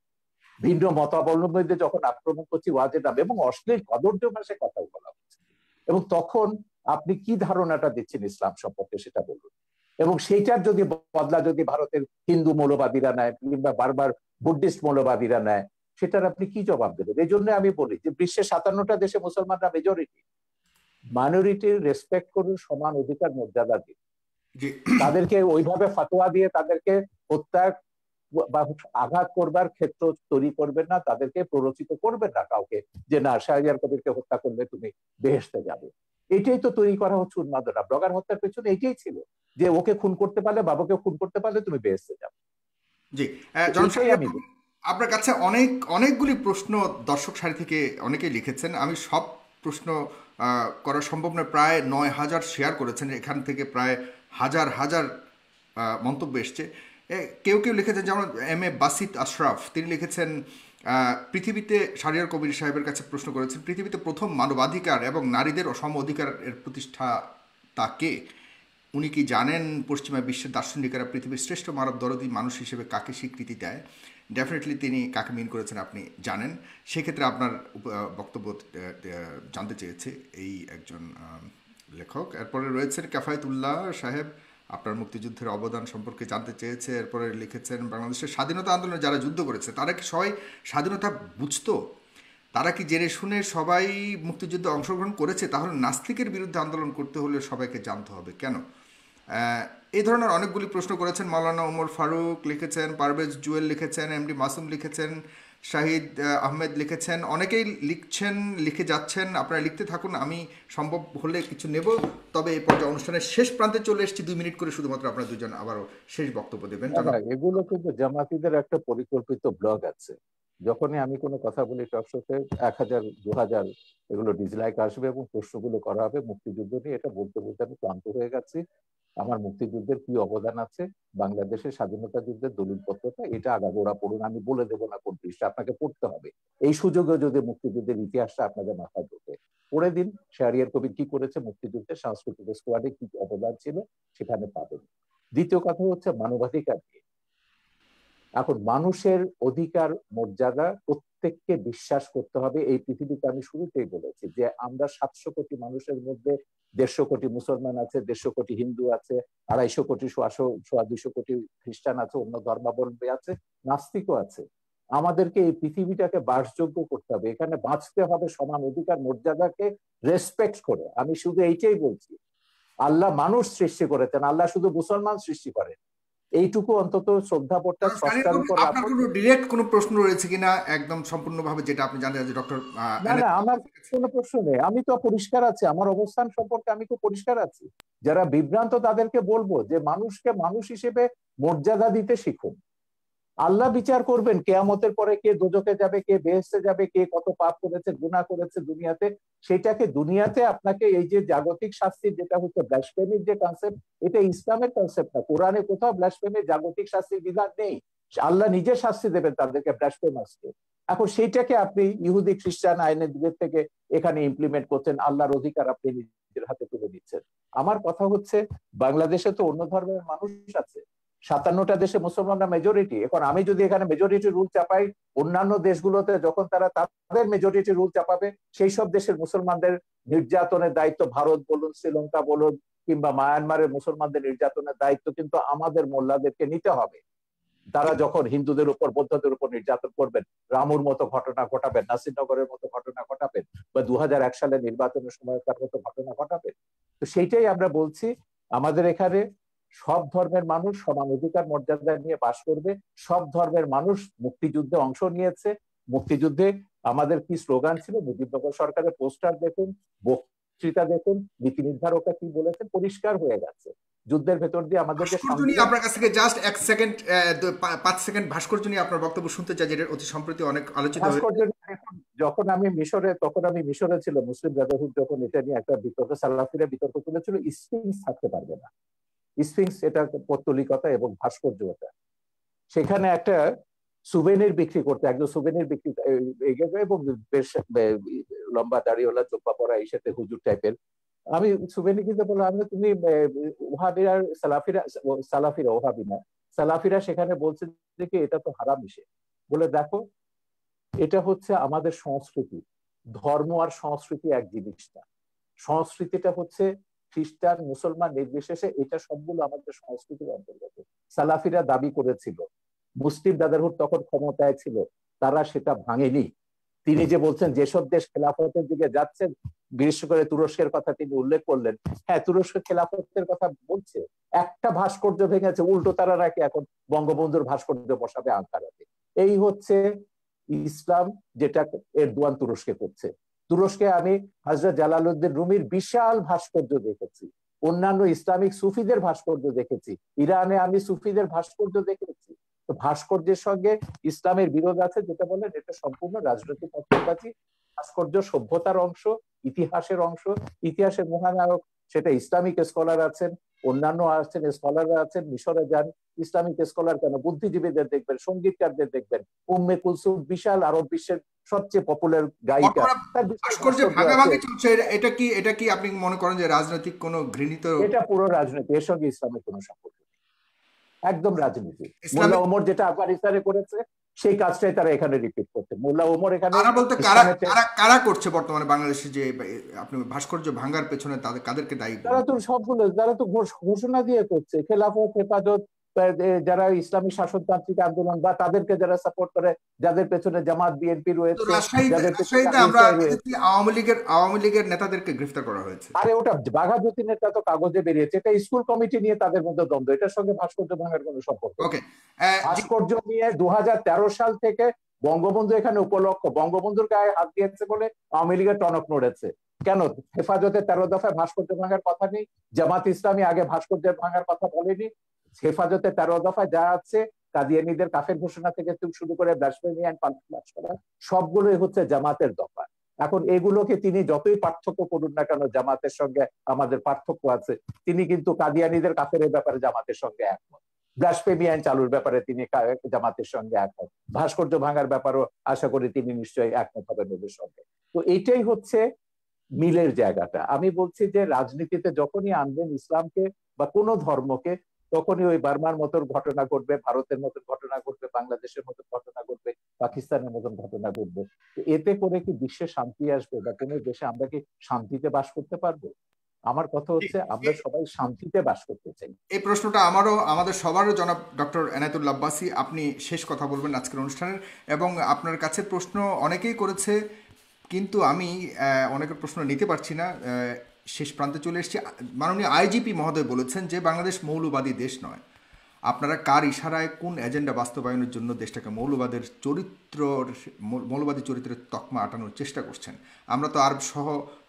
B: ভিন্ন মতাবলম্বীদের যখন আক্রমণ করছি ওয়াজের নাম, এবং অশ্লীল কদর্য ভাষায় কথা বলা হচ্ছে, এবং তখন আপনি কি ধারণাটা দিচ্ছেন ইসলাম সম্পর্কে সেটা বলুন। এবং সেইটার যদি বদলা যদি ভারতের হিন্দু মৌলবাদীরা নেয়, কিংবা বারবার বুদ্ধিস্ট মৌলবাদীরা নেয়, সেটার আপনি কি জবাব দেবেন? এই জন্য আমি বলি যে বিশ্বের 57টা দেশে মুসলমানরা মেজরিটি, মাইনরিটির রেসপেক্ট করুন, সমান অধিকার মর্যাদা দিন।
A: জি
B: তাদেরকে ওইভাবে ফাতোয়া দিয়ে তাদেরকে হত্যা বা আঘাত করবার ক্ষেত্র তৈরি করবেন না, তাদেরকে প্ররোচিত করবেন না কাউকে যে না শাহরিয়ার কবিরকে হত্যা করলে তুমি বেহেশতে যাবে। এটাই তো তৈরি করা হচ্ছে উন্মাদনা। ব্লগার হত্যার পেছনে এটাই ছিল যে ওকে খুন করতে পারলে, বাবাকে খুন করতে পারলে তুমি বেহেশতে যাবে।
A: জি
B: এটাই আমি বলি।
A: আপনার কাছে অনেকগুলি প্রশ্ন দর্শক সারি থেকে অনেকেই লিখেছেন। আমি সব প্রশ্ন করা সম্ভব নয়। প্রায় 9,000 শেয়ার করেছেন, এখান থেকে প্রায় হাজার হাজার মন্তব্য এসছে। কেউ কেউ লিখেছেন, যেমন এম.এ. বাসিত আশরাফ, তিনি লিখেছেন পৃথিবীতে, শাহরিয়ার কবির সাহেবের কাছে প্রশ্ন করেছেন, পৃথিবীতে প্রথম মানবাধিকার এবং নারীদের সম অধিকারের প্রতিষ্ঠাতা কে? উনি কি জানেন পশ্চিমা বিশ্বের দার্শনিকেরা পৃথিবীর শ্রেষ্ঠ মানব দরদী মানুষ হিসেবে কাকে স্বীকৃতি দেয়? ডেফিনেটলি তিনি কাকে মিন করেছেন আপনি জানেন। সেক্ষেত্রে আপনার বক্তব্য জানতে চেয়েছে এই একজন লেখক। এরপরে রয়েছেন কাফায়েতুল্লাহ সাহেব, আপনার মুক্তিযুদ্ধের অবদান সম্পর্কে জানতে চেয়েছে। এরপরে লিখেছেন বাংলাদেশের স্বাধীনতা আন্দোলনে যারা যুদ্ধ করেছে তারা কি সবাই স্বাধীনতা বুঝতো? তারা কি জেনে শুনে সবাই মুক্তিযুদ্ধে অংশগ্রহণ করেছে? তাহলে নাস্তিকের বিরুদ্ধে আন্দোলন করতে হলে সবাইকে জানতে হবে কেন? এই ধরনের অনেকগুলি প্রশ্ন করেছেন। মাওলানা ওমর ফারুক লিখেছেন, পারভেজ জুয়েল লিখেছেন, এমডি মাসুম লিখেছেন, শাহিদ আহমেদ লিখেছেন, অনেকেই লিখছেন, লিখে যাচ্ছেন। আপনারা লিখতে থাকুন, আমি সম্ভব হলে কিছু নেব। তবে এই পর্যায়ে অনুষ্ঠানের শেষ প্রান্তে চলে এসেছি, 2 মিনিট করে শুধুমাত্র আপনারা দুজন আবারও শেষ বক্তব্য দেবেন।
B: এগুলো কিন্তু জামাতিদের একটা পরিকল্পিত ব্লগ আছে। যখনই আমি কোনো কথা বলি টকশোতে 1000 2000 এগুলো ডিসলাইক আসবে এবং প্রশ্নগুলো করা হবে মুক্তিযুদ্ধ নিয়ে। এটা বলতে বলতে আমি ক্লান্ত হয়ে গেছি। আমার মুক্তিযুদ্ধের কি অবদান আছে, বাংলাদেশের স্বাধীনতা যুদ্ধের দলিলপত্রটা এটা আগাগোড়া পড়ুন। আমি বলে দেবো না কোন পৃষ্ঠা, আপনাকে পড়তে হবে। এই সুযোগে যদি মুক্তিযুদ্ধের ইতিহাসটা আপনাদের মাথায় ঢোকে, পড়ে দিন শাহরিয়ার কবির কি করেছে মুক্তিযুদ্ধের, সাংস্কৃতিক স্কোয়াডে কি অবদান ছিল, সেখানে পাবেন। দ্বিতীয় কথা হচ্ছে মানবাধিকার নিয়ে। এখন মানুষের অধিকার মর্যাদা প্রত্যেককে বিশ্বাস করতে হবে। এই পৃথিবীতে আমি শুরুতেই বলেছি যে আমরা 700 কোটি মানুষের মধ্যে 150 কোটি মুসলমান আছে, 150 কোটি হিন্দু আছে, 250 কোটি 250 কোটি খ্রিস্টান আছে, অন্য ধর্মাবলম্বী আছে, নাস্তিকও আছে। আমাদেরকে এই পৃথিবীটাকে বাসযোগ্য করতে হবে, এখানে বাঁচতে হবে সমান অধিকার মর্যাদাকে রেসপেক্ট করে। আমি শুধু এইটাই বলছি, আল্লাহ মানুষ সৃষ্টি করেছেন, আল্লাহ শুধু মুসলমান সৃষ্টি করেন। এইটুকু অন্তত শ্রদ্ধাবোধটা স্রষ্টার উপর।
A: আপনার কোনো ডিরেক্ট কোনো প্রশ্ন রয়েছে কিনা একদম সম্পূর্ণভাবে, যেটা আপনি জানতে চান ডক্টর?
B: না না, আমার কোনো প্রশ্ন নেই। আমি তো পরিষ্কার আছি, আমার অবস্থান সম্পর্কে আমি তো পরিষ্কার আছি। যারা বিভ্রান্ত তাদেরকে বলবো যে মানুষকে মানুষ হিসেবে মর্যাদা দিতে শিখুন। আল্লাহ বিচার করবেন কিয়ামতের পরে, কে দোজখে যাবে, কে বেহেশতে যাবে, কে কত পাপ করেছে, গুনাহ করেছে দুনিয়াতে। সেটাকে দুনিয়াতে আপনাকে এই যে জাগতিক শাস্তির যেটা হচ্ছে ব্লাসফেমির যে কনসেপ্ট, এটা ইসলামের কনসেপ্ট না। কোরআনে কোথাও ব্লাসফেমির জাগতিক শাস্তির বিধান নেই। আল্লাহ নিজে শাস্তি দেবেন তাদেরকে, ব্লাসফেমার্সকে। এখন সেইটাকে আপনি ইহুদি খ্রিস্টান আইনের দিকের থেকে এখানে ইমপ্লিমেন্ট করছেন, আল্লাহর অধিকার আপনি নিজের হাতে তুলে নিচ্ছেন। আমার কথা হচ্ছে বাংলাদেশে তো অন্য ধর্মের মানুষ আছে, 57টা দেশে মুসলমানরা মেজরিটি। এখন আমি যদি এখানে মেজরিটি রুল চাপাই, অন্যান্য দেশগুলোতে যখন তারা তাদের মেজরিটি রুল চাপাবে, সেই সব দেশের মুসলমানদের নির্যাতনের দায়িত্ব, ভারত বলুন, শ্রীলঙ্কা বলুন, কিংবা মায়ানমারের মুসলমানদের নির্যাতনের দায়িত্ব কিন্তু আমাদের মোল্লাদেরকে নিতে হবে। তারা যখন হিন্দুদের উপর, বৌদ্ধদের উপর নির্যাতন করবেন, রামুর মতো ঘটনা ঘটাবেন, নাসিরনগরের মতো ঘটনা ঘটাবেন, বা 2001 সালে নির্বাচনের সময়কার মতো ঘটনা ঘটাবেন। তো সেইটাই আমরা বলছি, আমাদের এখানে সব ধর্মের মানুষ সমান অধিকার মর্যাদা নিয়ে বাস করবে। সব ধর্মের মানুষ মুক্তিযুদ্ধে অংশ নিয়েছে। মুক্তিযুদ্ধে আমাদের কি স্লোগান ছিল, মুজিবনগর সরকারের পোস্টার দেখুন, বক্তৃতা দেখুন, নীতি নির্ধারকরা কি বলেছেন, পরিষ্কার হয়ে গেছে। যুদ্ধের ভেতর দিয়ে আমাদেরকে
A: আপনার কাছ থেকে জাস্ট 1 সেকেন্ড 5 সেকেন্ড ভাস্কর্য নিয়ে আপনার বক্তব্য শুনতে চাই, যেটা অতি সম্প্রতি অনেক আলোচিত হয়েছে।
B: যখন আমি মিশরে, তখন আমি মিশরে ছিল, মুসলিম ব্রাদারহুড যখন এটা নিয়ে একটা বিতর্ক, সালাফিরা বিতর্ক তুলেছিল, স্ফিংস থাকতে পারবে না। স্ফিংস এটা পৌত্তলিকতা এবং ভাস্কর্যতা। সেখানে একটা সুভেনির বিক্রি করতে, একজন সুভেনির বিক্রি এবং বেশ লম্বা দাড়িওয়ালা, চোপা পরা, এই সাথে হুজুর টাইপের। আমি সুভেনি কিনতে বললাম, আমি তুমি ওহাবিরা সালাফিরা ওহাবি না, সালাফিরা সেখানে বলছে যে কি এটা তো হারাম ইসে। বলে দেখো, এটা হচ্ছে আমাদের সংস্কৃতি। ধর্ম আর সংস্কৃতি এক জিনিস না। সংস্কৃতিটা হচ্ছে খ্রিস্টান মুসলমান নির্বিশেষে, এটা সবগুলো আমাদের সংস্কৃতির অন্তর্গত। সালাফিরা দাবি করেছিল মুসলিম ব্রাদারহুড তখন ক্ষমতায় ছিল, তারা সেটা ভাঙেনি। তিনি যে বলছেন যেসব দেশ খেলাফতের দিকে যাচ্ছেন, বিশেষ করে তুরস্কের কথা তিনি উল্লেখ করলেন, হ্যাঁ তুরস্ক খেলাফতের কথা বলছে, একটা ভাস্কর্য ভেঙেছে, উল্টো তারা নাকি এখন বঙ্গবন্ধুর ভাস্কর্য বসাবে আঙ্কারাতে। এই হচ্ছে ইসলাম, যেটা এরদোয়ান তুরস্কে করছে। তুরস্কে আমি হযরত জালালউদ্দিন রুমির বিশাল ভাস্কর্য দেখেছি, অন্যান্য ইসলামিক সুফিদের ভাস্কর্য দেখেছি, ইরানে আমি সুফিদের ভাস্কর্য দেখেছি। তো ভাস্কর্যের সঙ্গে ইসলামের বিরোধ আছে, যেটা বলেন এটা সম্পূর্ণ রাজনৈতিক পক্ষপাতী। ভাস্কর্য সভ্যতার অংশ, ইতিহাসের অংশ, ইতিহাসের মহানায়ক সেটা ইসলামিক স্কলার আছেন, অন্যান্য আছেন, স্কলাররা আছেন। মিশরে যান, ইসলামিক স্কলার কেন, বুদ্ধিজীবীদের দেখবেন, সঙ্গীতকারদের দেখবেন। উম্মে কুলসুম বিশাল আরব বিশ্বের সবচেয়ে পপুলার গায়িকা, তার
A: ভাস্কর্য
B: ভাস্কর্য আছে।
A: ভাগাভাগি চলছে, এটা কি আপনি মনে করেন যে রাজনৈতিক কোনো ঘৃণিত?
B: এটা পুরো রাজনীতি, এর সঙ্গে ইসলামের কোনো সম্পর্ক নেই, একদম রাজনীতি। মোল্লা
A: ইসলামিক
B: ওমর যেটা আফগানিস্তানে করেছে সেই কাজটাই তারা এখানে রিপিট করছে। মোল্লা ওমর এখানে
A: কারা বলতে কারা করছে বর্তমানে বাংলাদেশে যে আপনি ভাস্কর্য ভাঙার পেছনে কাদেরকে দায়ী?
B: তারা তো সবগুলো, তারা তো ঘোষণা দিয়ে করছে, খেলাফত, হেফাজত, যারা ইসলামী শাসনতান্ত্রিক আন্দোলন বা তাদেরকে যারা সাপোর্ট করে, যাদের পেছনে জামাত বিএনপি রয়েছে, যাদের পেছনে
A: আমরা আওয়ামী লীগের নেতাদেরকে গ্রেফতার করা হয়েছে।
B: আরে ওটা বাঘা যতীনেরটা তো কাগজে বেরিয়েছে, এটা স্কুল কমিটি নিয়ে তাদের মধ্যে দ্বন্দ্ব, এটার সঙ্গে ভাস্কর্য ভাঙার কোনো সম্পর্ক।
A: ওকে,
B: ভাস্কর্য নিয়ে 2013 সাল থেকে বঙ্গবন্ধু এখানে উপলক্ষ, বঙ্গবন্ধুর গায়ে হাত দিয়েছে বলে আওয়ামী লীগের টনক নড়েছে। কেন হেফাজতে 13 দফায় ভাস্কর্য ভাঙার কথা নেই? জামাত ইসলামী আগে ভাস্কর্য ভাঙার কথা বলেনি? হেফাজতে 13 দফায় যা আছে, কাদিয়ানীদের কাফের ঘোষণা থেকে শুরু করে ব্লাসফেমি এন্ড পানিশমেন্ট করা, সবগুলোই হচ্ছে জামাতের দফা। এখন এগুলোকে তিনি যতই পার্থক্য করুন না কেন, জামাতের সঙ্গে আমাদের পার্থক্য আছে, তিনি কিন্তু কাদিয়ানীদের কাফেরের ব্যাপারে জামাতের সঙ্গে একমত, ব্লাসফেমি আইন চালুর ব্যাপারে তিনি জামাতের সঙ্গে একমত, ভাস্কর্য ভাঙার ব্যাপারও আশা করি তিনি নিশ্চয়ই একমত হবেন ওদের সঙ্গে। তো এইটাই হচ্ছে মিলের জায়গাটা। আমি বলছি যে রাজনীতিতে যখনই আনবেন ইসলামকে বা কোনো ধর্মকে, তখনই ওই বার্মার মতো ঘটনা ঘটবে, ভারতের মতো ঘটনা ঘটবে, বাংলাদেশের মতো ঘটনা ঘটবে, পাকিস্তানের মতন ঘটনা ঘটবে। এতে করে কি বিশ্বে শান্তি আসবে বা কোনো দেশে আমরা কি শান্তিতে বাস করতে পারবো? আমার কথা হচ্ছে আমরা সবাই শান্তিতে বাস করতে চাই।
A: এই প্রশ্নটা আমাদের সবারও জনাব ডক্টর এনায়েতুল্লাহ আব্বাসী, আপনি শেষ কথা বলবেন আজকের অনুষ্ঠানের, এবং আপনার কাছে প্রশ্ন অনেকেই করেছে, কিন্তু আমি অনেকের প্রশ্ন নিতে পারছি না, শেষ প্রান্তে চলে এসেছি। মাননীয় আইজিপি মহোদয় বলেছেন যে বাংলাদেশ মৌলবাদী দেশ নয়। আপনারা কার ইশারায় কোন এজেন্ডা বাস্তবায়নের জন্য দেশটাকে মৌলবাদী চরিত্রের তকমা আটানোর চেষ্টা করছেন? আমরা তো আরব সহ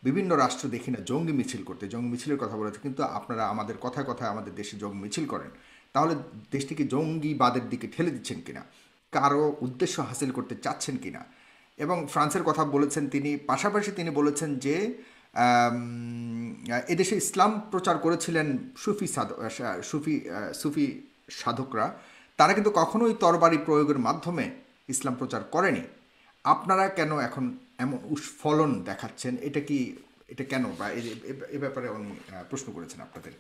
A: বিভিন্ন রাষ্ট্র দেখি না জঙ্গি মিছিল করতে, জঙ্গি মিছিলের কথা বলেছে, কিন্তু আপনারা আমাদের কথায় কথায় আমাদের দেশে জঙ্গি মিছিল করেন। তাহলে দেশটিকে জঙ্গিবাদের দিকে ঠেলে দিচ্ছেন কিনা, কারো উদ্দেশ্য হাসিল করতে চাচ্ছেন কিনা? এবং ফ্রান্সের কথা বলেছেন তিনি, পাশাপাশি তিনি বলেছেন যে এদেশে ইসলাম প্রচার করেছিলেন সুফি সাধকরা, তারা কিন্তু কখনোই তরবারি প্রয়োগের মাধ্যমে ইসলাম প্রচার করেনি। আপনারা কেন এখন এমন উস্ফলন দেখাচ্ছেন? এটা কেন, বা এ ব্যাপারে উনি প্রশ্ন করেছেন আপনাদের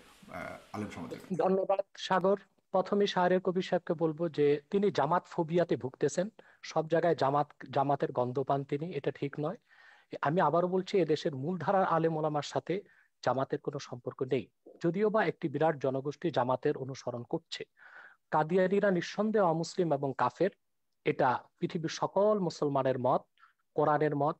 A: আলেম সমাজের।
C: ধন্যবাদ সাগর। প্রথমে শাহরের কবির সাহেবকে বলবো যে তিনি জামাত ফোবিয়াতে ভুগতেছেন, সব জায়গায় জামাতের গন্ধ পান তিনি, এটা ঠিক নয়। আমি আবারও বলছি, এদেশের মূলধারার আলেম ওলামার সাথে জামাতের কোনো সম্পর্ক নেই, যদিও বা একটি বিরাট জনগোষ্ঠী জামাতের অনুসরণ করছে। কাদিয়ানীরা নিঃসন্দেহে অমুসলিম এবং কাফের, এটা পৃথিবীর সকল মুসলমানের মত, কোরআনের মত,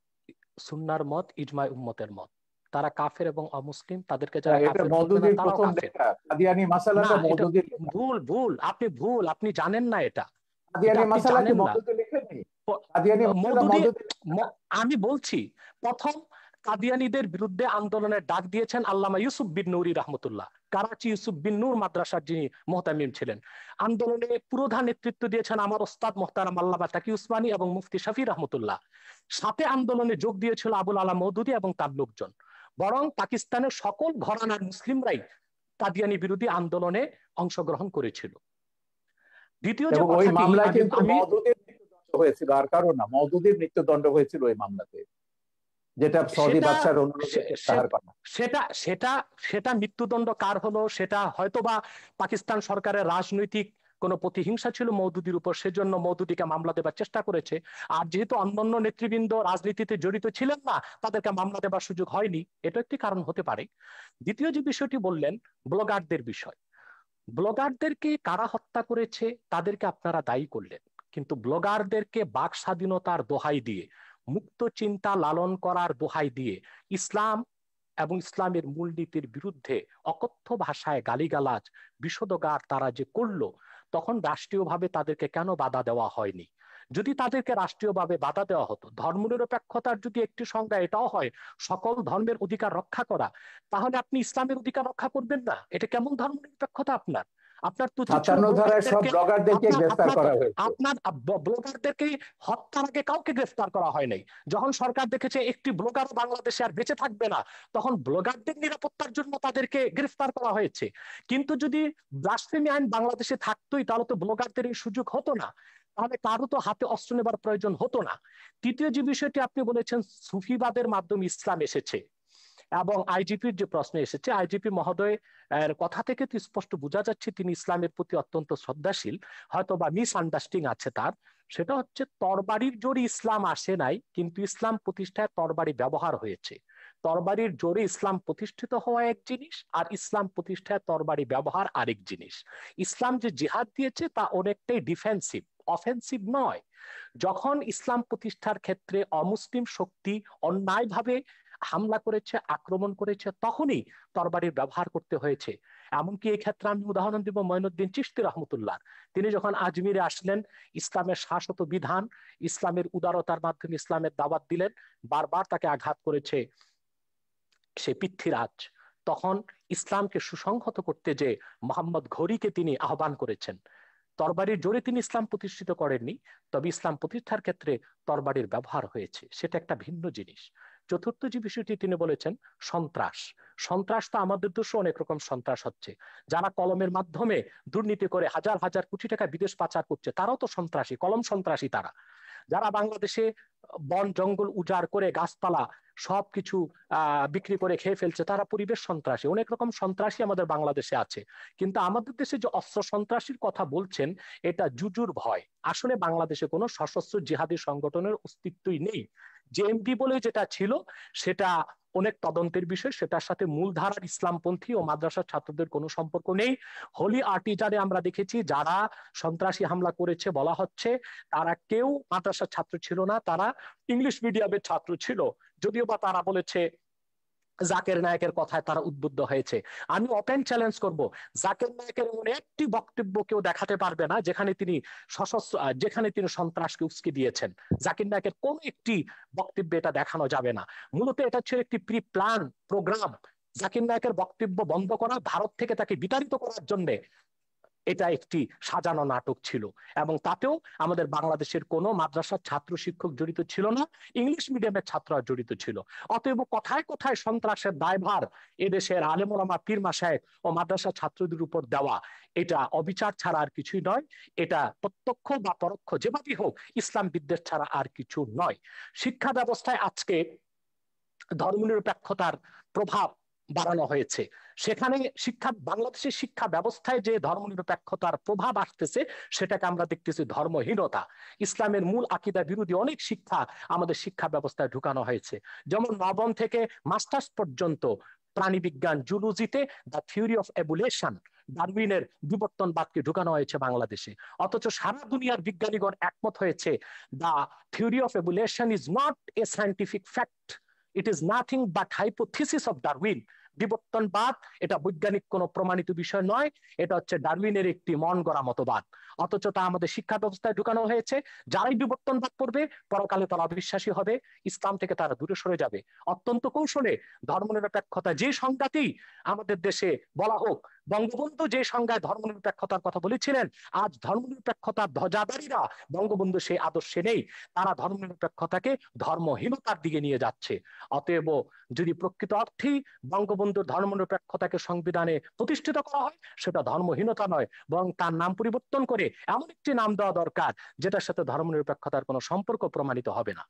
C: সুন্নার মত, ইজমায় উম্মতের মত। তারা কাফের এবং অমুসলিম, তাদেরকে যারা কাফের বলবে না তারাও কাফের।
B: কাদিয়ানী মাসালা তো মওদুদীর
C: ভুল, আপনি জানেন না এটা।
B: কাদিয়ানী মাসালা কি মওদুদী লিখেননি? কাদিয়ানী মাসালা মওদুদী,
C: আমি বলছি, প্রথম কাদিয়ানীদের বিরুদ্ধে আন্দোলনের ডাক দিয়েছেন আল্লামা ইউসুফ বিন নুরি রাহমাতুল্লাহ, করাচি ইউসুফ বিন নূর মাদ্রাসার যিনি মুহতামিম ছিলেন। আন্দোলনে পুরোধা নেতৃত্ব দিয়েছেন আমার ওস্তাদ মুহতারাম আল্লামা তাকি উসমানী এবং মুফতি শফি রাহমাতুল্লাহ। সাথে আন্দোলনে যোগ দিয়েছিল আবুল আলা মওদুদী এবং তার লোকজন। বরং পাকিস্তানের সকল ঘরানার মুসলিমরাই কাদিয়ানী বিরোধী আন্দোলনে অংশগ্রহণ করেছিল। দ্বিতীয় যে
B: ওই মামলায় কিন্তু মওদুদীর মৃত্যুদণ্ড হয়েছিল, আর কারণ না, মওদুদীর মৃত্যুদণ্ড হয়েছিল ওই মামলাতে, যেটা সৌদি বাদশার অনুরোধে প্রত্যাহার করা।
C: সেটা মৃত্যুদণ্ড কার হলো, সেটা হয়তোবা পাকিস্তান সরকারের রাজনৈতিক কোন প্রতিহিংসা ছিল মওদুদীর উপর, সেজন্য মওদুদীকে মামলা দেবার চেষ্টা করেছে। আর যেহেতু অন্যান্য নেতৃবৃন্দ রাজনীতিতে জড়িত ছিলেন না, তাদেরকে মামলা দেবার সুযোগ হয়নি, এটা একটি কারণ হতে পারে। দ্বিতীয় যে বিষয়টি বললেন ব্লগারদের বিষয়, ব্লগারদেরকে কারা হত্যা করেছে তাদেরকে আপনারা দায়ী করলেন, কিন্তু ব্লগারদেরকে বাক স্বাধীনতার দোহাই দিয়ে, মুক্ত চিন্তা লালন করার দোহাই দিয়ে ইসলাম এবং ইসলামের মূলনীতির বিরুদ্ধে অকথ্য ভাষায় গালিগালাজ বিষোদগার তারা যে করলো, তখন রাষ্ট্রীয়ভাবে তাদেরকে কেন বাধা দেওয়া হয়নি? যদি তাদেরকে রাষ্ট্রীয়ভাবে বাধা দেওয়া হতো, ধর্মনিরপেক্ষতার যদি একটি সংজ্ঞা এটাও হয় সকল ধর্মের অধিকার রক্ষা করা, তাহলে আপনি ইসলামের অধিকার রক্ষা করবেন না? এটা কেমন ধর্মনিরপেক্ষতা আপনার? আপনার তো উচিত ছিল
B: 57 ধারায় সব ব্লগারদেরকে
C: আপনার
B: গ্রেফতার
C: আপনার
B: করা হয়েছে।
C: আপনার ব্লগারদেরকে হত্যার আগে কাউকে গ্রেফতার করা হয় নাই। যখন সরকার দেখেছে একটি ব্লগার বাংলাদেশে আর বেঁচে থাকবে না, তখন ব্লগারদের নিরাপত্তার জন্য তাদেরকে গ্রেফতার করা হয়েছে। কিন্তু যদি ব্লাসফেমি আইন বাংলাদেশে থাকতোই, তাহলে তো ব্লগারদের এই সুযোগ হতো না, তাহলে কারো তো হাতে অস্ত্র নেবার প্রয়োজন হতো না। তৃতীয় যে বিষয়টি আপনি বলেছেন, সুফিবাদের মাধ্যমে ইসলাম এসেছে, এবং আইজিপির যে প্রশ্ন এসেছে, আইজিপি মহোদয় এর কথা থেকে তো স্পষ্ট বোঝা যাচ্ছে তিনি ইসলামের প্রতি অত্যন্ত শ্রদ্ধাশীল, হয়তো বা মিস আন্ডারস্ট্যান্ডিং আছে তার। সেটা হচ্ছে তরবারির জোরে ইসলাম আসে নাই, কিন্তু ইসলাম প্রতিষ্ঠায় তরবারি ব্যবহার হয়েছে। তরবারির জোরে ইসলাম প্রতিষ্ঠিত হওয়া এক জিনিস, আর ইসলাম প্রতিষ্ঠায় তরবারি ব্যবহার আরেক জিনিস। ইসলাম যে জিহাদ দিয়েছে তা অনেকটাই ডিফেন্সিভ, অফেন্সিভ নয়। যখন ইসলাম প্রতিষ্ঠার ক্ষেত্রে অমুসলিম শক্তি অন্যায়ভাবে হামলা করেছে, আক্রমণ করেছে, তখনই তরবারির ব্যবহার করতে হয়েছে। এমনকি এই ক্ষেত্রে আমি উদাহরণ দিব মঈনুদ্দিন চিশতি রহমতুল্লাহ। তিনি যখন আজমিরে আসলেন, ইসলামের শাশ্বত বিধান, ইসলামের উদারতার মাধ্যমে ইসলামের দাওয়াত দিলেন, বারবার তাকে আঘাত করেছে সে পৃথ্বীরাজ। তখন ইসলামকে সুসংহত করতে যে মোহাম্মদ ঘড়িকে তিনি আহ্বান করেছেন। তরবারির জোরে তিনি ইসলাম প্রতিষ্ঠিত করেননি, তবে ইসলাম প্রতিষ্ঠার ক্ষেত্রে তরবারির ব্যবহার হয়েছে, সেটা একটা ভিন্ন জিনিস। চতুর্থ যে বিষয়টি তিনি বলেছেন, সন্ত্রাস। সন্ত্রাস তো আমাদের দেশে অনেক রকম সন্ত্রাস হচ্ছে। যারা কলমের মাধ্যমে দুর্নীতি করে হাজার হাজার কোটি টাকা বিদেশ পাচার করছে, তারাও তো সন্ত্রাসী, কলম সন্ত্রাসী তারা। যারা বাংলাদেশে বন জঙ্গল উজাড় করে গাছপালা সবকিছু বিক্রি করে খেয়ে ফেলছে, তারা পরিবেশ সন্ত্রাসী। অনেক রকম সন্ত্রাসী আমাদের বাংলাদেশে আছে। কিন্তু আমাদের দেশে যে অস্ত্র সন্ত্রাসীর কথা বলছেন, এটা জুজুর ভয়। আসলে বাংলাদেশে কোনো সশস্ত্র জিহাদি সংগঠনের অস্তিত্বই নেই। জেএমবি বলে যেটা ছিল, সেটা অনেক তদন্তের বিষয়, সেটার সাথে মূলধারার ইসলামপন্থী ও মাদ্রাসার ছাত্রদের কোনো সম্পর্ক নেই। হোলি আর্টিজানে আমরা দেখেছি যারা সন্ত্রাসী হামলা করেছে বলা হচ্ছে, তারা কেউ মাদ্রাসার ছাত্র ছিল না, তারা ইংলিশ মিডিয়ামের ছাত্র ছিল। যদিও বা তারা বলেছে জাকের নায়কের কথায় তারা উদ্বুদ্ধ হয়েছে। আমি ওপেন চ্যালেঞ্জ করব, জাকের নায়কের এমন একটি বক্তব্য কেউ দেখাতে পারবে না যেখানে তিনি সশস্ত্র, যেখানে তিনি সন্ত্রাসকে উস্কে দিয়েছেন। জাকির নায়কের কোন একটি বক্তব্যে এটা দেখানো যাবে না। মূলত এটা ছিল একটি প্রি প্ল্যান প্রোগ্রাম। জাকির নায়কের বক্তব্য বন্ধ করা, ভারত থেকে তাকে বিতাড়িত করার জন্য এটা একটি সাজানো নাটক ছিল। এবং তাতেও আমাদের বাংলাদেশের কোনো মাদ্রাসার ছাত্র শিক্ষক জড়িত ছিল না, ইংলিশ মিডিয়ামের ছাত্ররা জড়িত ছিল। অতএব কথায় কথায় সন্ত্রাসের দায়ভার এদেশের আলেম ওলামা পীর মাশায়েখ ও মাদ্রাসা ছাত্রদের উপর দেওয়া, এটা অবিচার ছাড়া আর কিছুই নয়। এটা প্রত্যক্ষ বা পরোক্ষ যেভাবেই হোক ইসলাম বিদ্বেষ ছাড়া আর কিছু নয়। শিক্ষা ব্যবস্থায় আজকে ধর্মনিরপেক্ষতার প্রভাব বাড়ানো হয়েছে। সেখানে বাংলাদেশের শিক্ষা ব্যবস্থায় যে ধর্মনিরপেক্ষতার প্রভাব আসতেছে, সেটাকে আমরা দেখতেছি ধর্মহীনতা। ইসলামের মূল আকীদা বিরোধী অনেক শিক্ষা আমাদের শিক্ষা ব্যবস্থায় ঢুকানো হয়েছে। যেমন নবম থেকে মাস্টার্স পর্যন্ত প্রাণীবিজ্ঞান, জুলজিতে দ্য থিওরি অফ এভুলেশন, ডারউইনের বিবর্তনবাদকে ঢুকানো হয়েছে বাংলাদেশে। অথচ সারা দুনিয়ার বিজ্ঞানীগণ একমত হয়েছে, the theory of evolution is not a scientific fact, it is nothing but hypothesis of Darwin. বিবর্তনবাদ এটা বৈজ্ঞানিক কোনো প্রমাণিত বিষয় নয়, এটা হচ্ছে ডারউইনের একটি মন গড়া মতবাদ। অথচ তা আমাদের শিক্ষা ব্যবস্থায় ঢুকানো হয়েছে। যারাই বিবর্তনবাদ করবে, পরকালে তারা অবিশ্বাসী হবে, ইসলাম থেকে তারা দূরে সরে যাবে। অত্যন্ত কৌশলে ধর্মনিরপেক্ষতা যে সংজ্ঞাতেই আমাদের দেশে বলা হোক, বঙ্গবন্ধু যে সংজ্ঞায় ধর্মনিরপেক্ষতার কথা বলেছিলেন, আজ ধর্মনিরপেক্ষতার ধ্বজাধারীরা বঙ্গবন্ধু সেই আদর্শে নেই। তারা ধর্মনিরপেক্ষতাকে ধর্মহীনতার দিকে নিয়ে যাচ্ছে। অতএব যদি প্রকৃত অর্থেই বঙ্গবন্ধুর ধর্মনিরপেক্ষতাকে সংবিধানে প্রতিষ্ঠিত করা হয়, সেটা ধর্মহীনতা নয়, বরং তার নাম পরিবর্তন করে এমন একটি নাম দেওয়া দরকার যেটার সাথে ধর্মনিরপেক্ষতার কোনো সম্পর্ক প্রমাণিত হবে না।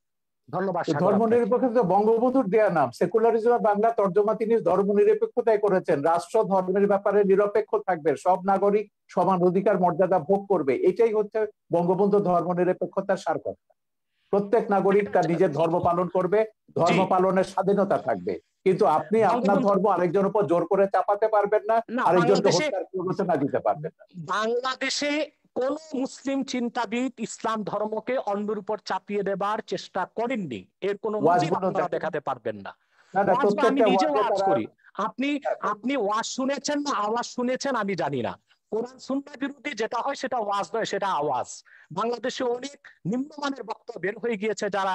C: ধন্যবাদ।
B: ধর্মনিরপেক্ষতা বঙ্গবন্ধুর দেয়া নাম। সেকুলারিজম বাংলা তর্জমা তিনি ধর্মনিরপেক্ষতায় করেছেন। রাষ্ট্র ধর্মের ব্যাপারে নিরপেক্ষ থাকবে, সব নাগরিক সমান অধিকার মর্যাদা ভোগ করবে, এটাই হচ্ছে বঙ্গবন্ধু ধর্মনিরপেক্ষতার সারকথা। প্রত্যেক নাগরিক তার নিজের ধর্ম পালন করবে, ধর্ম পালনের স্বাধীনতা থাকবে, কিন্তু আপনি আপনার
C: বঙ্গবন্ধু
B: ধর্ম আরেকজনের উপর জোর করে চাপাতে পারবেন না,
C: না,
B: আরেকজনকে হত্যার প্ররোচনা দিতে পারবেন না।
C: বাংলাদেশে কোন মুসলিম চিন্তাবিদ ইসলাম ধর্মকে অন্যের উপর চাপিয়ে দেবার চেষ্টা করেননি, এর কোন নজির
B: ওয়াজগুলো
C: আপনারা
B: দেখেন,
C: দেখাতে পারবেন না।
B: না না,
C: ওয়াজ বা আমি
B: প্রত্যেকটা
C: নিজে
B: ওয়াজে
C: ওয়াজ
B: তারা,
C: করি, আপনি আপনি ওয়াজ শুনেছেন না আওয়াজ শুনেছেন আমি জানি না। কোরআন সুন্নাহ বিরোধী যেটা হয় সেটা ওয়াজ নয়, সেটা আওয়াজ। বাংলাদেশে অনেক নিম্নমানের বক্তব্য বের হয়ে গিয়েছে যারা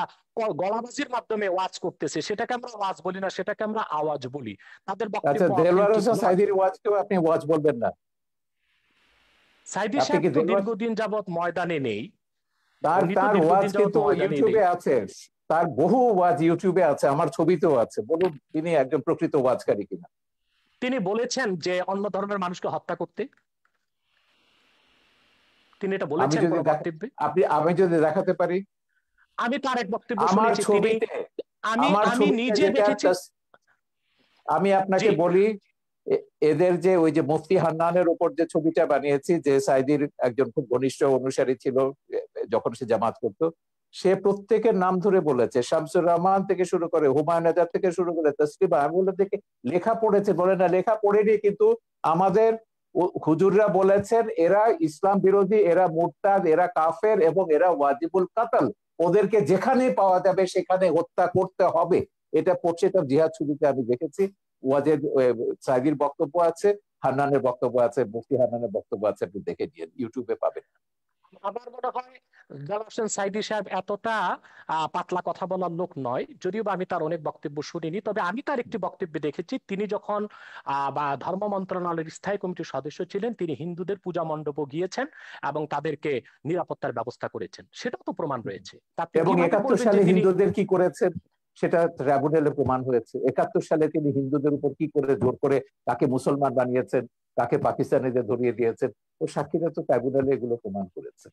C: গলাবাজির মাধ্যমে ওয়াজ করতেছে, সেটাকে আমরা ওয়াজ বলি না, সেটাকে আমরা আওয়াজ বলি। তাদের
B: আচ্ছা,
C: বক্তব্য
B: দেলোয়ার
C: অথেন্টিক
B: হোসেন
C: নয়।
B: সাইদির ওয়াজকেও আপনি ওয়াজ বলবেন না?
C: সাইদি
B: আপনি
C: সাহেব
B: কি
C: তো
B: দেলোয়ার,
C: দীর্ঘদিন যাবৎ ময়দানে নেই,
B: তার
C: উনি তো
B: তার ওয়াজ
C: দীর্ঘদিন যাবৎ
B: কিন্তু
C: ময়দানে নেই।
B: ইউটিউবে আছে, তার বহু ওয়াজ ইউটিউবে আছে, আমার ছবিতেও আছে। বলুন তিনি একজন প্রকৃত ওয়াজকারী কিনা।
C: তিনি বলেছেন যে অন্য ধর্মের মানুষকে হত্যা করতে, তিনি এটা
B: আমি
C: বলেছেন
B: যদি
C: কোন বক্তব্যে?
B: আমি যদি দেখাতে পারি
C: আমি তার এক বক্তব্য
B: আমার
C: শুনেছি, তিনি
B: ছবিতে,
C: আমি
B: আমার
C: আমি
B: ছবিতে
C: নিজে
B: যেটা
C: দেখেছি।
B: আমি আপনাকে
C: জি,
B: বলি, এদের যে ওই যে মুফতি হান্নানের উপর যে ছবিটা বানিয়েছি, যে সাইদির একজন খুব ঘনিষ্ঠ অনুসারী ছিল যখন সে জামাত করতো, সে প্রত্যেকের নাম ধরে বলেছে, শামসুর রহমান থেকে শুরু করে হুমায়ুন আজাদ থেকে শুরু করে তসলিমা। আমি বলে দেখে লেখা পড়েছে, বলে না লেখা পড়েনি, কিন্তু আমাদের হুজুররা বলেছেন এরা ইসলাম বিরোধী, এরা মুরতাদ, এরা কাফের এবং এরা ওয়াজিবুল কাতল, ওদেরকে যেখানে পাওয়া যাবে সেখানে হত্যা করতে হবে। এটা পড়ছে, এটা জিহাদ ছবিতে আমি দেখেছি। ওয়াজেদ সাইদির বক্তব্য আছে, হান্নানের বক্তব্য আছে, মুফতি হান্নানের বক্তব্য আছে, আপনি দেখে নিন, ইউটিউবে পাবেন।
C: আমার মনে হয় জালাল হোসেন সাইদি সাহেব এতটা পাতলা কথা বলার লোক নয়, যদিও বা আমি তার অনেক বক্তব্য শুনিনি। তবে আমি তার একটি বক্তব্য দেখেছি, তিনি যখন বা ধর্ম মন্ত্রণালয়ের স্থায়ী কমিটির সদস্য ছিলেন, তিনি হিন্দুদের পূজা মণ্ডপে গিয়েছেন এবং তাদেরকে নিরাপত্তার ব্যবস্থা করেছেন, সেটাও তো প্রমাণ রয়েছে। আপনি
B: এবং
C: কিভাবে
B: 71
C: বলবেন যে
B: সালে
C: তিনি
B: হিন্দুদের কি করেছেন সেটা ট্রাইব্যুনালে প্রমাণ হয়েছে। 71 সালে তিনি হিন্দুদের উপর কি করে জোর করে কাকে মুসলমান বানিয়েছেন, কাকে পাকিস্তানিদের ধরিয়ে দিয়েছেন, ও সাক্ষীরা তো ট্রাইব্যুনালে এগুলো প্রমাণ করেছে।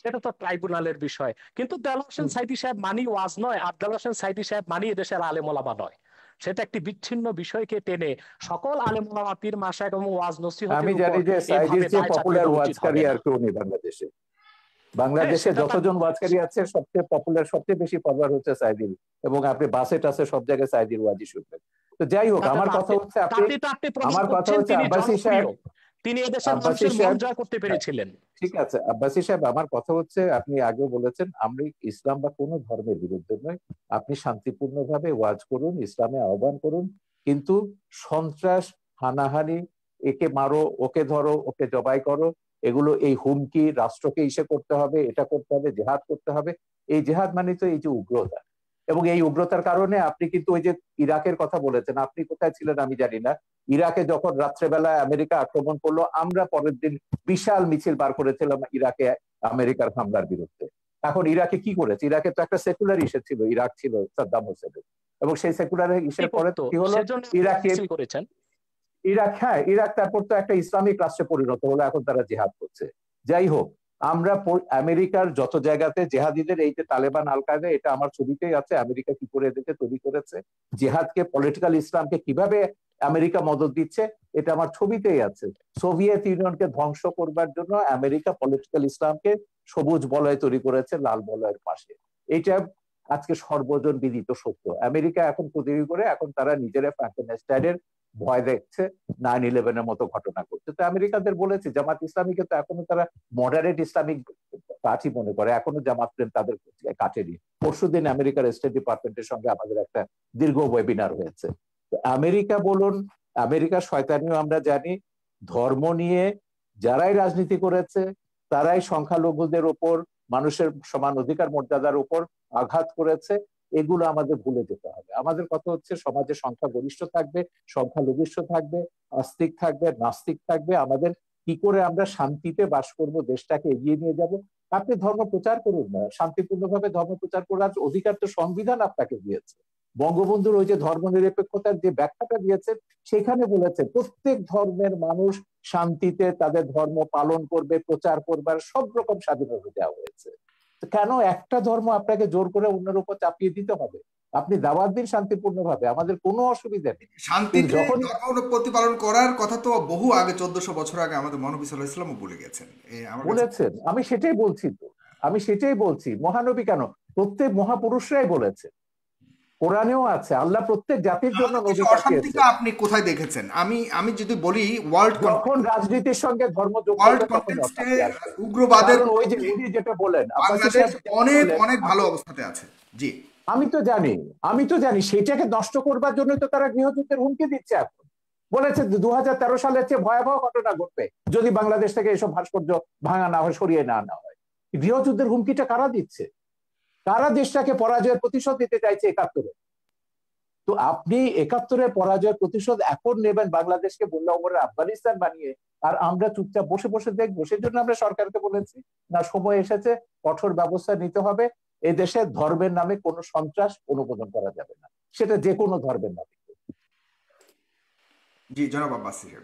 C: সেটা তো ট্রাইব্যুনালের বিষয়। কিন্তু দেলোয়ার হোসেন সাইদি সাহেব মানি ওয়াজ নয়, আর দেলোয়ার হোসেন সাইদি সাহেব মানি এদেশের আলেম ওলামা নয়। সেটা একটি বিচ্ছিন্ন বিষয়কে টেনে সকল আলেম ওলামা, পীর মাশায়েখ এবং ওয়াজ
B: আমি
C: নসিহতের উপর
B: জানি যে সাইদির
C: এইভাবে
B: চেয়ে
C: দায় চাপিয়ে
B: পপুলার
C: দেওয়া উচিত
B: ওয়াজকারী
C: হবে না।
B: আর কেউ নেই বাংলাদেশে।
C: হ্যাঁ,
B: বাংলাদেশে
C: সেটা তার
B: যতজন ওয়াজকারী আছে সবচেয়ে পপুলার, সবচেয়ে বেশি ফলোয়ার হচ্ছে সাইদির, এবং আপনি বাসে টাসে সব জায়গায় সাইদির ওয়াজই শুনবেন। তো যাই হোক,
C: তাতে
B: আমার
C: তো
B: কথা
C: আপনি
B: হচ্ছে,
C: তাতে তো আপনি প্রমাণ
B: আমার কথা
C: করছেন
B: হচ্ছে
C: তিনি
B: আব্বাসী সাহেব,
C: জনপ্রিয়, তিনি এদেশের
B: আব্বাসী
C: মানুষের মন
B: সাহেব,
C: জয় করতে পেরেছিলেন।
B: ঠিক আছে আব্বাসী সাহেব, আমার কথা হচ্ছে, আপনি আগেও বলেছেন আমি ইসলাম বা কোনো ধর্মের বিরুদ্ধে নয়, আপনি শান্তিপূর্ণভাবে ওয়াজ করুন, ইসলামে আহ্বান করুন, কিন্তু সন্ত্রাস, হানাহানি, একে মারো, ওকে ধরো, ওকে জবাই করো, এগুলো, এই হুমকি, রাষ্ট্রকে ইসে করতে হবে, এটা করতে হবে, জেহাদ করতে হবে, এই জেহাদ মানে তো এই যে উগ্রতা, এবং এই উগ্রতার কারণে আপনি কিন্তু ওই যে ইরাকের কথা বলেছেন, আপনি কোথায় ছিলেন আমি জানি না, ইরাকে যখন রাত্রেবেলায় আমেরিকা আক্রমণ করলো, আমরা পরের দিন বিশাল মিছিল বার করেছিলাম ইরাকে আমেরিকার হামলার বিরুদ্ধে। এখন ইরাকে কি করেছে? ইরাকে তো একটা সেকুলার ইস্যু ছিল, ইরাক ছিল সাদ্দাম হোসেনের, এবং সেই সেকুলার
C: কি
B: ইস্যুর পরে
C: করতো
B: কি হলো,
C: সেজন্য
B: ইরাকে,
C: মিছিল করেছেন।
B: হ্যাঁ, ইরাক তারপর তো একটা ইসলামিক রাষ্ট্রে পরিণত হলো, এখন তারা জেহাদ করছে। যাই হোক, আমরা আমেরিকার যত জায়গাতে জেহাদিদের, এই যে তালেবান, আল কায়দা, এটা আমার ছবিতেই আছে, আমেরিকা কি করে এদেরকে তৈরি করেছে, জেহাদকে, পলিটিক্যাল ইসলামকে কিভাবে আমেরিকা মদদ দিচ্ছে, এটা আমার ছবিতেই আছে। সোভিয়েত ইউনিয়নকে ধ্বংস করবার জন্য আমেরিকা পলিটিক্যাল ইসলামকে সবুজ বলয় তৈরি করেছে লাল বলয়ের পাশে। এটা আজকে সর্বজন বিদিত সত্য। আমেরিকা এখন তৈরি করে, এখন তারা নিজেরা ফ্রাঙ্কেনস্টাইনের ভয় দেখছে, 9/11-এর মতো ঘটনা করছে। তো আমেরিকাদের বলেছে, জামাত ইসলামীকে তো এখনো তারা মডারেট ইসলামিক পার্টি মনে করে, এখনো জামাত প্রেম তাদের কাটেনি। পরশুদিন আমেরিকার স্টেট ডিপার্টমেন্টের সঙ্গে আমাদের একটা দীর্ঘ ওয়েবিনার হয়েছে। তো আমেরিকা বলুন, আমেরিকার শয়তানিও আমরা জানি, ধর্ম নিয়ে যারাই রাজনীতি করেছে তারাই সংখ্যালঘুদের উপর, মানুষের সমান অধিকার মর্যাদার উপর আঘাত করেছে। এগুলো আমাদের ভুলে যেতে হবে। আমাদের কথা হচ্ছে, সমাজে সংখ্যাগরিষ্ঠ থাকবে, সংখ্যালঘিষ্ঠ থাকবে, আস্তিক থাকবে, নাস্তিক থাকবে, আমাদের কি করে আমরা শান্তিতে বাস করব, দেশটাকে এগিয়ে নিয়ে যাব। আপনি ধর্ম প্রচার করুন না, শান্তিপূর্ণভাবে ধর্ম প্রচার করার অধিকার তো সংবিধান আপনাকে দিয়েছে। বঙ্গবন্ধুর ওই যে ধর্মনিরপেক্ষতার যে ব্যাখ্যাটা দিয়েছেন, সেখানে বলেছে প্রত্যেক ধর্মের মানুষ শান্তিতে তাদের ধর্ম পালন করবে, প্রচার করবার সব রকম স্বাধীনতা দেওয়া হয়েছে। কেন একটা ধর্ম আপনাকে জোর করে অন্যের উপর চাপিয়ে দিতে হবে? আপনি দাওয়াত দিন শান্তিপূর্ণভাবে, আমাদের কোনো অসুবিধা নেই। কিন্তু
A: শান্তিতে
B: যখন
A: ধর্ম প্রতিপালন করার কথা তো বহু আগে, 1400 বছর আগে আমাদের মহানবী সাল্লাল্লাহু আলাইহি ওয়াসাল্লামও বলে গেছেন। আমার কাছে
B: বলেছেন, আমি সেটাই বলছি, তো আমি সেটাই বলছি, মহানবী কেন, প্রত্যেক মহাপুরুষরাই বলেছে। কোরআনেও আছে, আল্লাহ প্রত্যেক জাতির জন্য
A: আমাদের
B: নবী
A: দেশে
B: পাঠিয়েছে।
A: অশান্তিটা আপনি কোথায় দেখেছেন? আমি যদি বলি
B: যখন রাজনীতির সঙ্গে ধর্ম যোগ
A: ওয়ার্ল্ড
B: করবে তখন
A: কনটেক্সটে
B: অশান্তি আসবে।
A: উগ্রবাদের
B: কারণ ওই যে উনি যেটা বলেন, আব্বাসী
A: বাংলাদেশ
B: সাহেব যেটা
A: অনেক
B: বললেন,
A: অনেক ভালো অবস্থাতে আছে। জি,
B: আমি তো জানি সেইটাকে নষ্ট করবার জন্য তো তারা গৃহযুদ্ধের হুমকি দিচ্ছে। এখন বলেছে 2013 সালের চেয়ে ভয়াবহ ঘটনা ঘটবে যদি বাংলাদেশ থেকে এসব ভাস্কর্য ভাঙা না হয়, সরিয়ে না নেওয়া হয়। গৃহযুদ্ধের হুমকিটা কারা দিচ্ছে? কারা দেশটাকে পরাজয়ের প্রতিশোধ দিতে চাইছে 71-এ? তো আপনি 71-এর পরাজয়ের প্রতিশোধ এখন নেবেন বাংলাদেশকে বললে ওমরে আফগানিস্তান বানিয়ে, আর আমরা চুপচাপ বসে বসে দেখবো? সেজন্য আমরা সরকারকে বলেছি না, সময় এসেছে, কঠোর ব্যবস্থা নিতে হবে। এই দেশে ধর্মের নামে কোনো সন্ত্রাস অনুমোদন করা যাবে না, সেটা যে কোনো ধর্মের নামে।
A: জি জনাব আব্বাস সাহেব।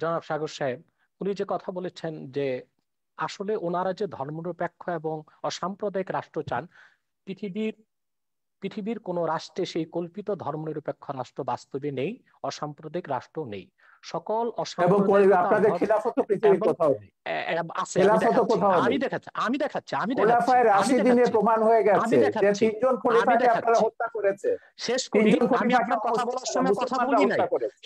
C: জনাব সাগর সাহেব, উনি যে কথা বলেছেন যে আসলে ওনারা যে ধর্মনিরপেক্ষ এবং অসাম্প্রদায়িক রাষ্ট্র চান, পৃথিবীর পৃথিবীর কোন রাষ্ট্রে সেই কল্পিত ধর্মনিরপেক্ষ রাষ্ট্র বাস্তবে নেই, অসাম্প্রদায়িক রাষ্ট্র নেই। সকল
B: এবং
C: অসাম্প্রদায়িকতা
B: আপনাদের খিলাফত পৃথিবীর
C: এবং
B: কোথাও নেই,
C: আছে।
B: খেলাফত কোথাও নেই। খোলাফায় রাশিদিনে প্রমাণ হয়ে গেছে যে 3 জন খলিফাকে আপনারা হত্যা করেছে।
C: শেষ করি,
B: 3 জন
C: আমি
B: খলিফাকে
C: আপনার কথা বলার সময় কথা
B: মুসলমানরা
C: বলি নাই,
B: হত্যা করেছে।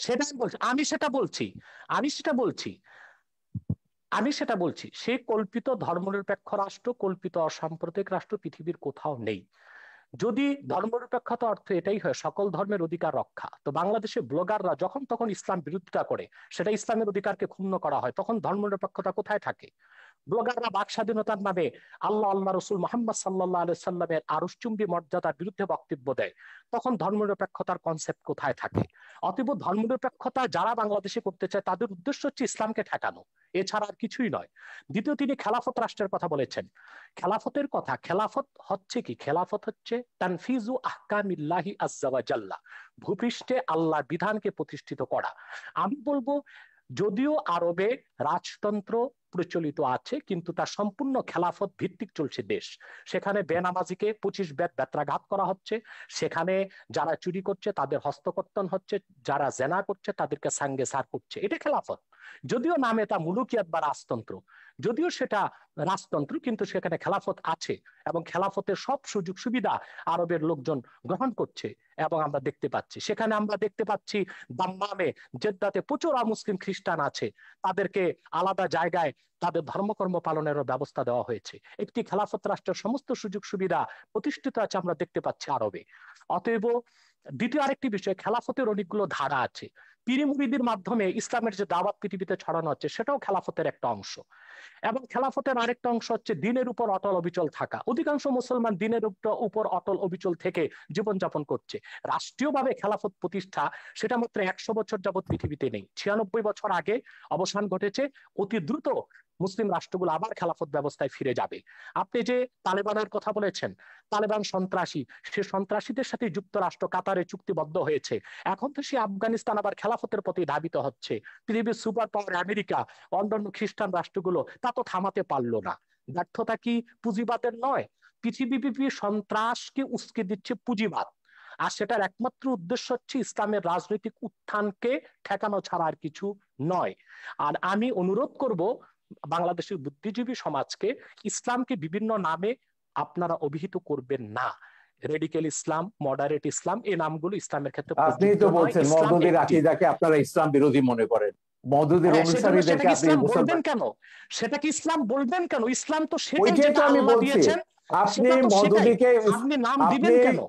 C: আমি সেটা বলছি সেই কল্পিত ধর্মনিরপেক্ষ রাষ্ট্র, কল্পিত অসাম্প্রদায়িক রাষ্ট্র পৃথিবীর কোথাও নেই। যদি ধর্মনিরপেক্ষতা অর্থ এটাই হয় সকল ধর্মের অধিকার রক্ষা, তো বাংলাদেশে ব্লগাররা যখন তখন ইসলাম বিরোধিতা করে, সেটা ইসলামের অধিকারকে ক্ষুণ্ণ করা হয়, তখন ধর্মনিরপেক্ষতা কোথায় থাকে? ব্লগাররা বাক স্বাধীনতার নামে আল্লাহ রসুল মোহাম্মদ সাল্লাহ আলাইহি সাল্লামের আরশচুম্বী মর্যাদার বিরুদ্ধে বক্তব্য দেয়, তখন ধর্মনিরপেক্ষতার কনসেপ্ট কোথায় থাকে? অতএব ধর্মনিরপেক্ষতা যারা বাংলাদেশে করতে চায় তাদের উদ্দেশ্য হচ্ছে ইসলামকে ঠেকানো, এছাড়া আর কিছুই নয়। দ্বিতীয়, তিনি খেলাফত রাষ্ট্রের কথা বলেছেন। খেলাফতের কথা, খেলাফত হচ্ছে কি? খেলাফত হচ্ছে তানফিজু আহকামিল্লাহি আজ্জা ওয়া জাল্লা, ভূপৃষ্ঠে আল্লাহর বিধানকে প্রতিষ্ঠিত করা। আমি বলবো যদিও আরবে রাজতন্ত্র প্রচলিত আছে, কিন্তু তা সম্পূর্ণ খেলাফত ভিত্তিক চলছে দেশ। সেখানে বেনামাজিকে 25 বেত্রাঘাত করা হচ্ছে, সেখানে যারা চুরি করছে তাদের হস্তকর্তন হচ্ছে, যারা জেনা করছে তাদেরকে সাঙ্গে সার করছে। এটা খেলাফত। যদিও নামে তা মুলুকিয়াত বা রাজতন্ত্র, যদিও সেটা রাজতন্ত্র, কিন্তু সেখানে খেলাফত আছে এবং খেলাফতের সব সুযোগ সুবিধা আরবের লোকজন গ্রহণ করছে। এবং আমরা দেখতে পাচ্ছি, সেখানে আমরা দেখতে পাচ্ছি দাম্মামে, জেদ্দাতে প্রচুর মুসলিম খ্রিস্টান আছে, তাদেরকে আলাদা জায়গায় তাদের ধর্মকর্ম পালনের ব্যবস্থা দেওয়া হয়েছে। একটি খেলাফত রাষ্ট্রের সমস্ত সুযোগ সুবিধা প্রতিষ্ঠিত আছে আমরা দেখতে পাচ্ছি আরবে। অতএব দ্বিতীয় আরেকটি বিষয়, খেলাফতের অনেকগুলো ধারা আছে। পীর মুরিদির মাধ্যমে ইসলামের যে দাওয়াত পৃথিবীতে ছড়ানো হচ্ছে, সেটাও খেলাফতের একটা অংশ। এবং খেলাফতের আরেকটা অংশ হচ্ছে দিনের উপর অটল অবিচল থাকা। অধিকাংশ মুসলমান দিনের উপর অটল অবিচল থেকে জীবনযাপন করছে। রাষ্ট্রীয়ভাবে খেলাফত প্রতিষ্ঠা, সেটা মাত্র 100 বছর যাবৎ পৃথিবীতে নেই। 96 বছর আগে অবসান ঘটেছে। অতি দ্রুত মুসলিম রাষ্ট্রগুলো আবার খেলাফত ব্যবস্থায় ফিরে যাবে। আপনি যে তালেবানের কথা বলেছেন, তালেবান সন্ত্রাসী, সে সন্ত্রাসীদের সাথে যুক্তরাষ্ট্র কাতারে চুক্তিবদ্ধ হয়েছে। এখন তো সে আফগানিস্তান আবার খেলাফতের প্রতি ধাবিত হচ্ছে। পৃথিবীর সুপার পাওয়ার আমেরিকা, অন্যান্য খ্রিস্টান রাষ্ট্রগুলো তা তো থামাতে পারলো না। ব্যর্থতা কি পুঁজিবাদের নয়? পৃথিবীব্যাপী সন্ত্রাসকে উস্কে দিচ্ছে পুঁজিবাদ, আর সেটার একমাত্র উদ্দেশ্য হচ্ছে ইসলামের রাজনৈতিক উত্থানকে ঠেকানো ছাড়া আর কিছু নয়। আর আমি অনুরোধ করব বাংলাদেশের বুদ্ধিজীবী সমাজকে, ইসলামকে বিভিন্ন নামে আপনারা অভিহিত করবেন না। রেডিক্যাল ইসলাম, মডারেট ইসলাম, এই নামগুলো ইসলামের ক্ষেত্রে
B: আপনি
C: প্রযোজ্য
B: তো
C: নয়।
B: বলছেন
C: ইসলাম
B: মওদুদির
C: একটি।
B: আকীদাকে আপনারা ইসলাম বিরোধী মনে করেন। মওদুদির অনুসারীদেরকে আপনি
C: বলবেন কেন? সেটা কি ইসলাম বলবেন কেন? ইসলাম তো সেটাই
B: ওইটাই
C: যেটা
B: তো আমি
C: আল্লাহ
B: বলছি।
C: দিয়েছেন,
B: আপনি
C: সেটা তো সেটাই।
B: মওদুদিকে
C: আপনি নাম দিবেন
B: আপনি
C: কেন?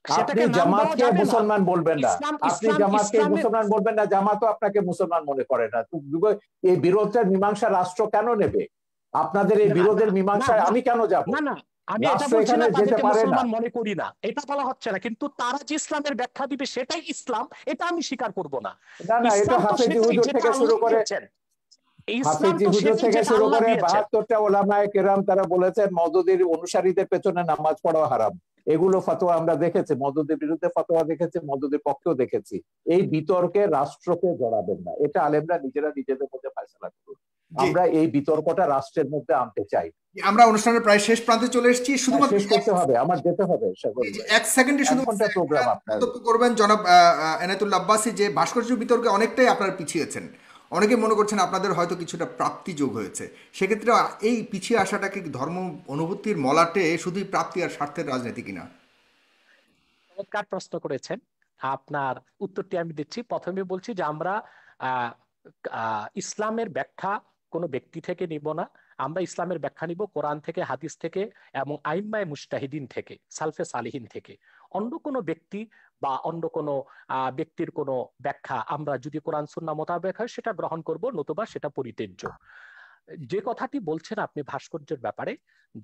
B: আপনি
C: সেটাকে নাম দেওয়া
B: জামাতকে
C: যাবে না।
B: মুসলমান বলবেন না,
C: ইসলাম
B: আপনি
C: ইসলাম
B: জামাতকে
C: ইসলামের
B: মুসলমান বলবেন না, জামাতও আপনাকে মুসলমান মনে করে না। এই বিরোধের মীমাংসা রাষ্ট্র কেন নেবে? আপনাদের এই বিরোধের মীমাংসায় আমি কেন যাব?
C: না না, আমি এটা
B: রাষ্ট্র
C: বলছি
B: এখানে
C: না
B: যেতে
C: তাদেরকে
B: পারে না।
C: মুসলমান মনে করি না, এটা বলা হচ্ছে না, কিন্তু তারা যে ইসলামের ব্যাখ্যা দিবে সেটাই ইসলাম, এটা আমি স্বীকার করব না।
B: না না, এটা
C: ইসলাম তো
B: হাফেজি
C: সেটাই
B: হুজুর
C: যেটা
B: থেকে শুরু
C: আল্লাহ
B: করে,
C: দিয়েছেন। ইসলাম
B: হাফেজি
C: তো
B: হুজুর
C: সেটাই
B: থেকে
C: যেটা
B: শুরু
C: আল্লাহ
B: করে
C: দিয়েছেন।
B: 72টা ওলামায়ে কেরাম তারা বলেছেন মওদুদির অনুসারীদের পেছনে নামাজ পড়া হারাম। এগুলো ফতোয়া আমরা দেখেছি, মওদুদির বিরুদ্ধে ফতোয়া দেখেছি, মওদুদির পক্ষেও দেখেছি। এই বিতর্কে রাষ্ট্রকে জড়াবেন না, এটা আলেমরা নিজেরা নিজেদের মধ্যে ফয়সালা করুন। আমরা এই বিতর্কটা রাষ্ট্রের মধ্যে আনতে চাই।
A: আমরা অনুষ্ঠানের প্রায় শেষ প্রান্তে চলে এসেছি। শুধুমাত্র
B: শেষ করতে হবে, আমার যেতে হবে।
A: এক সেকেন্ডে শুধু
B: 1 ঘন্টা প্রোগ্রাম আপনার।
A: মন্তব্য করবেন জনাব এনায়েতুল্লাহ আব্বাসী, যে ভাস্কর্য বিতর্কে অনেকটাই আপনারা পিছিয়েছেন। অনেকে মনে করছেন আপনাদের হয়তো কিছুটা প্রাপ্তি যোগ হয়েছে। সেক্ষেত্রে এই পিছিয়ে আসাটাকে ধর্ম অনুভূতির মলাটে শুধুই প্রাপ্তি আর স্বার্থের রাজনীতি কিনা?
C: চমৎকার প্রশ্ন করেছেন। আপনার উত্তরটি আমি দিচ্ছি। প্রথমে বলছি যে আমরা আহ, ইসলামের ব্যাখ্যা কোনো ব্যক্তি থেকে নিব না। আমরা ইসলামের ব্যাখ্যা নিব কোরআন থেকে, হাদিস থেকে এবং আইম্মায়ে মুজতাহিদিন থেকে, সালফে সালিহিন থেকে। অন্য কোনো ব্যক্তি বা অন্য কোনো ব্যক্তির কোনো ব্যাখ্যা আমরা যদি কোরআন সুন্নাহ মোতাবেক হয় সেটা গ্রহণ করব, নতুবা সেটা পরিত্যাজ্য। যে কথাটি বলছেন আপনি ভাস্কর্যের ব্যাপারে,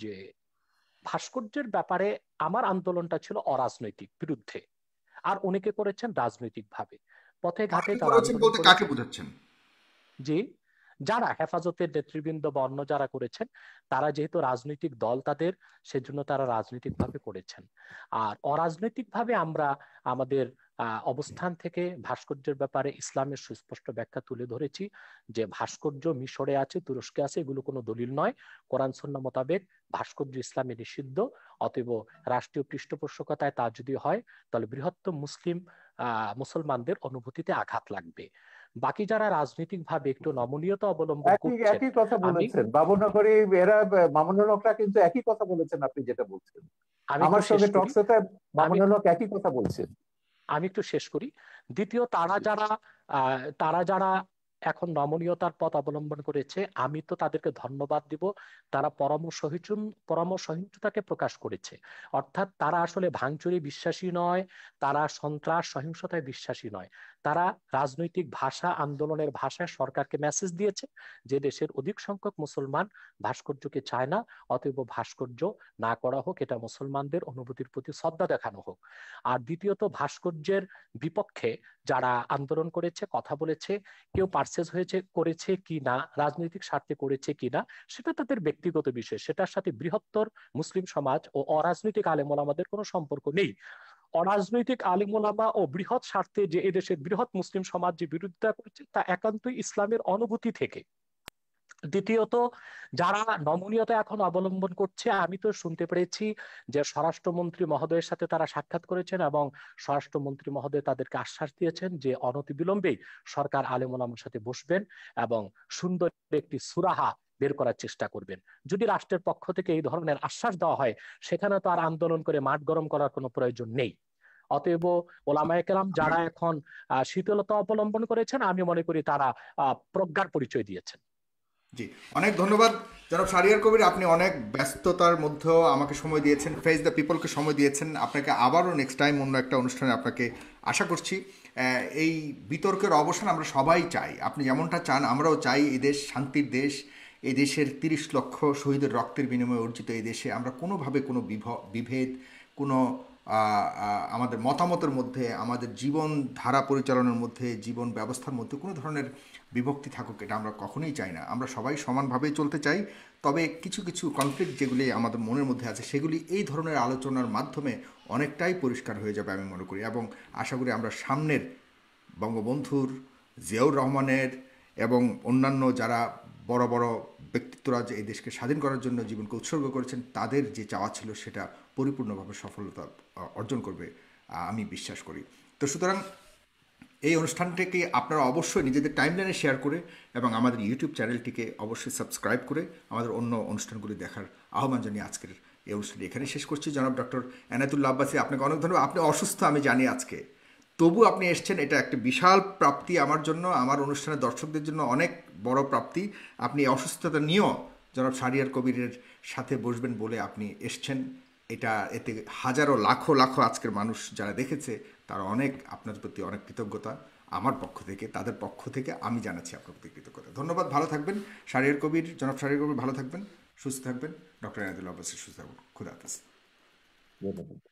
C: যে ভাস্কর্যের ব্যাপারে আমার আন্দোলনটা ছিল অরাজনৈতিক বিরুদ্ধে, আর অনেকে করেছেন রাজনৈতিক ভাবে। পথে ঘাটে
A: অনেকে
C: যারা
A: করেছেন
C: আন্দোলন
A: বলতে কাকে
C: করেছেন,
A: বোঝাচ্ছেন?
C: যে যারা হেফাজতের নেতৃবৃন্দ বা অন্য যারা করেছেন, তারা যেহেতু রাজনৈতিক দল তাদের, সেজন্য তারা রাজনৈতিক ভাবে করেছেন। আর অরাজনৈতিক ভাবে আমরা আমাদের অবস্থান থেকে ভাস্কর্যের ব্যাপারে ইসলামের সুস্পষ্ট ব্যাখ্যা তুলে ধরেছি, যে ভাস্কর্য মিশরে আছে, তুরস্কে আছে, এগুলো কোনো দলিল নয়। কোরআন সুন্নাহ মোতাবেক ভাস্কর্য ইসলামে নিষিদ্ধ। অতএব রাষ্ট্রীয় পৃষ্ঠপোষকতায় তা যদি হয়, তাহলে বৃহত্তম মুসলমানদের অনুভূতিতে আঘাত লাগবে। বাকি যারা রাজনৈতিক ভাবে একটু নমনীয়তা অবলম্বন
B: একই
C: করছেন,
B: একই কথা
C: আমি
B: বলেছেন বাবুনগরী, এরা মামুনুল হকরা কিন্তু একই কথা বলেছেন আপনি যেটা বলছেন।
C: আমি একটু
B: আমার
C: শেষ
B: সঙ্গে
C: করি।
B: টকশোতে
C: আমি
B: মামুনুল হক একই কথা বলছেন।
C: আমি একটু শেষ করি। দ্বিতীয়, তারা যারা এখন নমনীয়তার পথ অবলম্বন করেছে, আমি তো তাদেরকে ধন্যবাদ দিব। তারা পরমসহিষ্ণুতাকে প্রকাশ করেছে। অর্থাৎ তারা আসলে ভাঙচুরে বিশ্বাসী নয়, তারা সন্ত্রাস সহিংসতায় বিশ্বাসী নয়। তারা রাজনৈতিক ভাষা, আন্দোলনের ভাষায় সরকারকে মেসেজ দিয়েছে যে দেশের অধিক সংখ্যক মুসলমান ভাস্কর্যকে চায় না, অতএব ভাস্কর্য না করা হোক, এটা মুসলমানদের অনুভূতির প্রতি শ্রদ্ধা দেখানো হোক। আর দ্বিতীয়ত, ভাস্কর্যের বিপক্ষে যারা আন্দোলন করেছে, কথা বলেছে, কেউ পারচেজ করেছে কি না, রাজনৈতিক স্বার্থে করেছে কি না, সেটা তাদের ব্যক্তিগত বিষয়। সেটার সাথে বৃহত্তর মুসলিম সমাজ ও অরাজনৈতিক আলেম ওলামাদের কোনো সম্পর্ক নেই। অরাজনৈতিক আলেম ওলামা ও বৃহৎ স্বার্থে যে এদেশের বৃহৎ মুসলিম সমাজ যে বিরোধিতা করছে, তা একান্তই ইসলামের অনুভূতি থেকে। দ্বিতীয়ত, যারা নমনীয়তা এখন অবলম্বন করছে, আমি তো শুনতে পেরেছি যে স্বরাষ্ট্রমন্ত্রী মহোদয়ের সাথে তারা সাক্ষাৎ করেছেন এবং স্বরাষ্ট্রমন্ত্রী মহোদয় তাদেরকে আশ্বাস দিয়েছেন যে অনতিবিলম্বেই সরকার আলেম ওলামার সাথে বসবেন এবং সুন্দর একটি সুরাহা বের করার চেষ্টা করবেন। যদি রাষ্ট্রের পক্ষ থেকে এই ধরনের আশ্বাস দেওয়া হয়, সেখানে তো আর আন্দোলন করে মাঠ গরম করার কোনো প্রয়োজন নেই। অতএব ওলামায়ে কেরাম যারা এখন শীতলতা অবলম্বন করেছেন, আমি মনে করি তারা প্রজ্ঞার পরিচয় দিয়েছেন।
A: জি, অনেক ধন্যবাদ জনাব শাহরিয়ার কবির। আপনি অনেক ব্যস্ততার মধ্যেও আমাকে সময় দিয়েছেন, ফেস দ্য পিপলকে সময় দিয়েছেন। আপনাকে আবারও নেক্সট টাইম অন্য একটা অনুষ্ঠানে আপনাকে আশা করছি। এই বিতর্কের অবসান আমরা সবাই চাই, আপনি যেমনটা চান আমরাও চাই। এই দেশ শান্তির দেশ, এই দেশের 30 লক্ষ শহীদের রক্তের বিনিময়ে অর্জিত এই দেশে আমরা কোনোভাবে কোনো বিভেদ, কোনো আমাদের মতামতের মধ্যে, আমাদের জীবন ধারা পরিচালনার মধ্যে, জীবন ব্যবস্থার মধ্যে কোনো ধরনের বিভক্তি থাকুক, এটা আমরা কখনোই চাই না। আমরা সবাই সমানভাবেই চলতে চাই। তবে কিছু কিছু কনফ্লিক্ট যেগুলি আমাদের মনের মধ্যে আছে, সেগুলি এই ধরনের আলোচনার মাধ্যমে অনেকটাই পরিষ্কার হয়ে যাবে আমি মনে করি। এবং আশা করি আমরা সামনের বঙ্গবন্ধুর, জিয়াউর রহমানের এবং অন্যান্য যারা বড় বড় ব্যক্তিত্বরা যে এই দেশকে স্বাধীন করার জন্য জীবনকে উৎসর্গ করেছেন, তাদের যে চাওয়া ছিল সেটা পরিপূর্ণভাবে সফলতা অর্জন করবে আমি বিশ্বাস করি। তো সুতরাং এই অনুষ্ঠানটিকে আপনারা অবশ্যই নিজেদের টাইমলাইনে শেয়ার করে এবং আমাদের ইউটিউব চ্যানেলটিকে অবশ্যই সাবস্ক্রাইব করে আমাদের অন্য অনুষ্ঠানগুলি দেখার আহ্বান জানিয়ে আজকের এই অনুষ্ঠানটি এখানে শেষ করছি। জনাব ডক্টর এনায়েতুল্লাহ আব্বাসী, আপনাকে অনেক ধন্যবাদ। আপনি অসুস্থ আমি জানি আজকে, তবু আপনি এসছেন, এটা একটা বিশাল প্রাপ্তি আমার জন্য, আমার অনুষ্ঠানের দর্শকদের জন্য অনেক বড় প্রাপ্তি। আপনি অসুস্থতা নিয়েও জনাব শাহরিয়ার কবিরের সাথে বসবেন বলে আপনি এসছেন। এতে হাজারো লাখো লাখো আজকের মানুষ যারা দেখেছে, তারা অনেক আপনার প্রতি অনেক কৃতজ্ঞতা আমার পক্ষ থেকে, তাদের পক্ষ থেকে আমি জানাচ্ছি আপনার প্রতি কৃতজ্ঞতা। ধন্যবাদ, ভালো থাকবেন। জনাব শাহরিয়ার কবির ভালো থাকবেন, সুস্থ থাকবেন। ডক্টর এনায়েতুল্লাহ আব্বাসী সুস্থ থাকবেন। খুদা হাফেজ।
B: ধন্যবাদ।